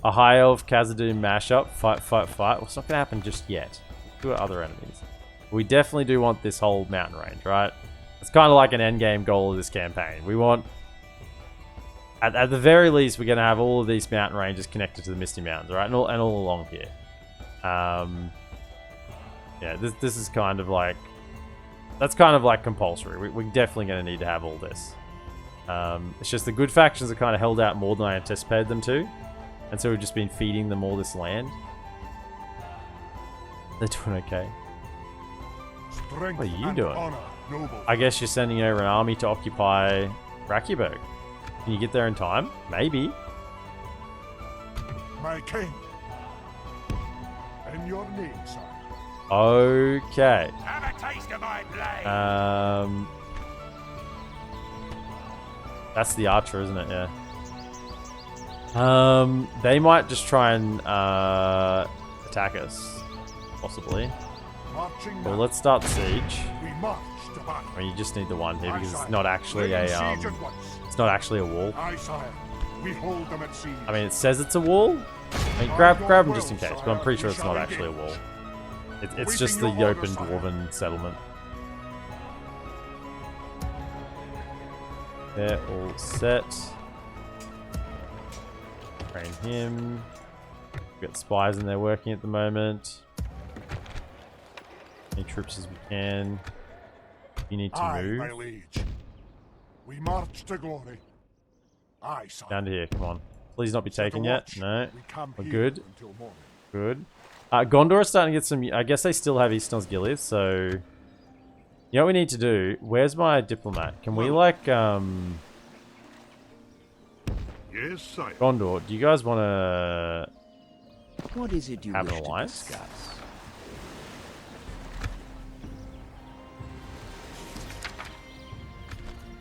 A high elf Khazaddum mashup. Fight, fight, fight. Well, it's not going to happen just yet. Do other enemies. We definitely do want this whole mountain range, right? It's kind of like an endgame goal of this campaign. We want... At the very least, we're going to have all of these mountain ranges connected to the Misty Mountains, right? And all along here. Yeah, this is kind of like... That's kind of like compulsory. We're definitely going to need to have all this. It's just the good factions are kind of held out more than I anticipated them to. And so we've just been feeding them all this land. They're doing okay. Strength What are you and doing? honor, noble. I guess you're sending over an army to occupy Rakiberg. Can you get there in time? Maybe. My king. In your name, sir. Okay. Have a taste of my blade. That's the archer, isn't it? Yeah. They might just try and attack us, possibly. Marching Well, now. let's start the siege. We march to battle. I mean, you just need the one here Aye, because it's sire. not actually Lay in a siege at once. it's not actually a wall. Aye, sire. We hold them at siege. I mean, it says it's a wall. I mean, grab them just in case, but I'm pretty sure it's not actually a wall. It's just the open Dwarven settlement. They're all set. Train him. We've got spies in there working at the moment. Any troops as we can. You need to Aye, move. my liege. We march to glory. Aye, sire. Down to here, come on. Please not be Set a taken yet. watch. No. We camp We're here good. until morning. Good. Gondor is starting to get some... I guess they still have East Osgiliath, so... You know what we need to do? Where's my diplomat? Can we, like, Yes, sire. Gondor, do you guys want to... What is it you Have an wish to alliance? discuss?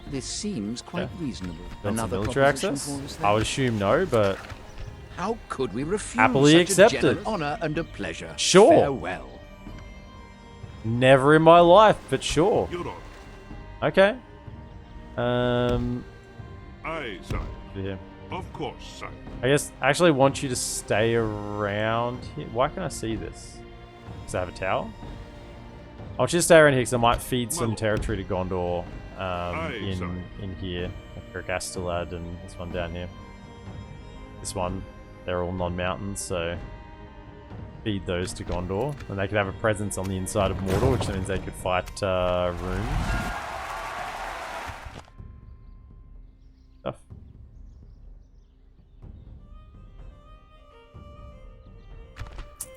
This seems quite reasonable. Want some Another military proposition access? for us, I then? would assume no, but... How could we refuse Happily such accepted. a generous honor and a pleasure? Sure. Farewell. Never in my life, but sure. You're on. Okay. Aye, sire. Yeah. Of course, sire. I guess I actually want you to stay around here. Why can't I see this? Does it have a tower? I want you to stay around here because I might feed some Well. territory to Gondor Aye, sorry. in here. Like Gastelad and this one down here. This one, they're all non-mountains, so feed those to Gondor. And they could have a presence on the inside of Mordor, which means they could fight Rune. Stuff.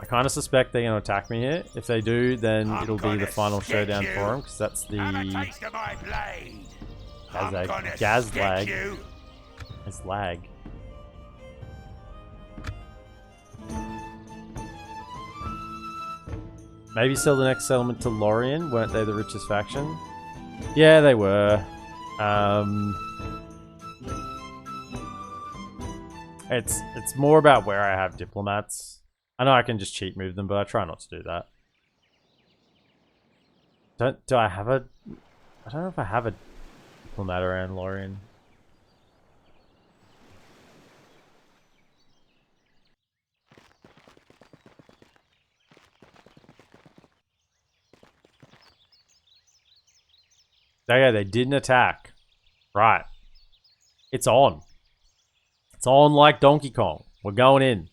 I kind of suspect they're going to attack me here. If they do, then I'm it'll be the gonna final stick showdown you. for them, because that's the Have a taste of my blade. I'm Gazag- gonna Gazlag. stick you. it's lag. Maybe sell the next settlement to Lorien. Weren't they the richest faction? Yeah, they were. It's more about where I have diplomats. I know I can just cheat move them, but I try not to do that. Do I have a... I don't know if I have a diplomat around Lorien. Okay, they didn't attack. Right. It's on. It's on like Donkey Kong. We're going in.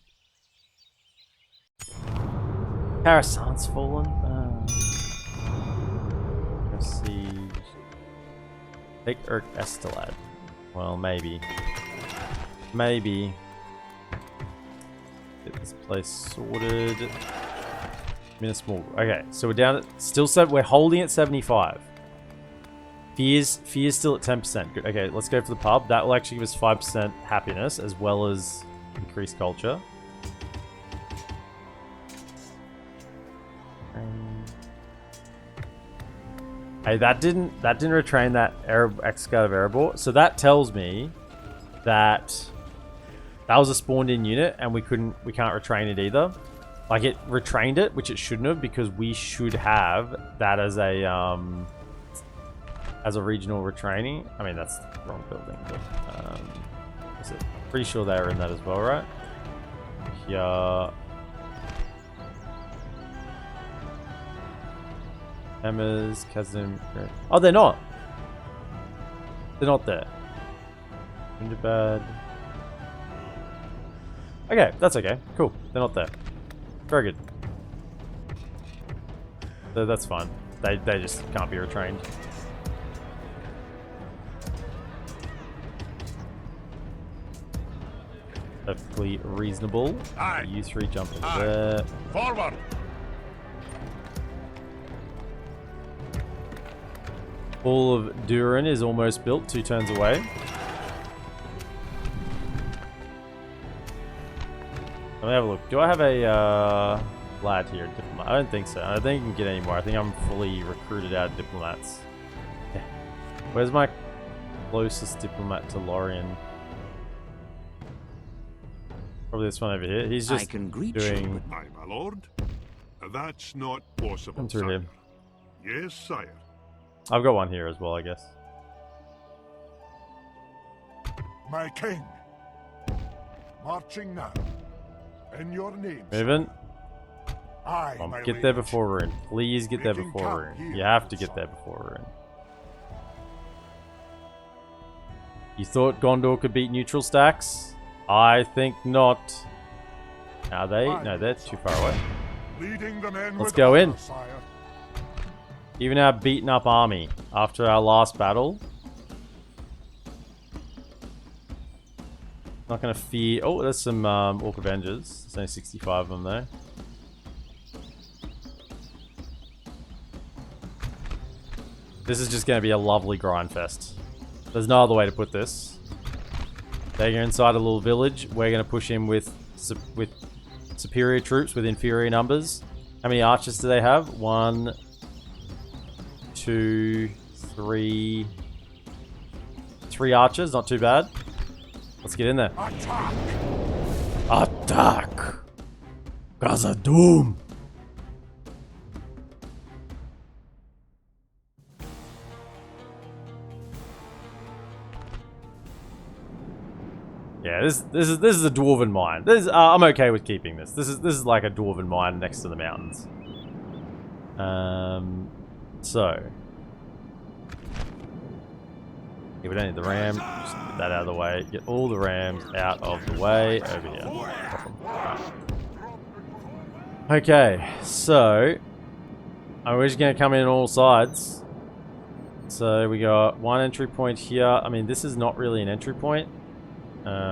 Parasan's fallen. Siege. Take Urk Estelad. Well, maybe. Maybe. Get this place sorted. Minismall. Okay, so we're down at... Still we're holding at 75. Fear's still at 10%. Good. Okay, let's go for the pub. That will actually give us 5% happiness as well as increased culture. Hey, that didn't retrain that Excavator of Erebor. So that tells me that that was a spawned in unit and we can't retrain it either. Like it retrained it, which it shouldn't have, because we should have that as a regional retraining. I mean, that's the wrong building, but is it? Pretty sure they were in that as well, right? Yeah. Hammers, Khazaddum. Oh, they're not. They're not there. Gundabad. Okay, that's okay. Cool. They're not there. Very good. That's fine. They just can't be retrained. Perfectly reasonable. Aye. You three jump in Aye. there. Forward! All of Durin is almost built, 2 turns away. Let me have a look. Do I have a lad here, diplomat? I don't think so. I don't think you can get any more. I think I'm fully recruited out of diplomats. Yeah. Where's my closest diplomat to Lorien? Probably this one over here. He's just I can greet doing... you. Aye, my lord. That's not possible, Come through sire. him. Yes, sire. I've got one here as well, I guess. My king. Marching now. In your name. Moving. Aye, Come my on, get there liege. before we're in. Please get there Making before we're camp in. here, You have to get sire. there before we're in. You thought Gondor could beat neutral stacks? I think not. Are they? No, they're too far away. Leading the men Let's with go in. honor, sire. Even our beaten up army after our last battle. Not gonna fear. Oh, there's some Orc Avengers. There's only 65 of them though. This is just gonna be a lovely grind fest. There's no other way to put this. They go inside a little village. We're gonna push in with superior troops with inferior numbers. How many archers do they have? 1, 2, 3. 3 archers, not too bad. Let's get in there. Attack! Attack! Khazaddum! Yeah, this is a dwarven mine. I'm okay with keeping this. This is like a dwarven mine next to the mountains. So yeah, we don't need the ram. Just get that out of the way. Get all the rams out of the way over here. Right. Okay, so we're just gonna come in on all sides. So we got one entry point here. I mean, this is not really an entry point.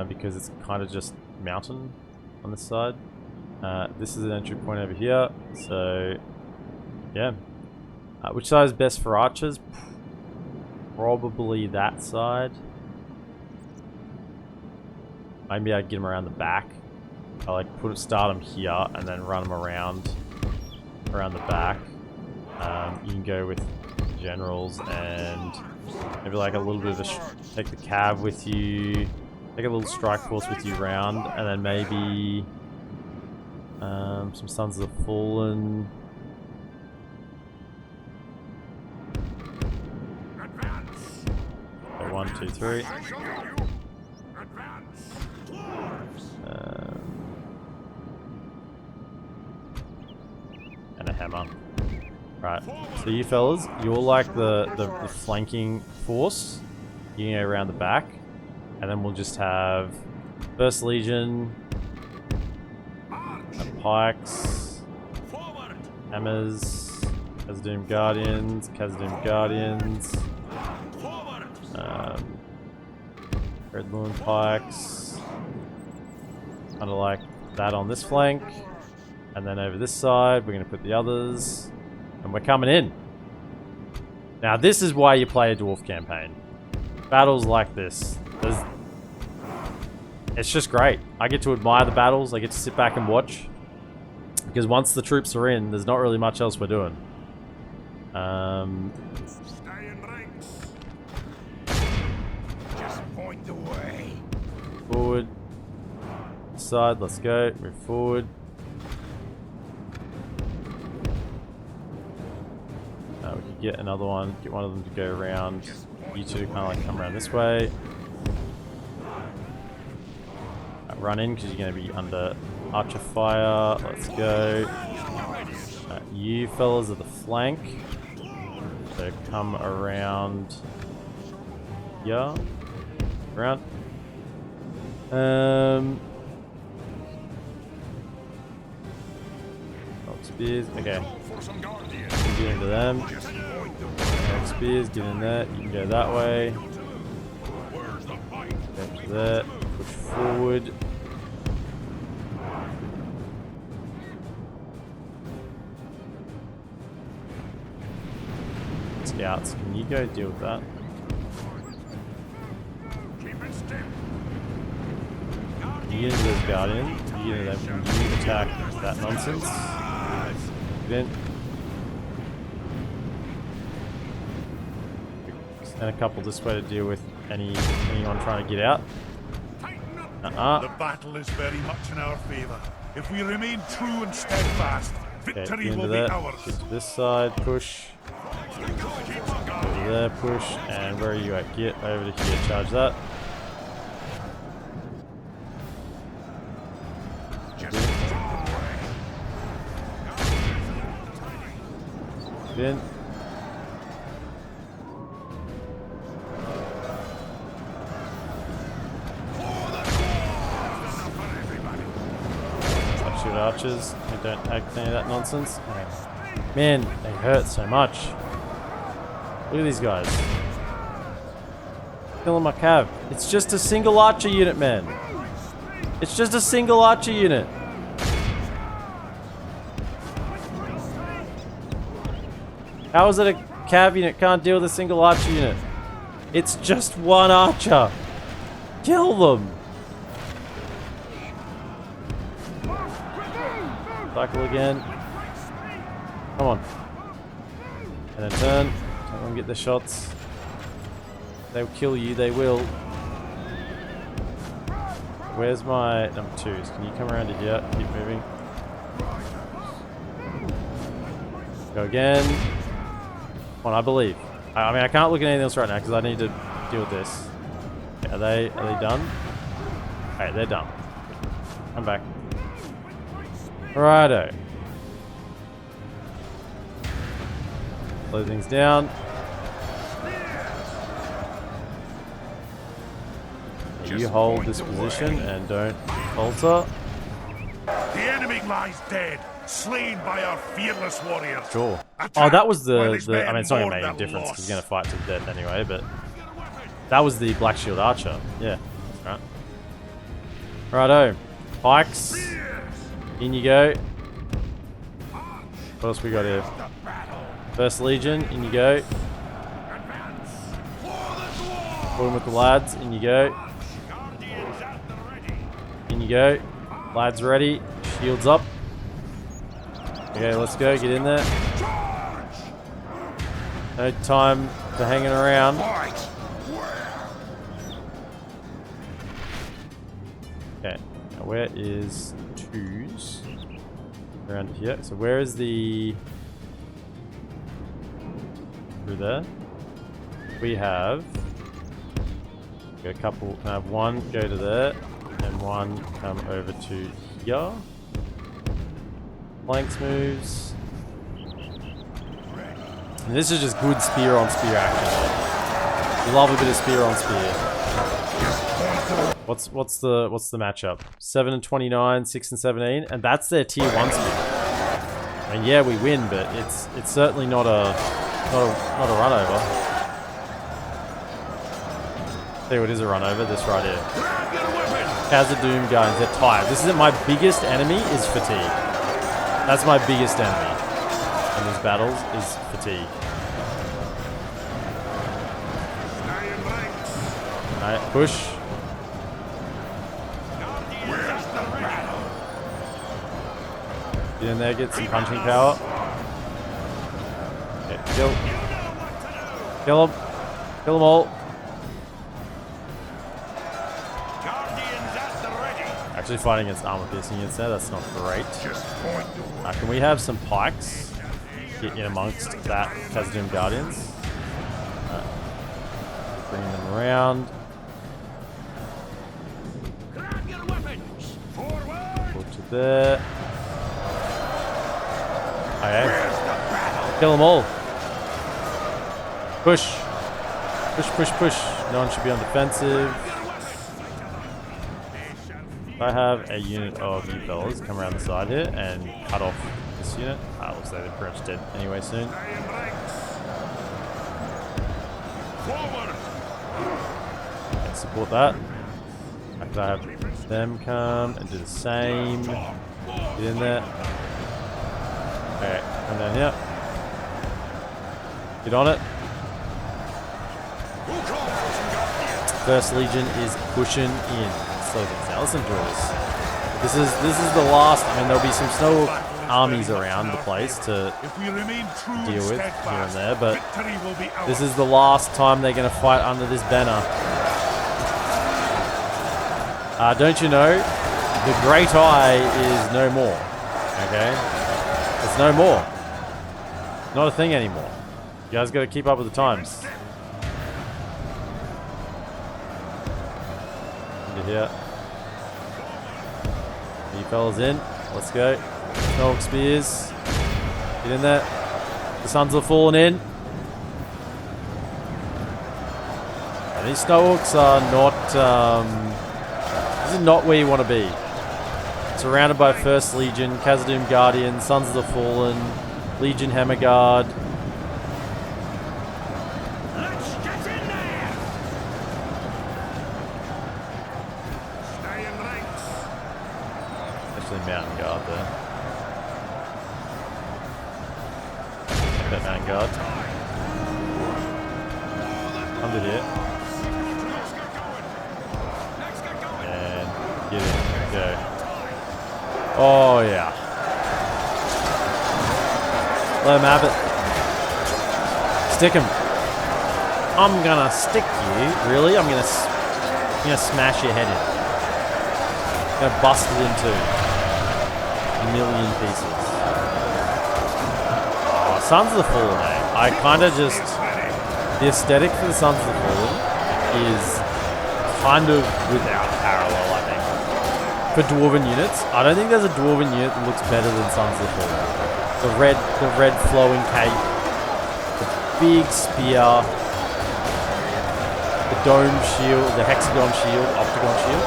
Because it's kind of just mountain on this side. This is an entry point over here. So, yeah. Which side is best for archers? Probably that side. Maybe I'd get them around the back. I like start them here and then run them around the back. You can go with generals and maybe like a little bit of take the cav with you. Take a little strike force with you round, and then maybe some Sons of the Fallen. So 1, 2, 3. And a hammer. Right. So you fellas, you're like the flanking force. You can go around the back. And then we'll just have First Legion, pikes, hammers, Khazaddum Guardians, Red Lawn pikes, kind of like that on this flank. And then over this side, we're going to put the others. And we're coming in. Now this is why you play a dwarf campaign. Battles like this. It's just great. I get to admire the battles. I get to sit back and watch. Because once the troops are in, there's not really much else we're doing. Stay in ranks. Just point the way. Forward. Side, let's go. Move forward. get another one. Get one of them to go around. You two kind of like come around this way. Run in because you're going to be under archer fire. Let's go. You fellas are the flank. So come around. Yeah. Around. Spears. Okay. Get into them. Spears. Get in there. You can go that way. Go to there. Push forward. Scouts, can you go deal with that? You get into those guardians. You get into them. Can you attack that nonsense? Get in. Send a couple this way to deal with anyone trying to get out. The battle is very much in our favor. If we remain true and steadfast, victory will be ours. Get to this side, push. Go to there, push, and where are you at? Get over to here, charge that. Get in. Shoot archers. We don't take any of that nonsense. Man, they hurt so much. Look at these guys. Killing my cav. It's just a single archer unit, man. It's just a single archer unit. How is it a cav unit can't deal with a single archer unit? It's just one archer. Kill them. Cycle again. Come on. And then turn. Let them get their shots. They'll kill you, they will. Where's my number 2s? Can you come around to here? Keep moving. Go again. Come on, I believe. I mean, I can't look at anything else right now because I need to deal with this. Okay, are they done? Okay, they're done. Come back. Righto. Slow things down. You hold this position and don't falter. The enemy lies dead, slain by our fearless warriors. Sure. Attack Oh, that was while the his I mean, men it's not going to mourn make any their difference loss. because he's going to fight to the death anyway, but that was the Black Shield Archer. Yeah, that's right. Righto. Pikes. In you go. What else we got here? First Legion, in you go. Put him with the lads, in you go. In you go. Lads ready. Shields up. Okay, let's go. Get in there. No time for hanging around. Okay, now where is 2s? Around here. So where is the... Through there? We have... a couple... Can I have one go to there, and one come over to here. Flanks moves. And this is just good spear on spear action. You love a bit of spear on spear. What's the matchup? 7 and 29, 6 and 17, and that's their tier 1 spear. And yeah, we win, but it's certainly not a run over. See what is a run over? This right here. Khazaddum guns, they're tired. This is my biggest enemy is fatigue. That's my biggest enemy in these battles is fatigue. Alright, push. Get in there, get some punching power. Okay, kill. Kill them. Kill them all. Actually fighting against armor piercing units there, that's not great. Can we have some pikes? get in amongst that Khazaddum Guardians. Bring them around. Grab your weapons! Forward! Go to there. Okay. Kill them all. Push. Push, push, push. No one should be on defensive. I have a unit of you fellas come around the side here and cut off this unit. Looks like they're pretty much dead anyway soon. And support that. After I have them come and do the same. Get in there. Okay, come down here. Get on it. First Legion is pushing in. So now listen to this. This is the last. I mean, there'll be some snow armies around the place to deal with here and there, but this is the last time they're going to fight under this banner. Don't you know? The Great Eye is no more. Okay, it's no more. Not a thing anymore. You guys got to keep up with the times. Here. You fellas in. Let's go. Snow spears. Get in there. The suns are falling in. And these snowhawks are not this is not where you want to be. Surrounded by First Legion, Khazaddum Guardian, Sons of the Fallen, Legion Hammer Guard. Let's get in there! Stay in ranks! Actually, Mountain Guard there. That Mountain Guard. Under here. And get in. Go. Oh, yeah. Let him have it. Stick him. I'm gonna stick you. Really? I'm gonna smash your head in. I'm gonna bust it into a million pieces. Oh, Sons of the Fallen, eh? I kind of just... The aesthetic for the Sons of the Fallen is kind of without parallel, I think. For Dwarven units, I don't think there's a Dwarven unit that looks better than Sons of the Fallen. The red flowing cape, the big spear, the dome shield, the hexagon shield, octagon shield.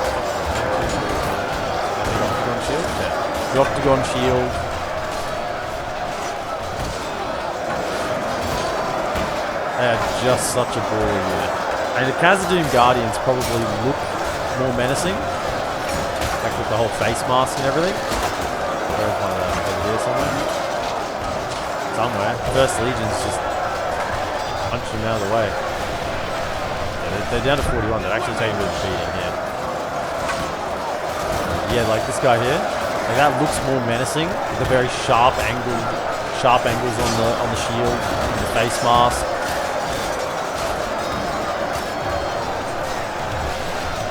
Octagon shield? Yeah. The octagon shield. They are just such a brawly unit. And the Khazaddum Guardians probably look more menacing. Like with the whole face mask and everything. There's one of them over here somewhere. Somewhere. First Legion's just punching them out of the way. Yeah, they're down to 41. They're actually taking a bit of a beating here. Yeah, like this guy here. Like that looks more menacing. With the very sharp angles on the shield, and the face mask.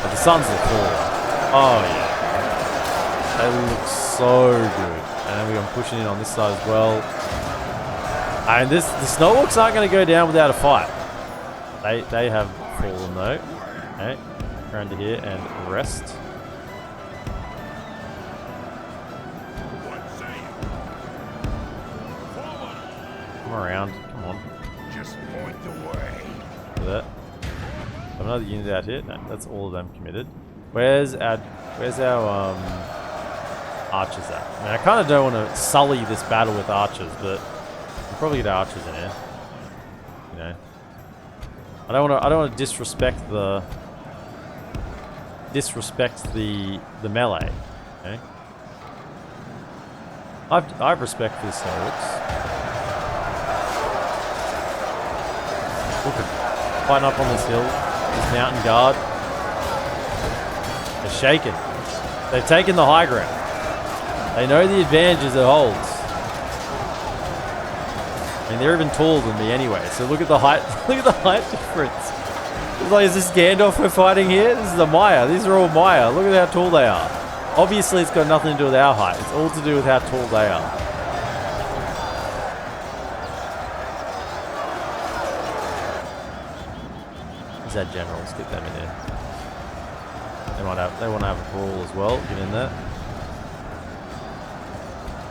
But the Sons of the Fallen. Oh yeah. They look so good. And then we're going pushing in on this side as well. And the Snowhawks aren't going to go down without a fight. They have fallen though. Okay, around to here and rest. Come around, come on. Just point the way. Look at that. Have another unit out here. No, that's all of them committed. Where's our archers at? I mean, I kind of don't want to sully this battle with archers, but we'll probably get archers in here. You know, I don't want to disrespect the melee. Okay, I've respect for the Snowhawks. Look at fighting up on this hill, this mountain guard. They're shaken. They've taken the high ground. They know the advantages it holds. I mean, they're even taller than me anyway. So look at the height. Look at the height difference. It's like, is this Gandalf we're fighting here? This is the Maya. These are all Maya. Look at how tall they are. Obviously, it's got nothing to do with our height. It's all to do with how tall they are. Is that generals? Get them in there. They want to have a brawl as well. Get in there.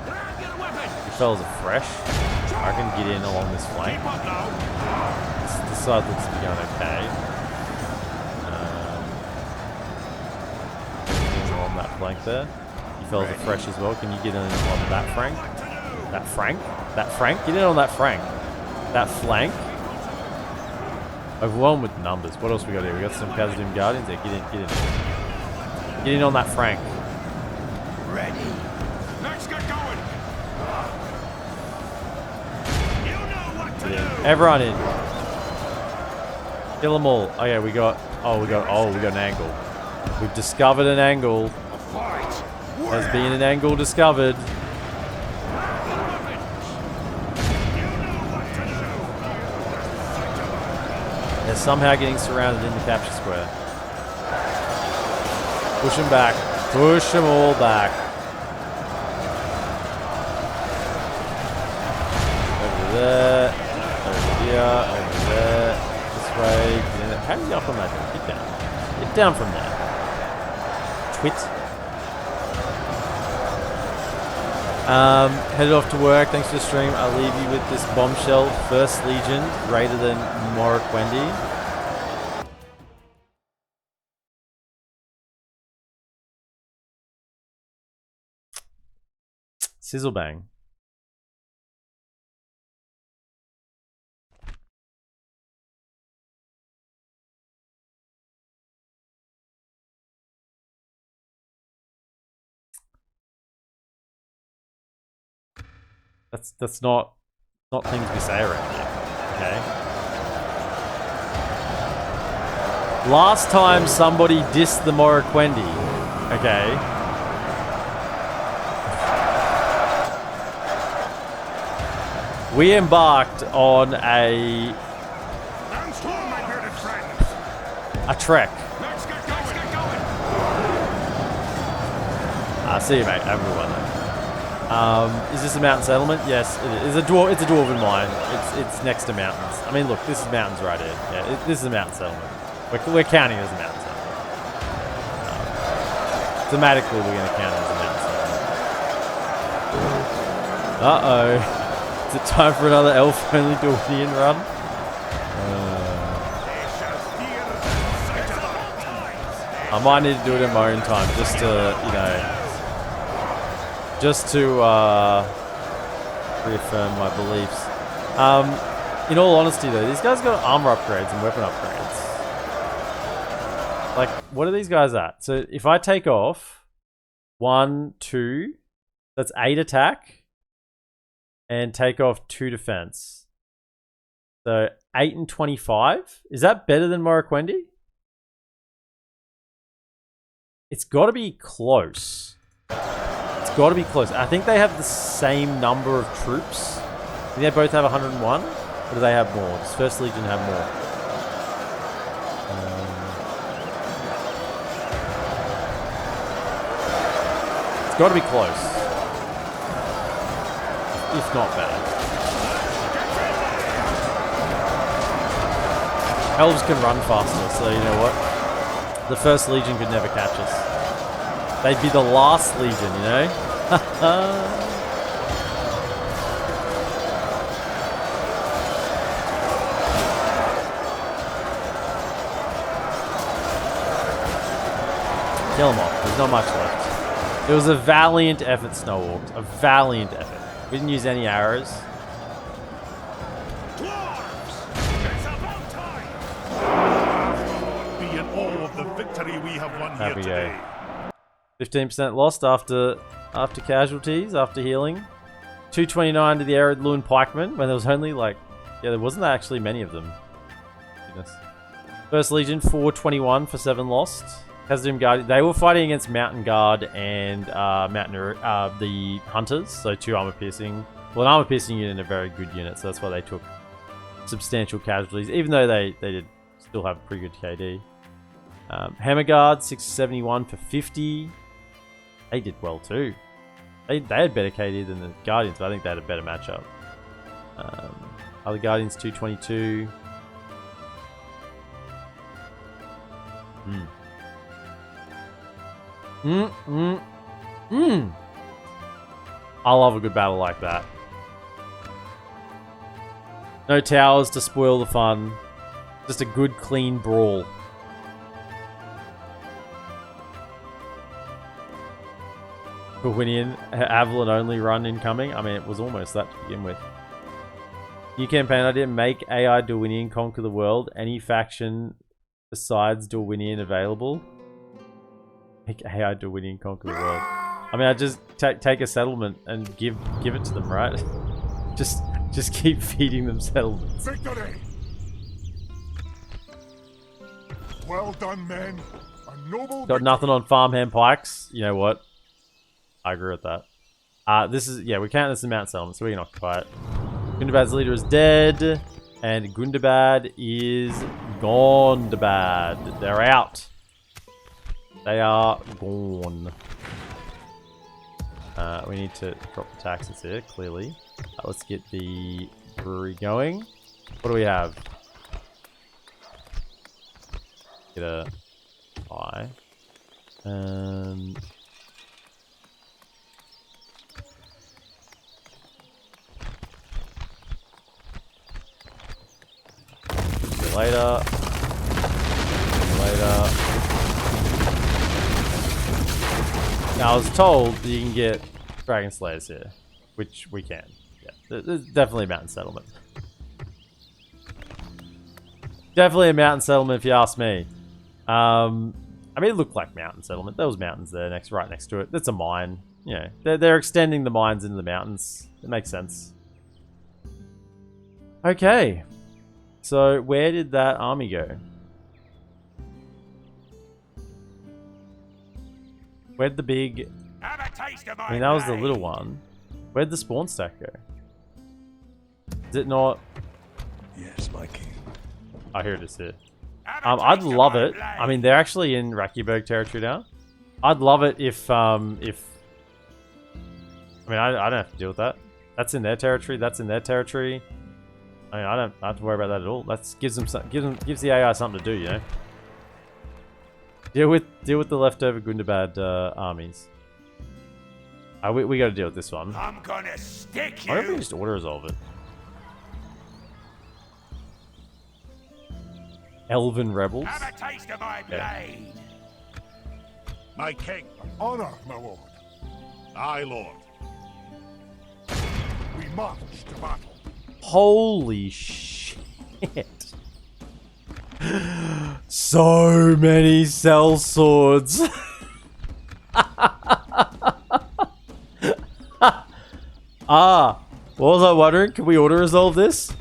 Grab your weapons. You fellas are fresh. I can get in along this flank. Keep up now. This side looks to be going okay. On that flank there. You fellas are fresh as well. Can you get in on that flank? That flank? That flank? Get in on that flank. That flank. Overwhelmed with numbers. What else we got here? We got some Khazaddum Guardians there. Get in, get in. Get in on that flank. Ready. Let's get going. You know what to do. Everyone in. Kill them all. Okay, we got an angle. We've discovered an angle. Fight. There's been an angle discovered. They're somehow getting surrounded in the capture square. Push them back. Push them all back. Over there. Over here. Over there. This way. How do you up on that? Get down. Get down from there. Twit. Headed off to work. Thanks for the stream. I'll leave you with this bombshell. First Legion, greater than Morikwendi. Sizzle bang. That's not things we say around here. Okay. Last time somebody dissed the Morikwendi. Okay. We embarked on a trek. Let's get going. See you, mate. Have a good one. Is this a mountain settlement? Yes, it is. It's a dwarven mine. It's next to mountains. I mean, look, this is mountains right here. Yeah, this is a mountain settlement. We're counting it as a mountain settlement. Thematically, we're going to count it as a mountain settlement. Uh-oh. Is it time for another elf-only Dwarvian run? I might need to do it in my own time, just to, you know... Just to reaffirm my beliefs. In all honesty though, these guys got armor upgrades and weapon upgrades. Like, what are these guys at? So if I take off 1, 2, that's 8 attack, and take off 2 defense. So 8 and 25. Is that better than Morikwendi? It's got to be close. It's got to be close. I think they have the same number of troops. Do they both have 101? Or do they have more? Does First Legion have more? It's got to be close. If not better. Elves can run faster, so you know what? The First Legion could never catch us. They'd be the last Legion, you know? Kill them off. There's not much left. It was a valiant effort, Snowwalked. A valiant effort. We didn't use any arrows. Dwarves! It's about time! Be in awe of the victory we have won here we go. today. 15% lost after casualties, after healing. 229 to the arid Loon Pikemen, when there was only like... Yeah, there wasn't actually many of them. Goodness. First Legion, 421 for 7 lost. Khazaddum Guard, they were fighting against Mountain Guard and the Hunters, so 2 armor piercing. Well, an armor piercing unit and a very good unit, so that's why they took substantial casualties, even though they did still have a pretty good KD. Hammer Guard, 671 for 50. They did well too. They had better KD than the Guardians, but I think they had a better matchup. Other Guardians, 222. I love a good battle like that. No towers to spoil the fun. Just a good, clean brawl. Corwinian, Avalon only run incoming. I mean, it was almost that to begin with. New campaign idea, make AI Dorwinian conquer the world. Any faction besides Dorwinian available. Make AI Dorwinian conquer the world. I mean, I just take a settlement and give it to them, right? just keep feeding them settlements. Victory! Well done, men. A noble Got nothing on farmhand pikes. You know what? I agree with that. This is, yeah, we count this as Mount Settlement, so we can occupy it. Gundabad's leader is dead, and Gundabad is Gandabad. They're out. They are gone. We need to drop the taxes here, clearly. Let's get the brewery going. What do we have? Get a buy. See you later. See you later. Now I was told that you can get Dragon Slayers here, which we can. Yeah, there's definitely a mountain settlement. Definitely a mountain settlement if you ask me. I mean, it looked like mountain settlement. There was mountains there right next to it. That's a mine. You know, they're extending the mines into the mountains. It makes sense. Okay. So, where did that army go? Where'd the big... Have a taste of my I mean, that was the blade. little one. Where'd the spawn stack go? Is it not... Yes, my king. Oh, here it is here. Have a I'd taste of love my it. blade. I mean, they're actually in Rakiberg territory now. I'd love it if... I mean, I don't have to deal with that. That's in their territory. That's in their territory. I mean, I don't have to worry about that at all. That gives the AI something to do, you know. Deal with the leftover Gundabad armies. We got to deal with this one. I'm gonna stick Why don't we you. just auto resolve it? Elven rebels. Have a taste of my Yeah. blade. My king. Honor, my lord. Aye, lord. We march to battle. Holy shit! So many cell swords. What was I wondering? Can we auto resolve this?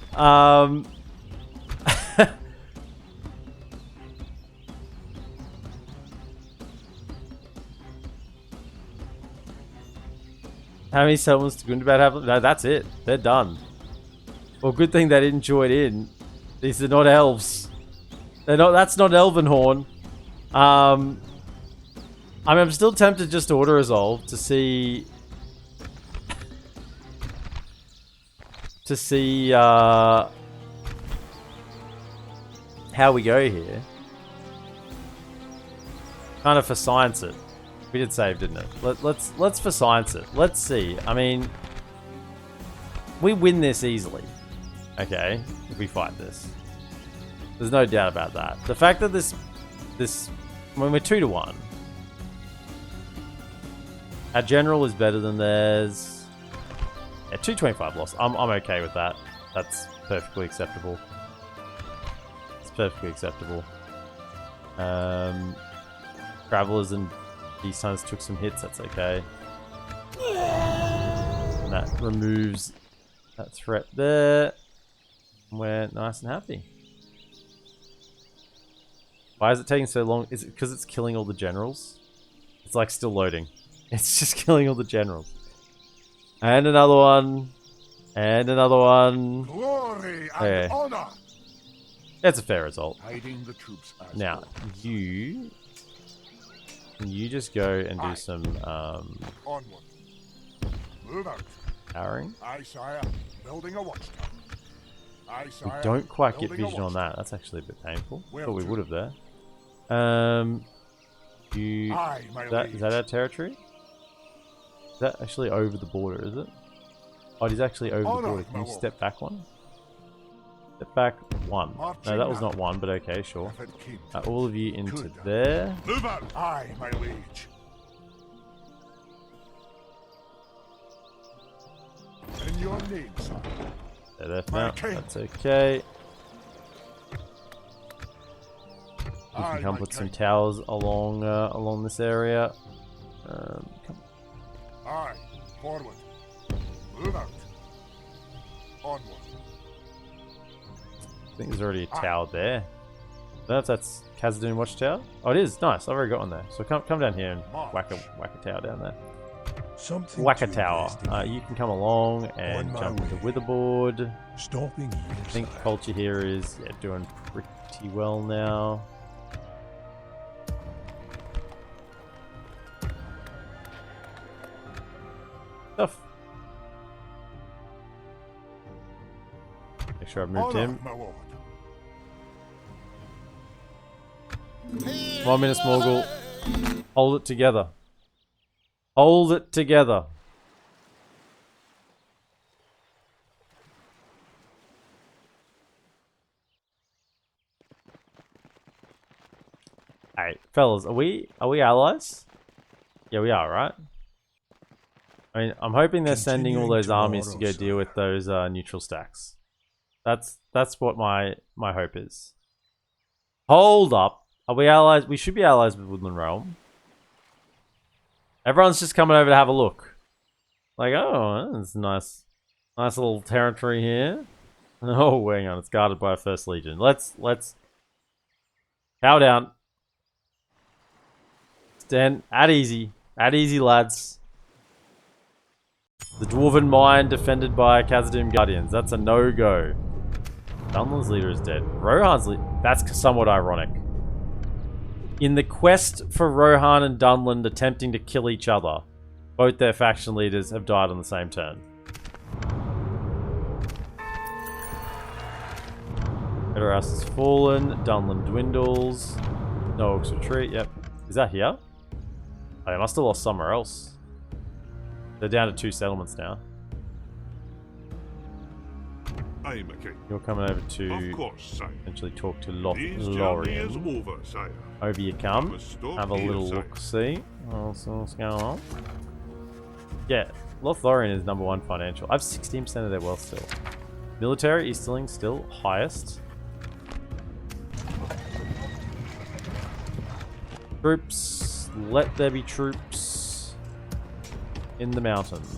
How many settlements to Gundabad have? No, that's it. They're done. Well, good thing they didn't join in. These are not elves. They're not. That's not Elvenhorn. I mean, I'm still tempted just to auto resolve to see how we go here. Kind of for science it. We did save, didn't it? Let's for science it. Let's see. I mean, we win this easily. Okay, if we fight this, there's no doubt about that. The fact that this when we're 2-1, our general is better than theirs. Yeah, 225 loss. I'm okay with that. That's perfectly acceptable. It's perfectly acceptable. Travelers and these times took some hits. That's okay. And that removes that threat there. We're nice and happy. Why is it taking so long? Is it because it's killing all the generals? It's like still loading. It's just killing all the generals. And another one. And another one. Glory and Okay. honor. That's a fair result. Hiding the troops as Now, well. you just go and do Aye. some Onward. Move out. powering. Aye, sire. Building a watchtower. Aye, We sire. don't quite get Building a vision on watchtower. that. That's actually a bit painful. Where Thought we to? would have there. You, Aye, my is that liege. our territory? Is that actually over the border, is it? Oh, it is actually over the Honor, border. Can my you lord. step back one? Step back one. No, Marching that was now. not one, but okay, sure. If it came All of you into Good. there. Move out! Aye, my liege. In your name, sir. There, My no, king. that's okay. You Aye, can come my put some king. towers along this area. Come. Aye, forward. Move out. Onward. I think there's already a tower there. I don't know if that's Khazaddum Watchtower. Oh, it is. Nice. I've already got one there. So come down here and whack a tower down there. Something Whack a to tower. investigate. You can come along and On my jump into way. Witherboard. Stopping here, I think sire. culture here is doing pretty well now. Stuff. Make sure I've moved Honor, him. my lord. 1 minute, Morgul. Hold it together. Hold it together. Hey, fellas, are we allies? Yeah, we are, right? I mean, I'm hoping they're sending all those armies to go deal with those neutral stacks. That's what my hope is. Hold up. Are we allies? We should be allies with Woodland Realm. Everyone's just coming over to have a look. Like, oh, that's a nice little territory here. Oh, hang on, it's guarded by a First Legion. Let's cow down. Stand at easy, lads. The Dwarven mine defended by Khazaddum Guardians. That's a no-go. Dunland's leader is dead. Rohan's leader. That's somewhat ironic. In the quest for Rohan and Dunland attempting to kill each other, both their faction leaders have died on the same turn. Edoras has fallen. Dunland dwindles. No Orcs retreat. Yep. Is that here? Oh, they must have lost somewhere else. They're down to 2 settlements now. Aye, my king. You're coming over Of to course, sire. eventually talk to This journey is Lothlorien. over, sire. Over you come. Must stop Have a here, little sire. look-see. What's going on? Yeah, Lothlorien is #1 financial. I have 16% of their wealth still. Military, Easterling still highest. Troops. Let there be troops in the mountains.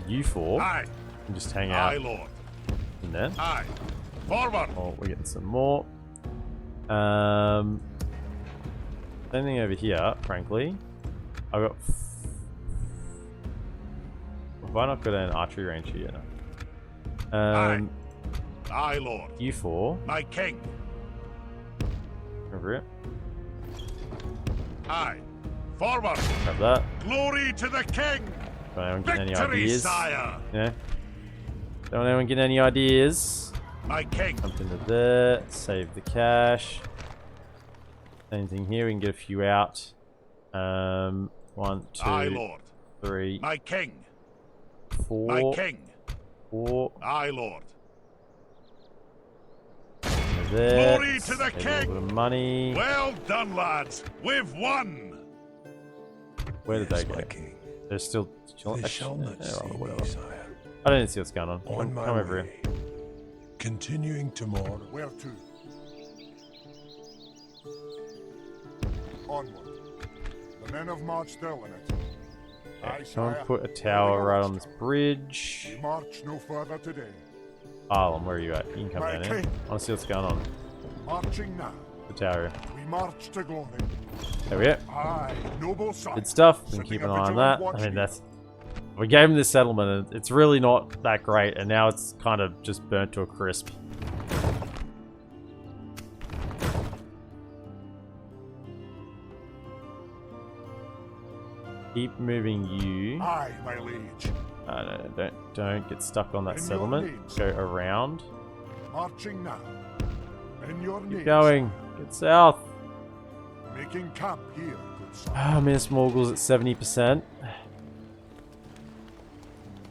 You four Aye, can just hang aye, out lord. in there. Aye. Forward. Oh, we're getting some more. Anything over here, frankly. I've got... Have I not got an archery range here? No. Aye. Aye, lord. You four. My king. Over here. Aye. Forward. Grab that. Glory to the king. Don't anyone get any Victory, ideas? sire. Yeah. Don't anyone get any ideas? My king. Jump into there. Save the cash. Same thing here. We can get a few out. 1, 2, Aye, lord. 3, My king. 4. My king. 4. Aye, lord. There. Glory to the Save a king. little bit of money. Well done, lads. We've won. Where did Yes, they go? my king. They're still chilling. They shall not Yeah, see whatever. me, sire. I don't need to see what's going on. On Come my over way. here. Continuing tomorrow. Where to? Onward. The men have marched still in it. Aye, Someone sire. put a tower Building a right on this watchtower. bridge. We march no further today. Arlen, where are you at? You can come My down here. king. I want to see what's going on. Marching now. The tower. We march to glory. There we go. Aye, noble son. Good stuff. We can Sitting keep a an eye on vigilant that. watch I mean, here. that's... We gave him this settlement, and it's really not that great, and now it's kind of just burnt to a crisp. Keep moving you. Aye, my liege. No, don't get stuck on that In your settlement. needs. Go around. Marching now. In your Keep names. going. Get south. Making camp here, good son. Ah, Miss Morgul's at 70%.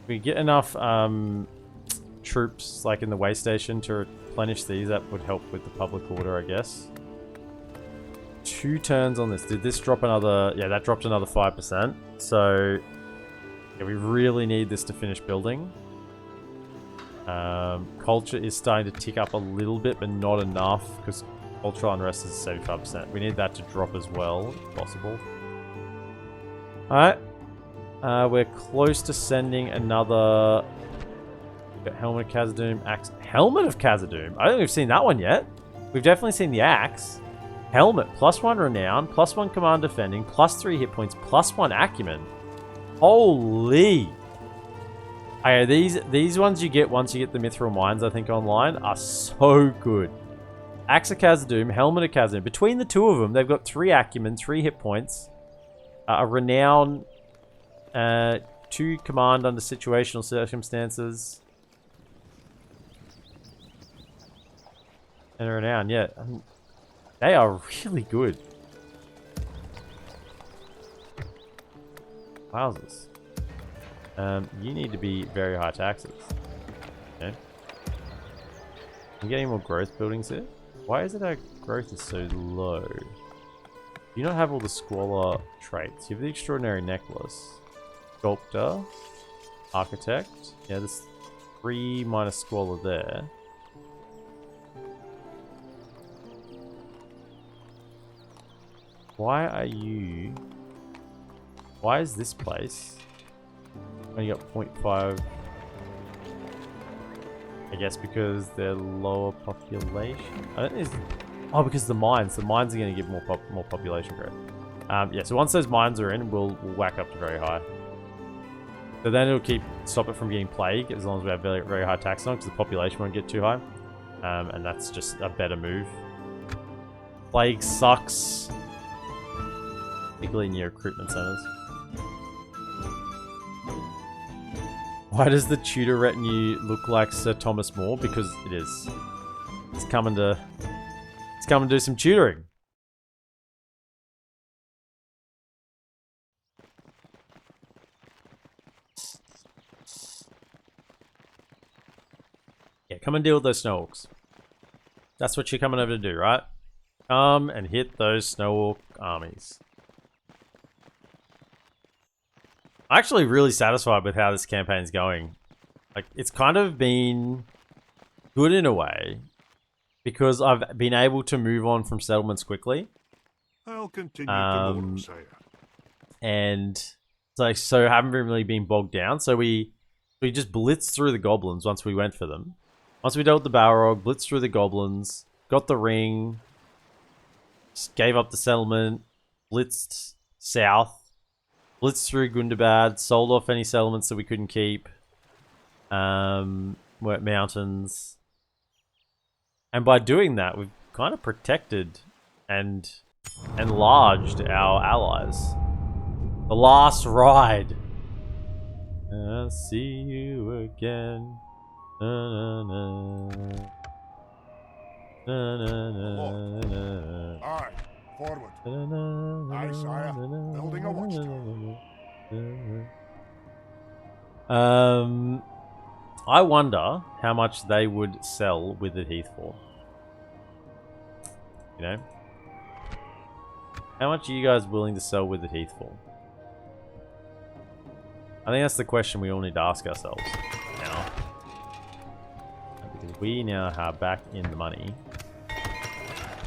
We get enough troops like in the way station to replenish these. That would help with the public order, I guess. 2 turns on this. Did this drop another? Yeah, that dropped another 5%. So yeah, we really need this to finish building. Culture is starting to tick up a little bit, but not enough because cultural unrest is 75%. We need that to drop as well, if possible. Alright. We're close to sending another Helmet of Khazaddum, Axe. Helmet of Khazaddum? I don't think we've seen that one yet. We've definitely seen the Axe. Helmet, +1 Renown, +1 Command Defending, +3 hit points, +1 Acumen. Holy! Okay, these ones you get once you get the Mithril Mines, I think, online, are so good. Axe of Khazaddum, Helmet of Khazaddum. Between the two of them, they've got 3 Acumen, 3 hit points, a Renown, 2 Command under situational circumstances, and a Renown, yeah. They are really good. Wowzers. You need to be very high taxes. Okay. I'm getting more growth buildings here. Why is it our growth is so low? Do you not have all the squalor traits? You have the extraordinary necklace. Sculptor. Architect. Yeah, there's 3 minus squalor there. Why are you... Why is this place... only got 0.5... I guess because they're lower population? I don't think it's... Oh, because the mines. The mines are going to give more population growth. Yeah, so once those mines are in, we'll whack up to very high. So then it'll stop it from getting plague as long as we have very, very high tax on, because the population won't get too high. And that's just a better move. Plague sucks. Particularly near recruitment centers. Why does the Tudor retinue look like Sir Thomas More? Because it is. It's coming to do some tutoring. Yeah, come and deal with those snow orcs. That's what you're coming over to do, right? Come and hit those snow orc armies. I'm actually really satisfied with how this campaign's going. Like, it's kind of been good in a way because I've been able to move on from settlements quickly. I'll continue tomorrow, sire. And so haven't really been bogged down. So we just blitzed through the goblins once we went for them. Once we dealt with the Balrog, blitzed through the goblins, got the ring, just gave up the settlement, blitzed south. Blitzed through Gundabad, sold off any settlements that we couldn't keep. We're at mountains. And by doing that, we've kind of protected and enlarged our allies. The last ride. I'll see you again. Na, na, na. Na, na, na, na. Aye, forward. Aye, sire. Building a watchtower. I wonder how much they would sell Withered Heath for. You know? How much are you guys willing to sell Withered Heath for? I think that's the question we all need to ask ourselves now. Because we now are back in the money.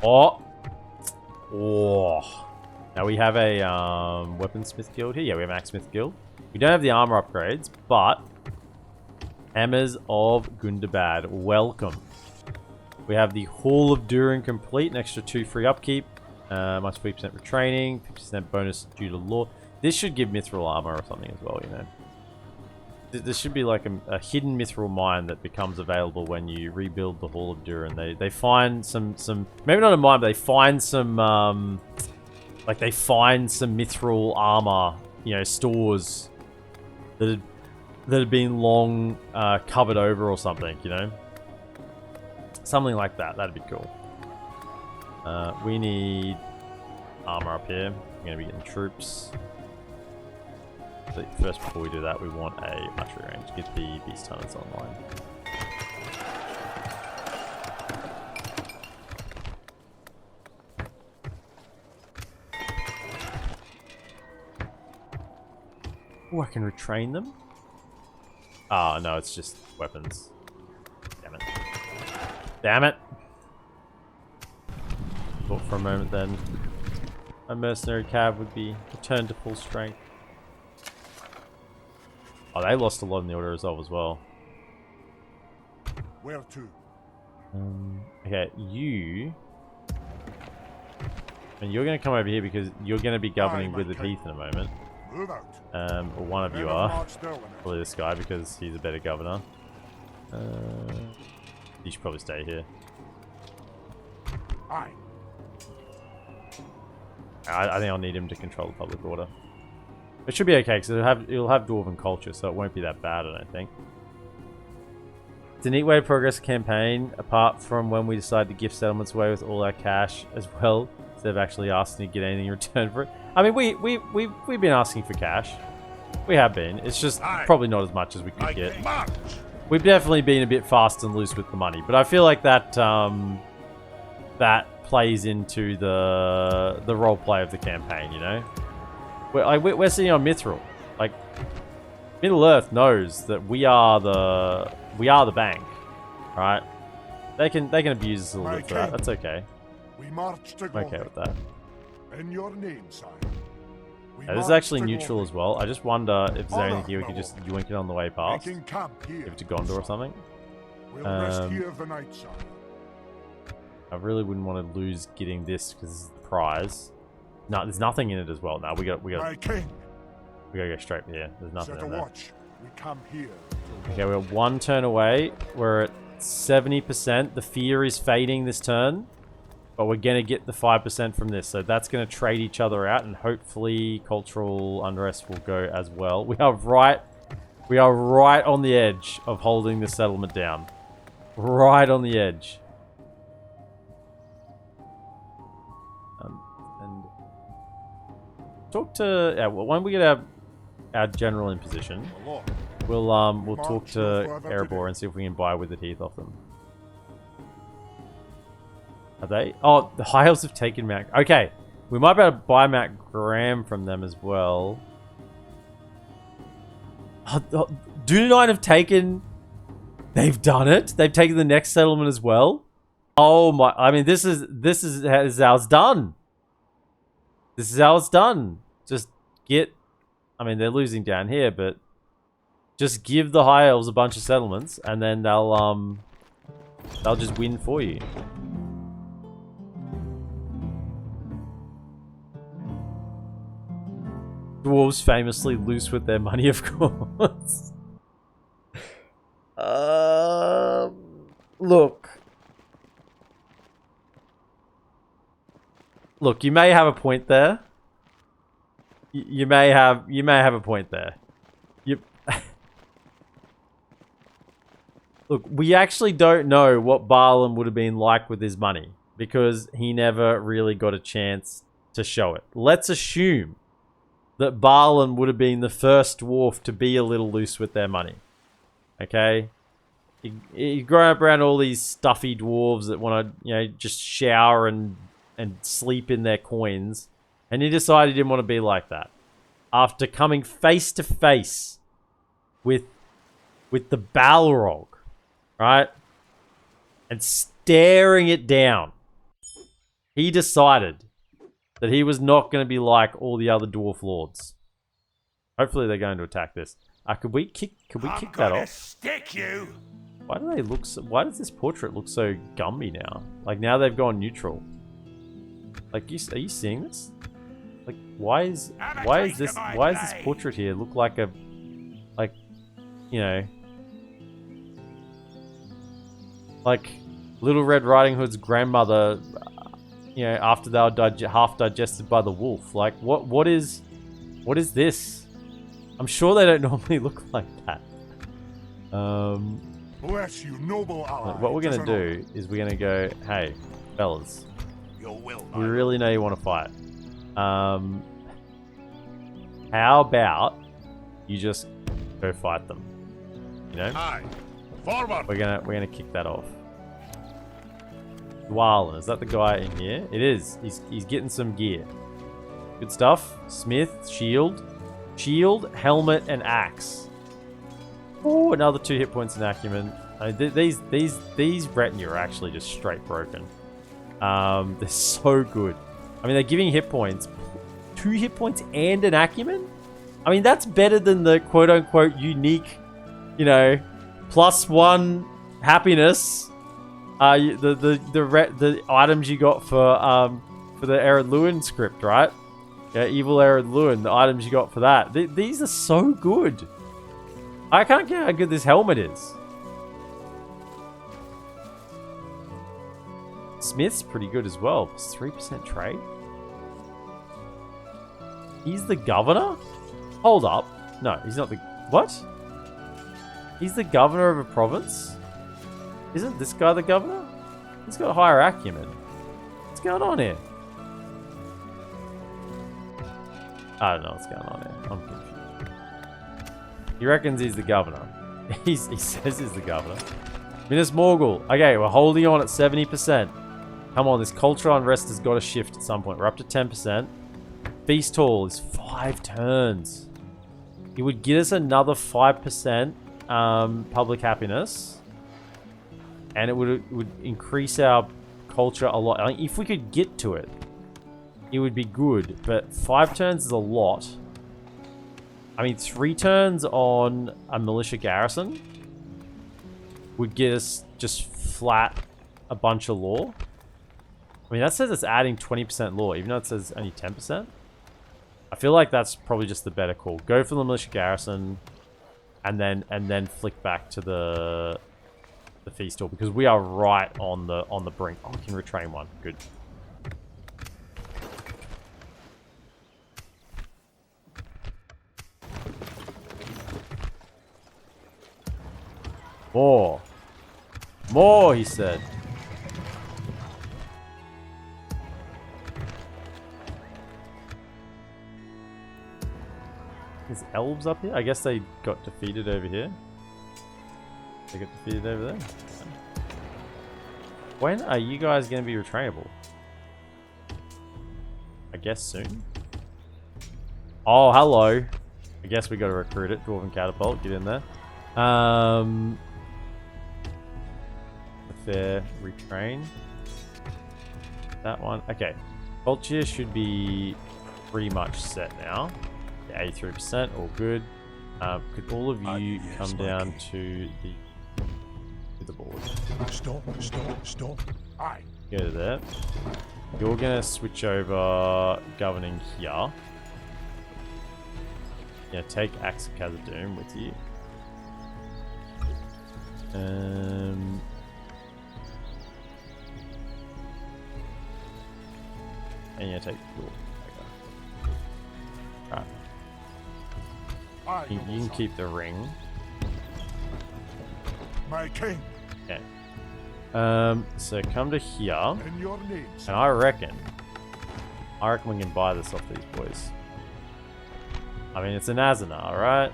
Oh! Now we have a weaponsmith guild here. Yeah, we have an axesmith guild. We don't have the armor upgrades, but Hammers of Gundabad, welcome. We have the Hall of Durin complete, an extra 2 free upkeep, minus 3% retraining, 50% bonus due to law. This should give mithril armor or something as well, you know. This should be like a hidden mithril mine that becomes available when you rebuild the Hall of Durin. They find some maybe not a mine, but they find some like they find some mithril armor, you know, stores that had been long covered over or something, you know. Something like that. That'd be cool. We need armor up here. We're going to be getting troops. But first, before we do that, we want a archery range. Get the beast hunters online. Oh, I can retrain them? Ah, no, it's just weapons. Damn it. Damn it! Thought for a moment then a mercenary cab would be returned to full strength. Oh, they lost a lot in the order resolve as well. Where to? Okay, you... And you're going to come over here because you're going to be governing with the Heath in a moment. Move out. Or one of you Men are. march their limit. Probably this guy because he's a better governor. You should probably stay here. Aye. I think I'll need him to control the public order. It should be okay because it'll have Dwarven culture, so it won't be that bad, I don't think. It's a neat way to progress a campaign, apart from when we decide to gift settlements away with all our cash as well, instead of actually asking to get anything in return for it. I mean, we've been asking for cash. We have been. It's just probably not as much as we could get. March! We've definitely been a bit fast and loose with the money, but I feel like that that plays into the roleplay of the campaign. You know, we're sitting on Mithril. Like, Middle Earth knows that we are the bank, right? They can abuse us a little bit for that. That's okay. We march to I'm okay with that. In your name, sire. We This is march actually to neutral glory. as well. I just wonder if there's Honor, anything here we could just yoink it on the way past. Making camp here. Give it to Gondor or something. We'll rest here the night, sire. I really wouldn't want to lose getting this because this is the prize. No, there's nothing in it as well. Now we got My king, we gotta go straight here. There's nothing set a in there. watch. We camp here. Okay, we're one turn away. We're at 70%. The fear is fading this turn, but we're gonna get the 5% from this. So that's gonna trade each other out, and hopefully cultural unrest will go as well. We are right on the edge of holding the settlement down. Right on the edge. And talk to why don't we get our general in position? The Lord. We'll talk to Erebor and see if we can buy Withered Heath off them. Are they? Oh, the High Elves have taken Mount. Okay, we might be able to buy Mount Graham from them as well. Dunedin have taken. They've done it. They've taken the next settlement as well. Oh my! I mean, this is how it's done. This is how it's done. Just get. I mean, they're losing down here, but just give the High Elves a bunch of settlements, and then they'll just win for you. Dwarves famously loose with their money, of course. Look, you may have a point there. You may have a point there. Look, we actually don't know what Barlam would have been like with his money because he never really got a chance to show it. Let's assume that Barlam would have been the first dwarf to be a little loose with their money. Okay? He grew up around all these stuffy dwarves that want to, just shower and sleep in their coins. And he decided he didn't want to be like that. After coming face to face with the Balrog, right? And staring it down, he decided that he was not going to be like all the other dwarf lords. Hopefully they're going to attack this. Could we kick that off? Stick you. Why do they look so, why does this portrait look so Gumby now? Like now they've gone neutral. Like are you seeing this? Like why is this portrait here look like a like Little Red Riding Hood's grandmother, after they were half digested by the wolf. Like what is this? I'm sure they don't normally look like that. Bless you, noble ally. What we're gonna 'Tis an do is we're gonna go, hey, fellas, honor. Your will, we really know you want to fight. How about you just go fight them? You know, Aye. Forward. we're gonna kick that off. Dwarven, is that the guy in here? It is. He's getting some gear. Good stuff. Smith, shield, helmet, and axe. Oh, another 2 hit points in acumen. I mean, these retinue are actually just straight broken. They're so good. I mean, they're giving hit points, 2 hit points and an acumen. I mean, that's better than the quote unquote unique, you know, +1 happiness. The items you got for the Ered Luin script, right? Yeah, evil Ered Luin. The items you got for that. These are so good. I can't get how good this helmet is. Smith's pretty good as well. It's 3% trade. He's the governor? Hold up. No, he's not the... What? He's the governor of a province? Isn't this guy the governor? He's got higher acumen. What's going on here? I don't know what's going on here. I'm confused. He reckons he's the governor. He says he's the governor. Minas Morgul. Okay, we're holding on at 70%. Come on, this cultural unrest has got to shift at some point. We're up to 10%. Feast Hall is 5 turns. It would get us another 5% public happiness. And it would increase our culture a lot. I mean, if we could get to it, it would be good. But 5 turns is a lot. I mean, 3 turns on a militia garrison would get us just flat a bunch of law. I mean, that says it's adding 20% law, even though it says only 10%. I feel like that's probably just the better call. Go for the militia garrison, and then flick back to the feast hall, because we are right on the brink. Oh, we can retrain one. Good. More, he said. Is elves up here? I guess they got defeated over here. They got defeated over there. When are you guys going to be retrainable? I guess soon. Oh, hello. I guess we got to recruit it. Dwarven Catapult, get in there. Fair retrain. That one. Okay. Culture should be pretty much set now. Yeah, 83%, all good. Could all of you yes, come my down king. to the board? Stop. Aye. Go to there. You're gonna switch over governing here. Yeah, take Axe of Khazaddum with you. And you take your right. Aye, You noble can son. keep the ring. My king, Okay. So come to here, in your name, and sir. I reckon we can buy this off these boys. I mean, it's a Nazana, alright?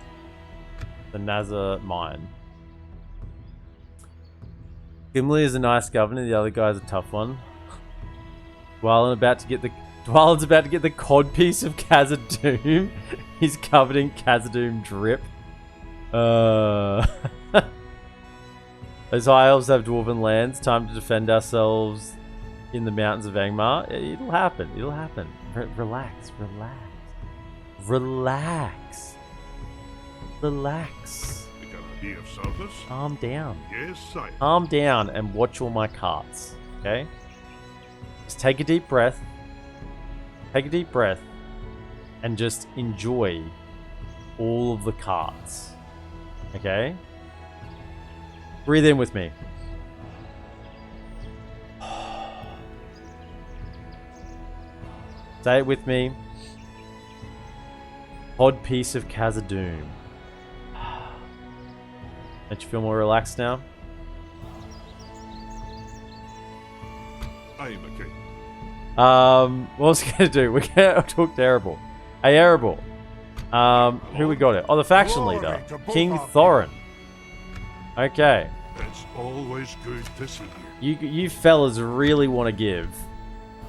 The Nazar mine. Gimli is a nice governor, the other guy's a tough one. Dwarven's about to get the cod piece of Khazaddum. He's covered in Khazaddum drip. Those high elves have dwarven lands. Time to defend ourselves in the mountains of Angmar. It'll happen. It'll happen. Relax. We can be of service. Calm down. Yes, sire. Calm down and watch all my cards. Okay? Just take a deep breath. And just enjoy all of the cards. Okay? Breathe in with me. Say it with me. Odd piece of Khazaddum. Don't you feel more relaxed now? Aye, McKay. What was I gonna do? We're gonna talk to Erebor. Hey, Erebor. Who we got here? Oh, the faction leader, Glory to both King of you. Thorin. Okay. It's always good to see you. You fellas really want to give.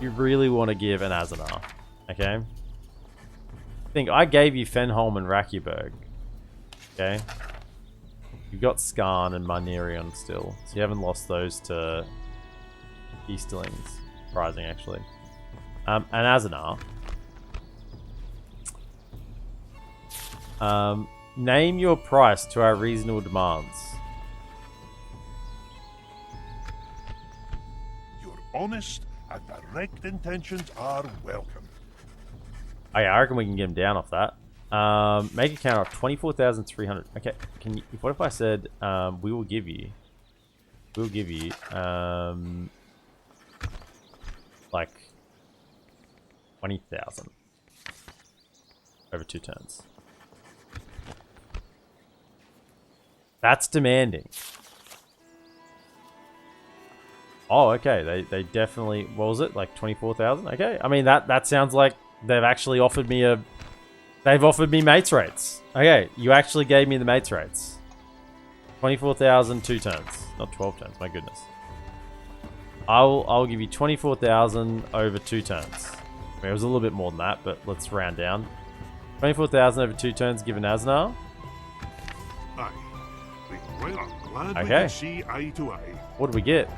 You really want to give an Azanar. Okay? I think I gave you Fenholm and Rakiberg. Okay? You've got Skarn and Marnerion still. So you haven't lost those to Easterlings. Surprising, actually. And Azanar. Name your price to our reasonable demands. Your honest and direct intentions are welcome. Okay, I reckon we can get him down off that. Make a counter of 24,300. Okay, can you? What if I said we will give you? We'll give you like 20,000 over 2 turns. That's demanding. Oh, okay. They definitely. What was it? Like 24,000. Okay. I mean that sounds like they've actually offered me a. They've offered me mates rates. Okay, you actually gave me the mates rates. 24,000 2 turns, not 12 turns. My goodness. I'll give you 24,000 over 2 turns. I mean, it was a little bit more than that, but let's round down. 24,000 over 2 turns given Azanar. Aye. Well, I'm glad we Okay. can see eye to eye. What do we get?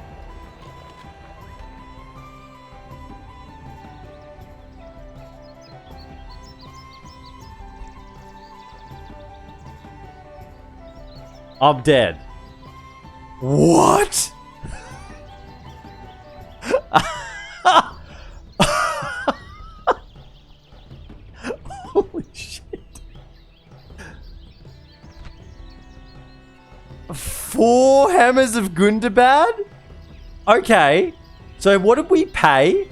I'm dead. What? Holy shit. 4 hammers of Gundabad? Okay. So what did we pay?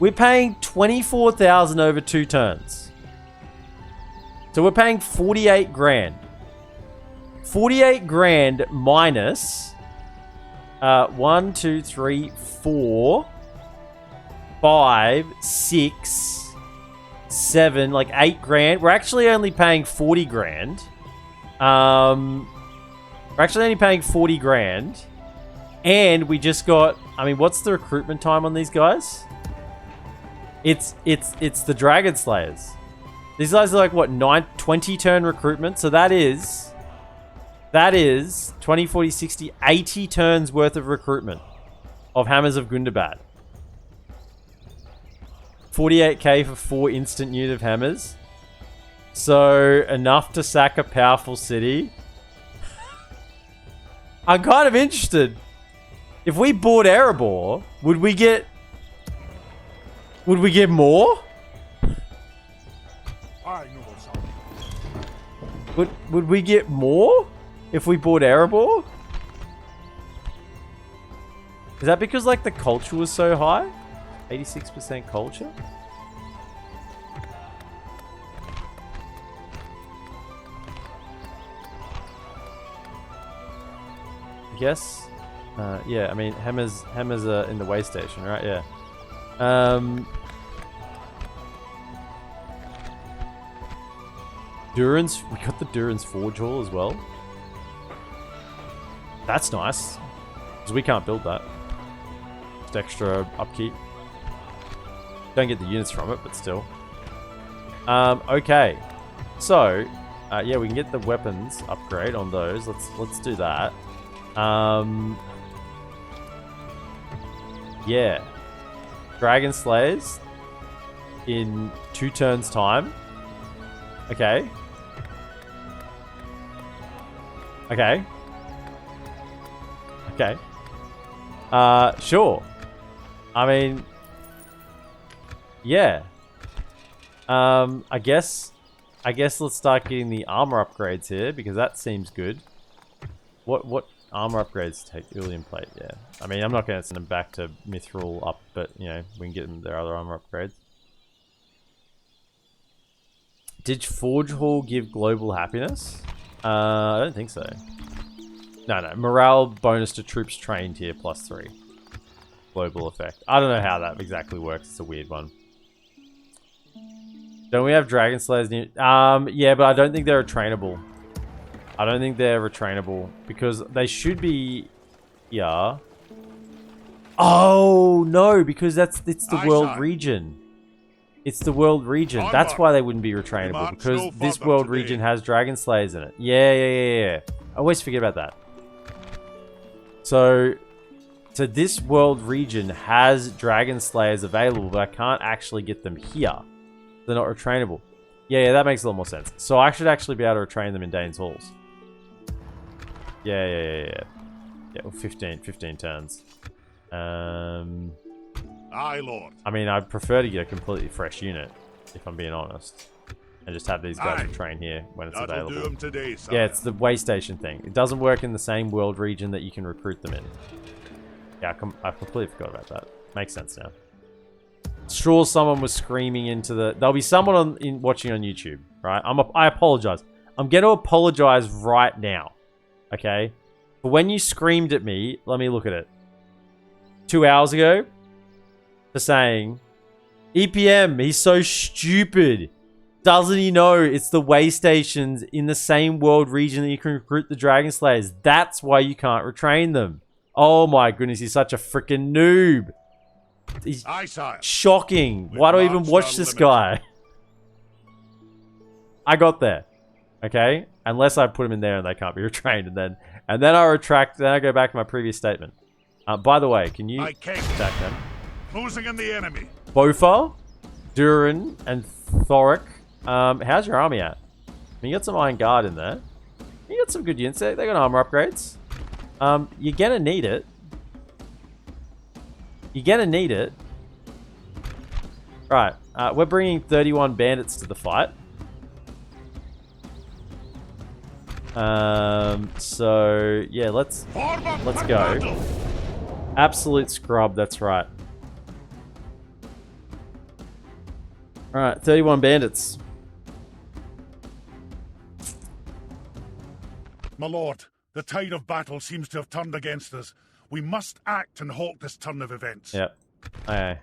We're paying 24,000 over 2 turns. So we're paying 48 grand. 48 grand minus 1, 2, 3, 4, 5, 6, 7, like 8 grand. We're actually only paying 40 grand. We're actually only paying 40 grand. And we just got, I mean, what's the recruitment time on these guys? It's the Dragon Slayers. These guys are like what, 20 turn recruitment. So that is 20, 40, 60, 80 turns worth of recruitment of Hammers of Gundabad. 48k for 4 instant unit of hammers. So enough to sack a powerful city. I'm kind of interested. If we bought Erebor, would we get more? I know something. Would we get more if we bought Erebor? Is that because like the culture was so high? 86% culture? I guess. Yeah, I mean hammers are in the way station, right? Yeah. Duran's, we got the Duran's Forge Hall as well. That's nice. Because we can't build that. Just extra upkeep. Don't get the units from it, but still. Okay. So, yeah, we can get the weapons upgrade on those. Let's do that. Yeah. Dragon Slayers in 2 turns time. Okay. Okay. Okay. Sure. I mean, yeah. I guess let's start getting the armor upgrades here because that seems good. What armor upgrades take Ulian plate? Yeah. I mean, I'm not going to send them back to Mithril up, but you know, we can get them their other armor upgrades. Did Forge Hall give global happiness? I don't think so. No. Morale bonus to troops trained here +3. global effect. I don't know how that exactly works. It's a weird one. Don't we have Dragon Slayers near? Yeah, but I don't think they're trainable. I don't think they're retrainable because they should be. Yeah. Oh no, because it's the world region. It's the world region. That's why they wouldn't be retrainable because this world region has Dragon Slayers in it. Yeah. I always forget about that. So this world region has Dragon Slayers available, but I can't actually get them here. They're not retrainable. Yeah, that makes a lot more sense. So I should actually be able to retrain them in Dane's Halls. Yeah. Yeah, well, 15 turns. Aye, Lord. I mean, I'd prefer to get a completely fresh unit, if I'm being honest. And just have these guys train here when it's That'll available. do 'em today, sire. Yeah, it's the way station thing. It doesn't work in the same world region that you can recruit them in. Yeah, I completely forgot about that. Makes sense now. Sure, someone was screaming into the... There'll be someone watching on YouTube, right? I apologize. I'm going to apologize right now, okay? But when you screamed at me, let me look at it. 2 hours ago, for saying, EPM, he's so stupid. Doesn't he know it's the way stations in the same world region that you can recruit the Dragon Slayers? That's why you can't retrain them. Oh my goodness, he's such a freaking noob. He's shocking. Why do I even watch this guy? I got there. Okay? Unless I put him in there and they can't be retrained. And then I retract, then I go back to my previous statement. By the way, can you attack them? Closing in the enemy. Bofa, Durin, and Thoric. How's your army at? You got some Iron Guard in there. You got some good units there. They got armor upgrades. You're gonna need it. Right. We're bringing 31 bandits to the fight. So yeah, let's go. Absolute scrub. That's right. All right, 31 bandits. My lord, the tide of battle seems to have turned against us. We must act and halt this turn of events. Yep. Okay.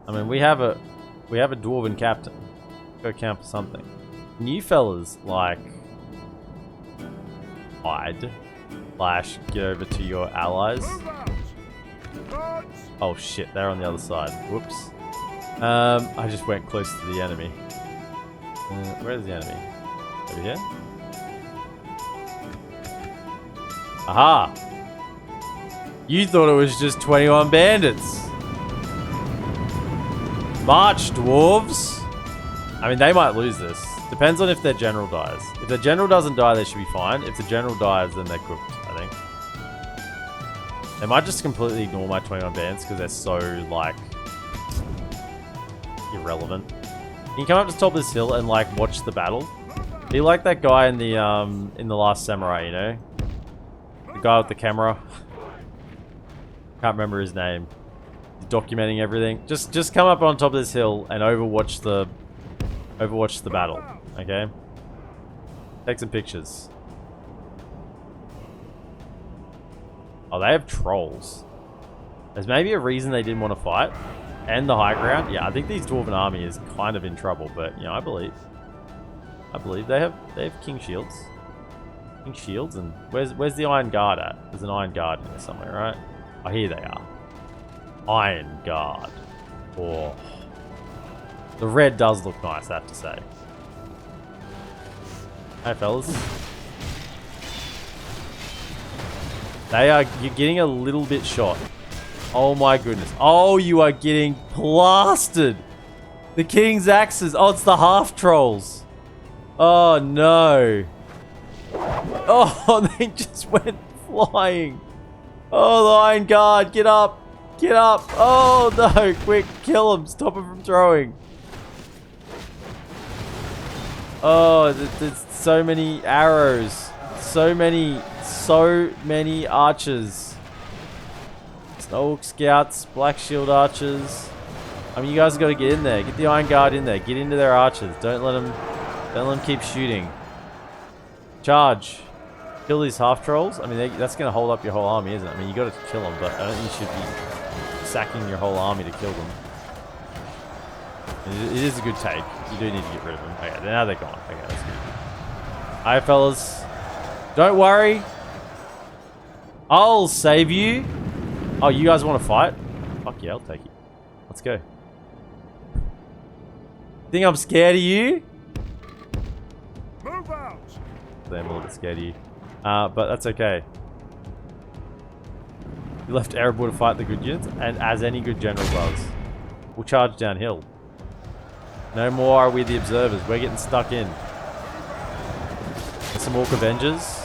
I mean, we have a dwarven captain. Go count for something. Can you fellas like hide / get over to your allies? Oh shit, they're on the other side. Whoops. I just went close to the enemy. Where's the enemy? Over here? Aha! You thought it was just 21 bandits. March, dwarves! I mean, they might lose this. Depends on if their general dies. If their general doesn't die, they should be fine. If the general dies, then they're cooked, I think. They might just completely ignore my 21 bandits because they're so, like, irrelevant. Can you come up to the top of this hill and, like, watch the battle? Be like that guy in the Last Samurai, you know? The guy with the camera. Can't remember his name. He's documenting everything. Just come up on top of this hill and overwatch the battle. Okay? Take some pictures. Oh, they have trolls. There's maybe a reason they didn't want to fight. And the high ground. Yeah, I think these dwarven army is kind of in trouble, but you know, I believe they have king shields. King shields, and where's the Iron Guard at? There's an Iron Guard in there somewhere, right? Oh, here they are. Iron Guard. Oh. The red does look nice, I have to say. Hey, fellas. You're getting a little bit shot. Oh my goodness. Oh, you are getting blasted. The King's Axes. Oh, it's the half trolls. Oh no. Oh, they just went flying. Oh, the Iron Guard. Get up. Get up. Oh no. Quick, kill him. Stop him from throwing. Oh, there's so many arrows. So many archers. Snow Scouts, Black Shield Archers. I mean, you guys got to get in there. Get the Iron Guard in there. Get into their archers. Don't let them keep shooting. Charge. Kill these half trolls. I mean, that's going to hold up your whole army, isn't it? I mean, you got to kill them, but I don't think you should be sacking your whole army to kill them. It is a good take. You do need to get rid of them. Okay, now they're gone. Okay, that's good. Alright, fellas. Don't worry. I'll save you. Oh, you guys want to fight? Fuck yeah, I'll take it. Let's go. Think I'm scared of you? Move out! I'm a little bit scared of you. But that's okay. You left Erebor to fight the good units, and as any good general does. We'll charge downhill. No more are we the observers. We're getting stuck in. There's some Orc Avengers.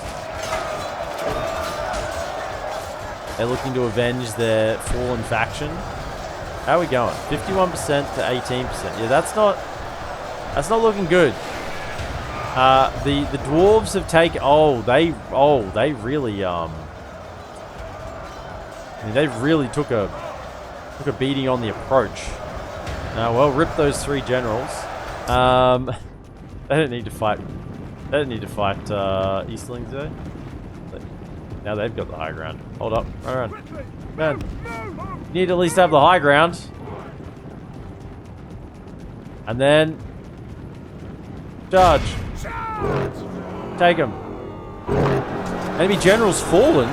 They're looking to avenge their fallen faction. How are we going? 51% to 18%. Yeah, that's not looking good. The dwarves have taken. They really I mean, they really took a beating on the approach. Well, rip those 3 generals. They don't need to fight. They don't need to fight Eastlings though. Now they've got the high ground. Hold up, run around. Man, you need to at least have the high ground. And then charge. Take him. Enemy general's fallen.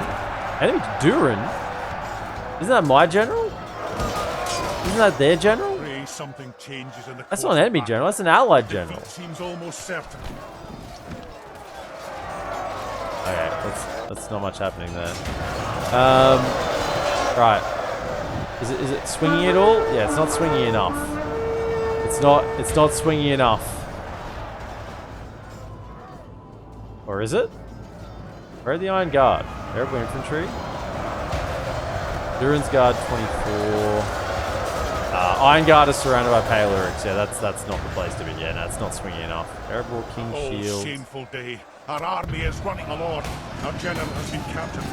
Enemy Durin. Isn't that my general? Isn't that their general? Something changes in the That's not an enemy general. That's an allied general. Seems almost certain. Okay, that's not much happening there. Right. Is it swinging at all? Yeah, it's not swinging enough. It's not swinging enough. Or is it? Where are the Iron Guard? Terrible infantry. Durin's Guard 24. Iron Guard is surrounded by Pale Lyrics. Yeah, that's not the place to be. Yeah, no, it's not swinging enough. Erebor King Shield. Shameful day. Our army is running along. Our general has been captured.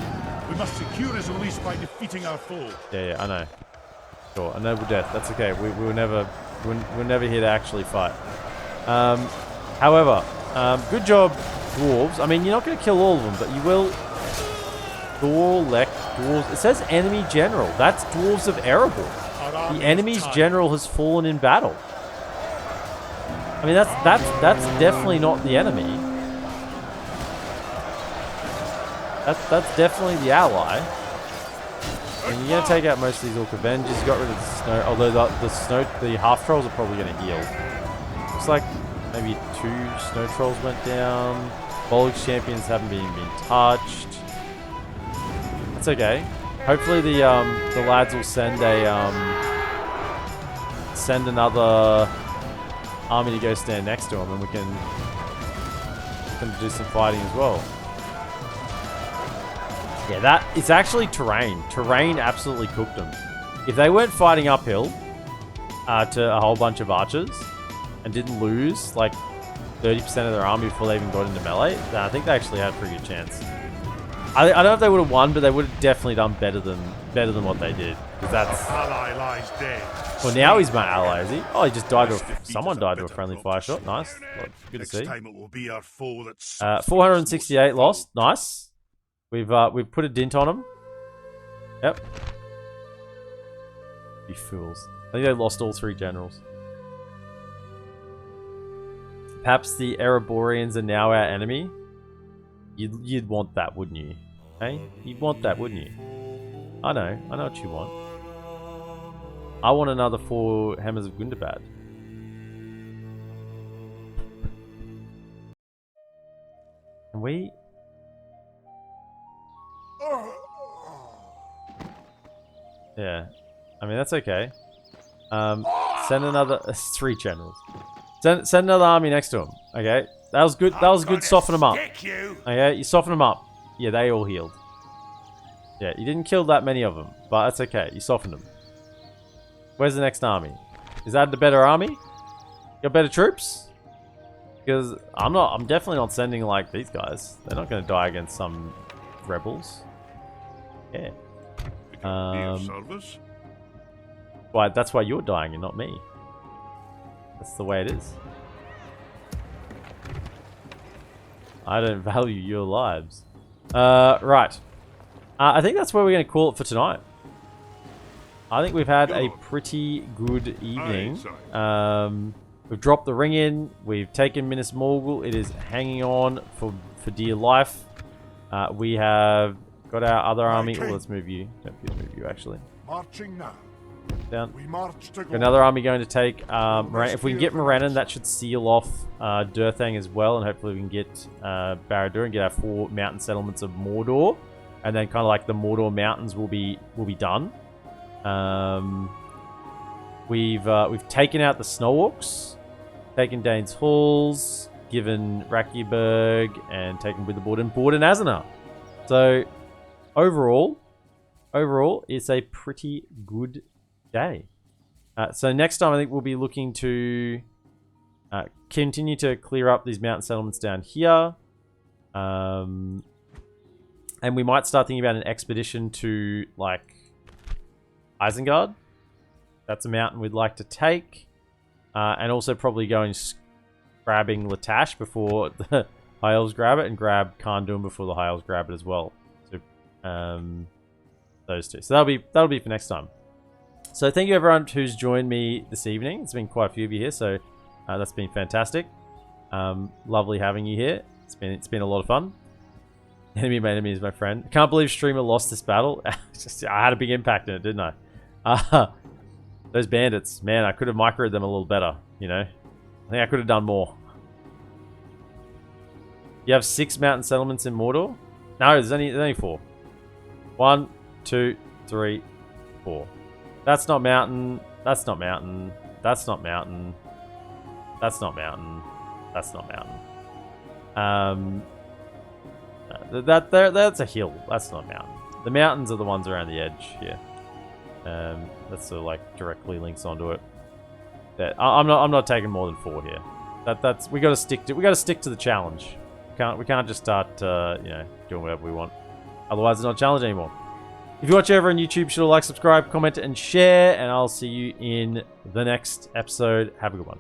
We must secure his release by defeating our foe. Yeah, I know. Sure, a noble death. That's okay. We're never here to actually fight. However, good job, dwarves. I mean, you're not going to kill all of them, but you will. Dwarves. It says enemy general. That's dwarves of Erebor. The enemy's general has fallen in battle. I mean, that's definitely not the enemy. That's definitely the ally. And you're gonna take out most of these Orc Avengers. You got rid of the snow, although the half trolls are probably gonna heal. Looks like maybe 2 snow trolls went down. Balrog's champions haven't been touched. That's okay. Hopefully the lads will send another army to go stand next to them, and we can do some fighting as well. Yeah, it's actually terrain. Terrain absolutely cooked them. If they weren't fighting uphill to a whole bunch of archers and didn't lose like 30% of their army before they even got into melee, then I think they actually had a pretty good chance. I don't know if they would have won, but they would have definitely done better than what they did. Because that's. Ally lies dead. Well, now he's my ally, is he? Oh, he just died to someone died to a friendly fire shot. Nice. Well, good to see. Next time it will be our foe that's 468 lost. Nice. We've put a dint on him. Yep. You fools. I think they lost all 3 generals. Perhaps the Ereborians are now our enemy. You'd want that, wouldn't you? Hey? You'd want that, wouldn't you? I know what you want. I want another 4 Hammers of Gundabad. Can we? Yeah. I mean, that's okay. Send another 3 generals. Send another army next to him. Okay. That was good. That was good. Soften them up. Okay, you soften them up. Yeah, they all healed. Yeah, you didn't kill that many of them, but that's okay. You softened them. Where's the next army? Is that the better army? Got better troops? Because I'm definitely not sending like these guys. They're not going to die against some rebels. Yeah. Why? That's why you're dying and not me. That's the way it is. I don't value your lives. Right. I think that's where we're going to call it for tonight. I think we've had a pretty good evening. We've dropped the ring in. We've taken Minas Morgul. It is hanging on for dear life. We have got our other army. Oh, let's move you. Don't move you, actually. Marching now. Down. We march to Another army going to take Moran. If we can get Morannon, that should seal off Durthang as well, and hopefully we can get Barad-dûr and get our 4 mountain settlements of Mordor, and then kind of like the Mordor mountains will be done. We've taken out the Snow Orcs, taken Dane's Halls, given Rakiaberg, and taken Witherboard and Borden Azana. So overall, it's a pretty good day. So next time I think we'll be looking to continue to clear up these mountain settlements down here. And we might start thinking about an expedition to like Isengard. That's a mountain we'd like to take. And also probably going grabbing Latash before the High Elves grab it, and grab Kharndum before the High Elves grab it as well. So those two. So that'll be for next time. So thank you everyone who's joined me this evening. It's been quite a few of you here, so that's been fantastic. Lovely having you here. It's been a lot of fun. Enemy of my enemy is my friend. I can't believe Streamer lost this battle. I had a big impact in it, didn't I? Those bandits, man, I could have microed them a little better, you know? I think I could have done more. You have 6 mountain settlements in Mordor? No, there's only 4. 1, 2, 3, 4. That's not mountain. That's not mountain. That's not mountain. That's not mountain. That's not mountain. That's a hill. That's not mountain. The mountains are the ones around the edge here. That's sort of like directly links onto it. I'm not taking more than 4 here. We got to stick to the challenge. We can't just start you know, doing whatever we want. Otherwise, it's not a challenge anymore. If you watch over on YouTube, be sure to like, subscribe, comment, and share. And I'll see you in the next episode. Have a good one.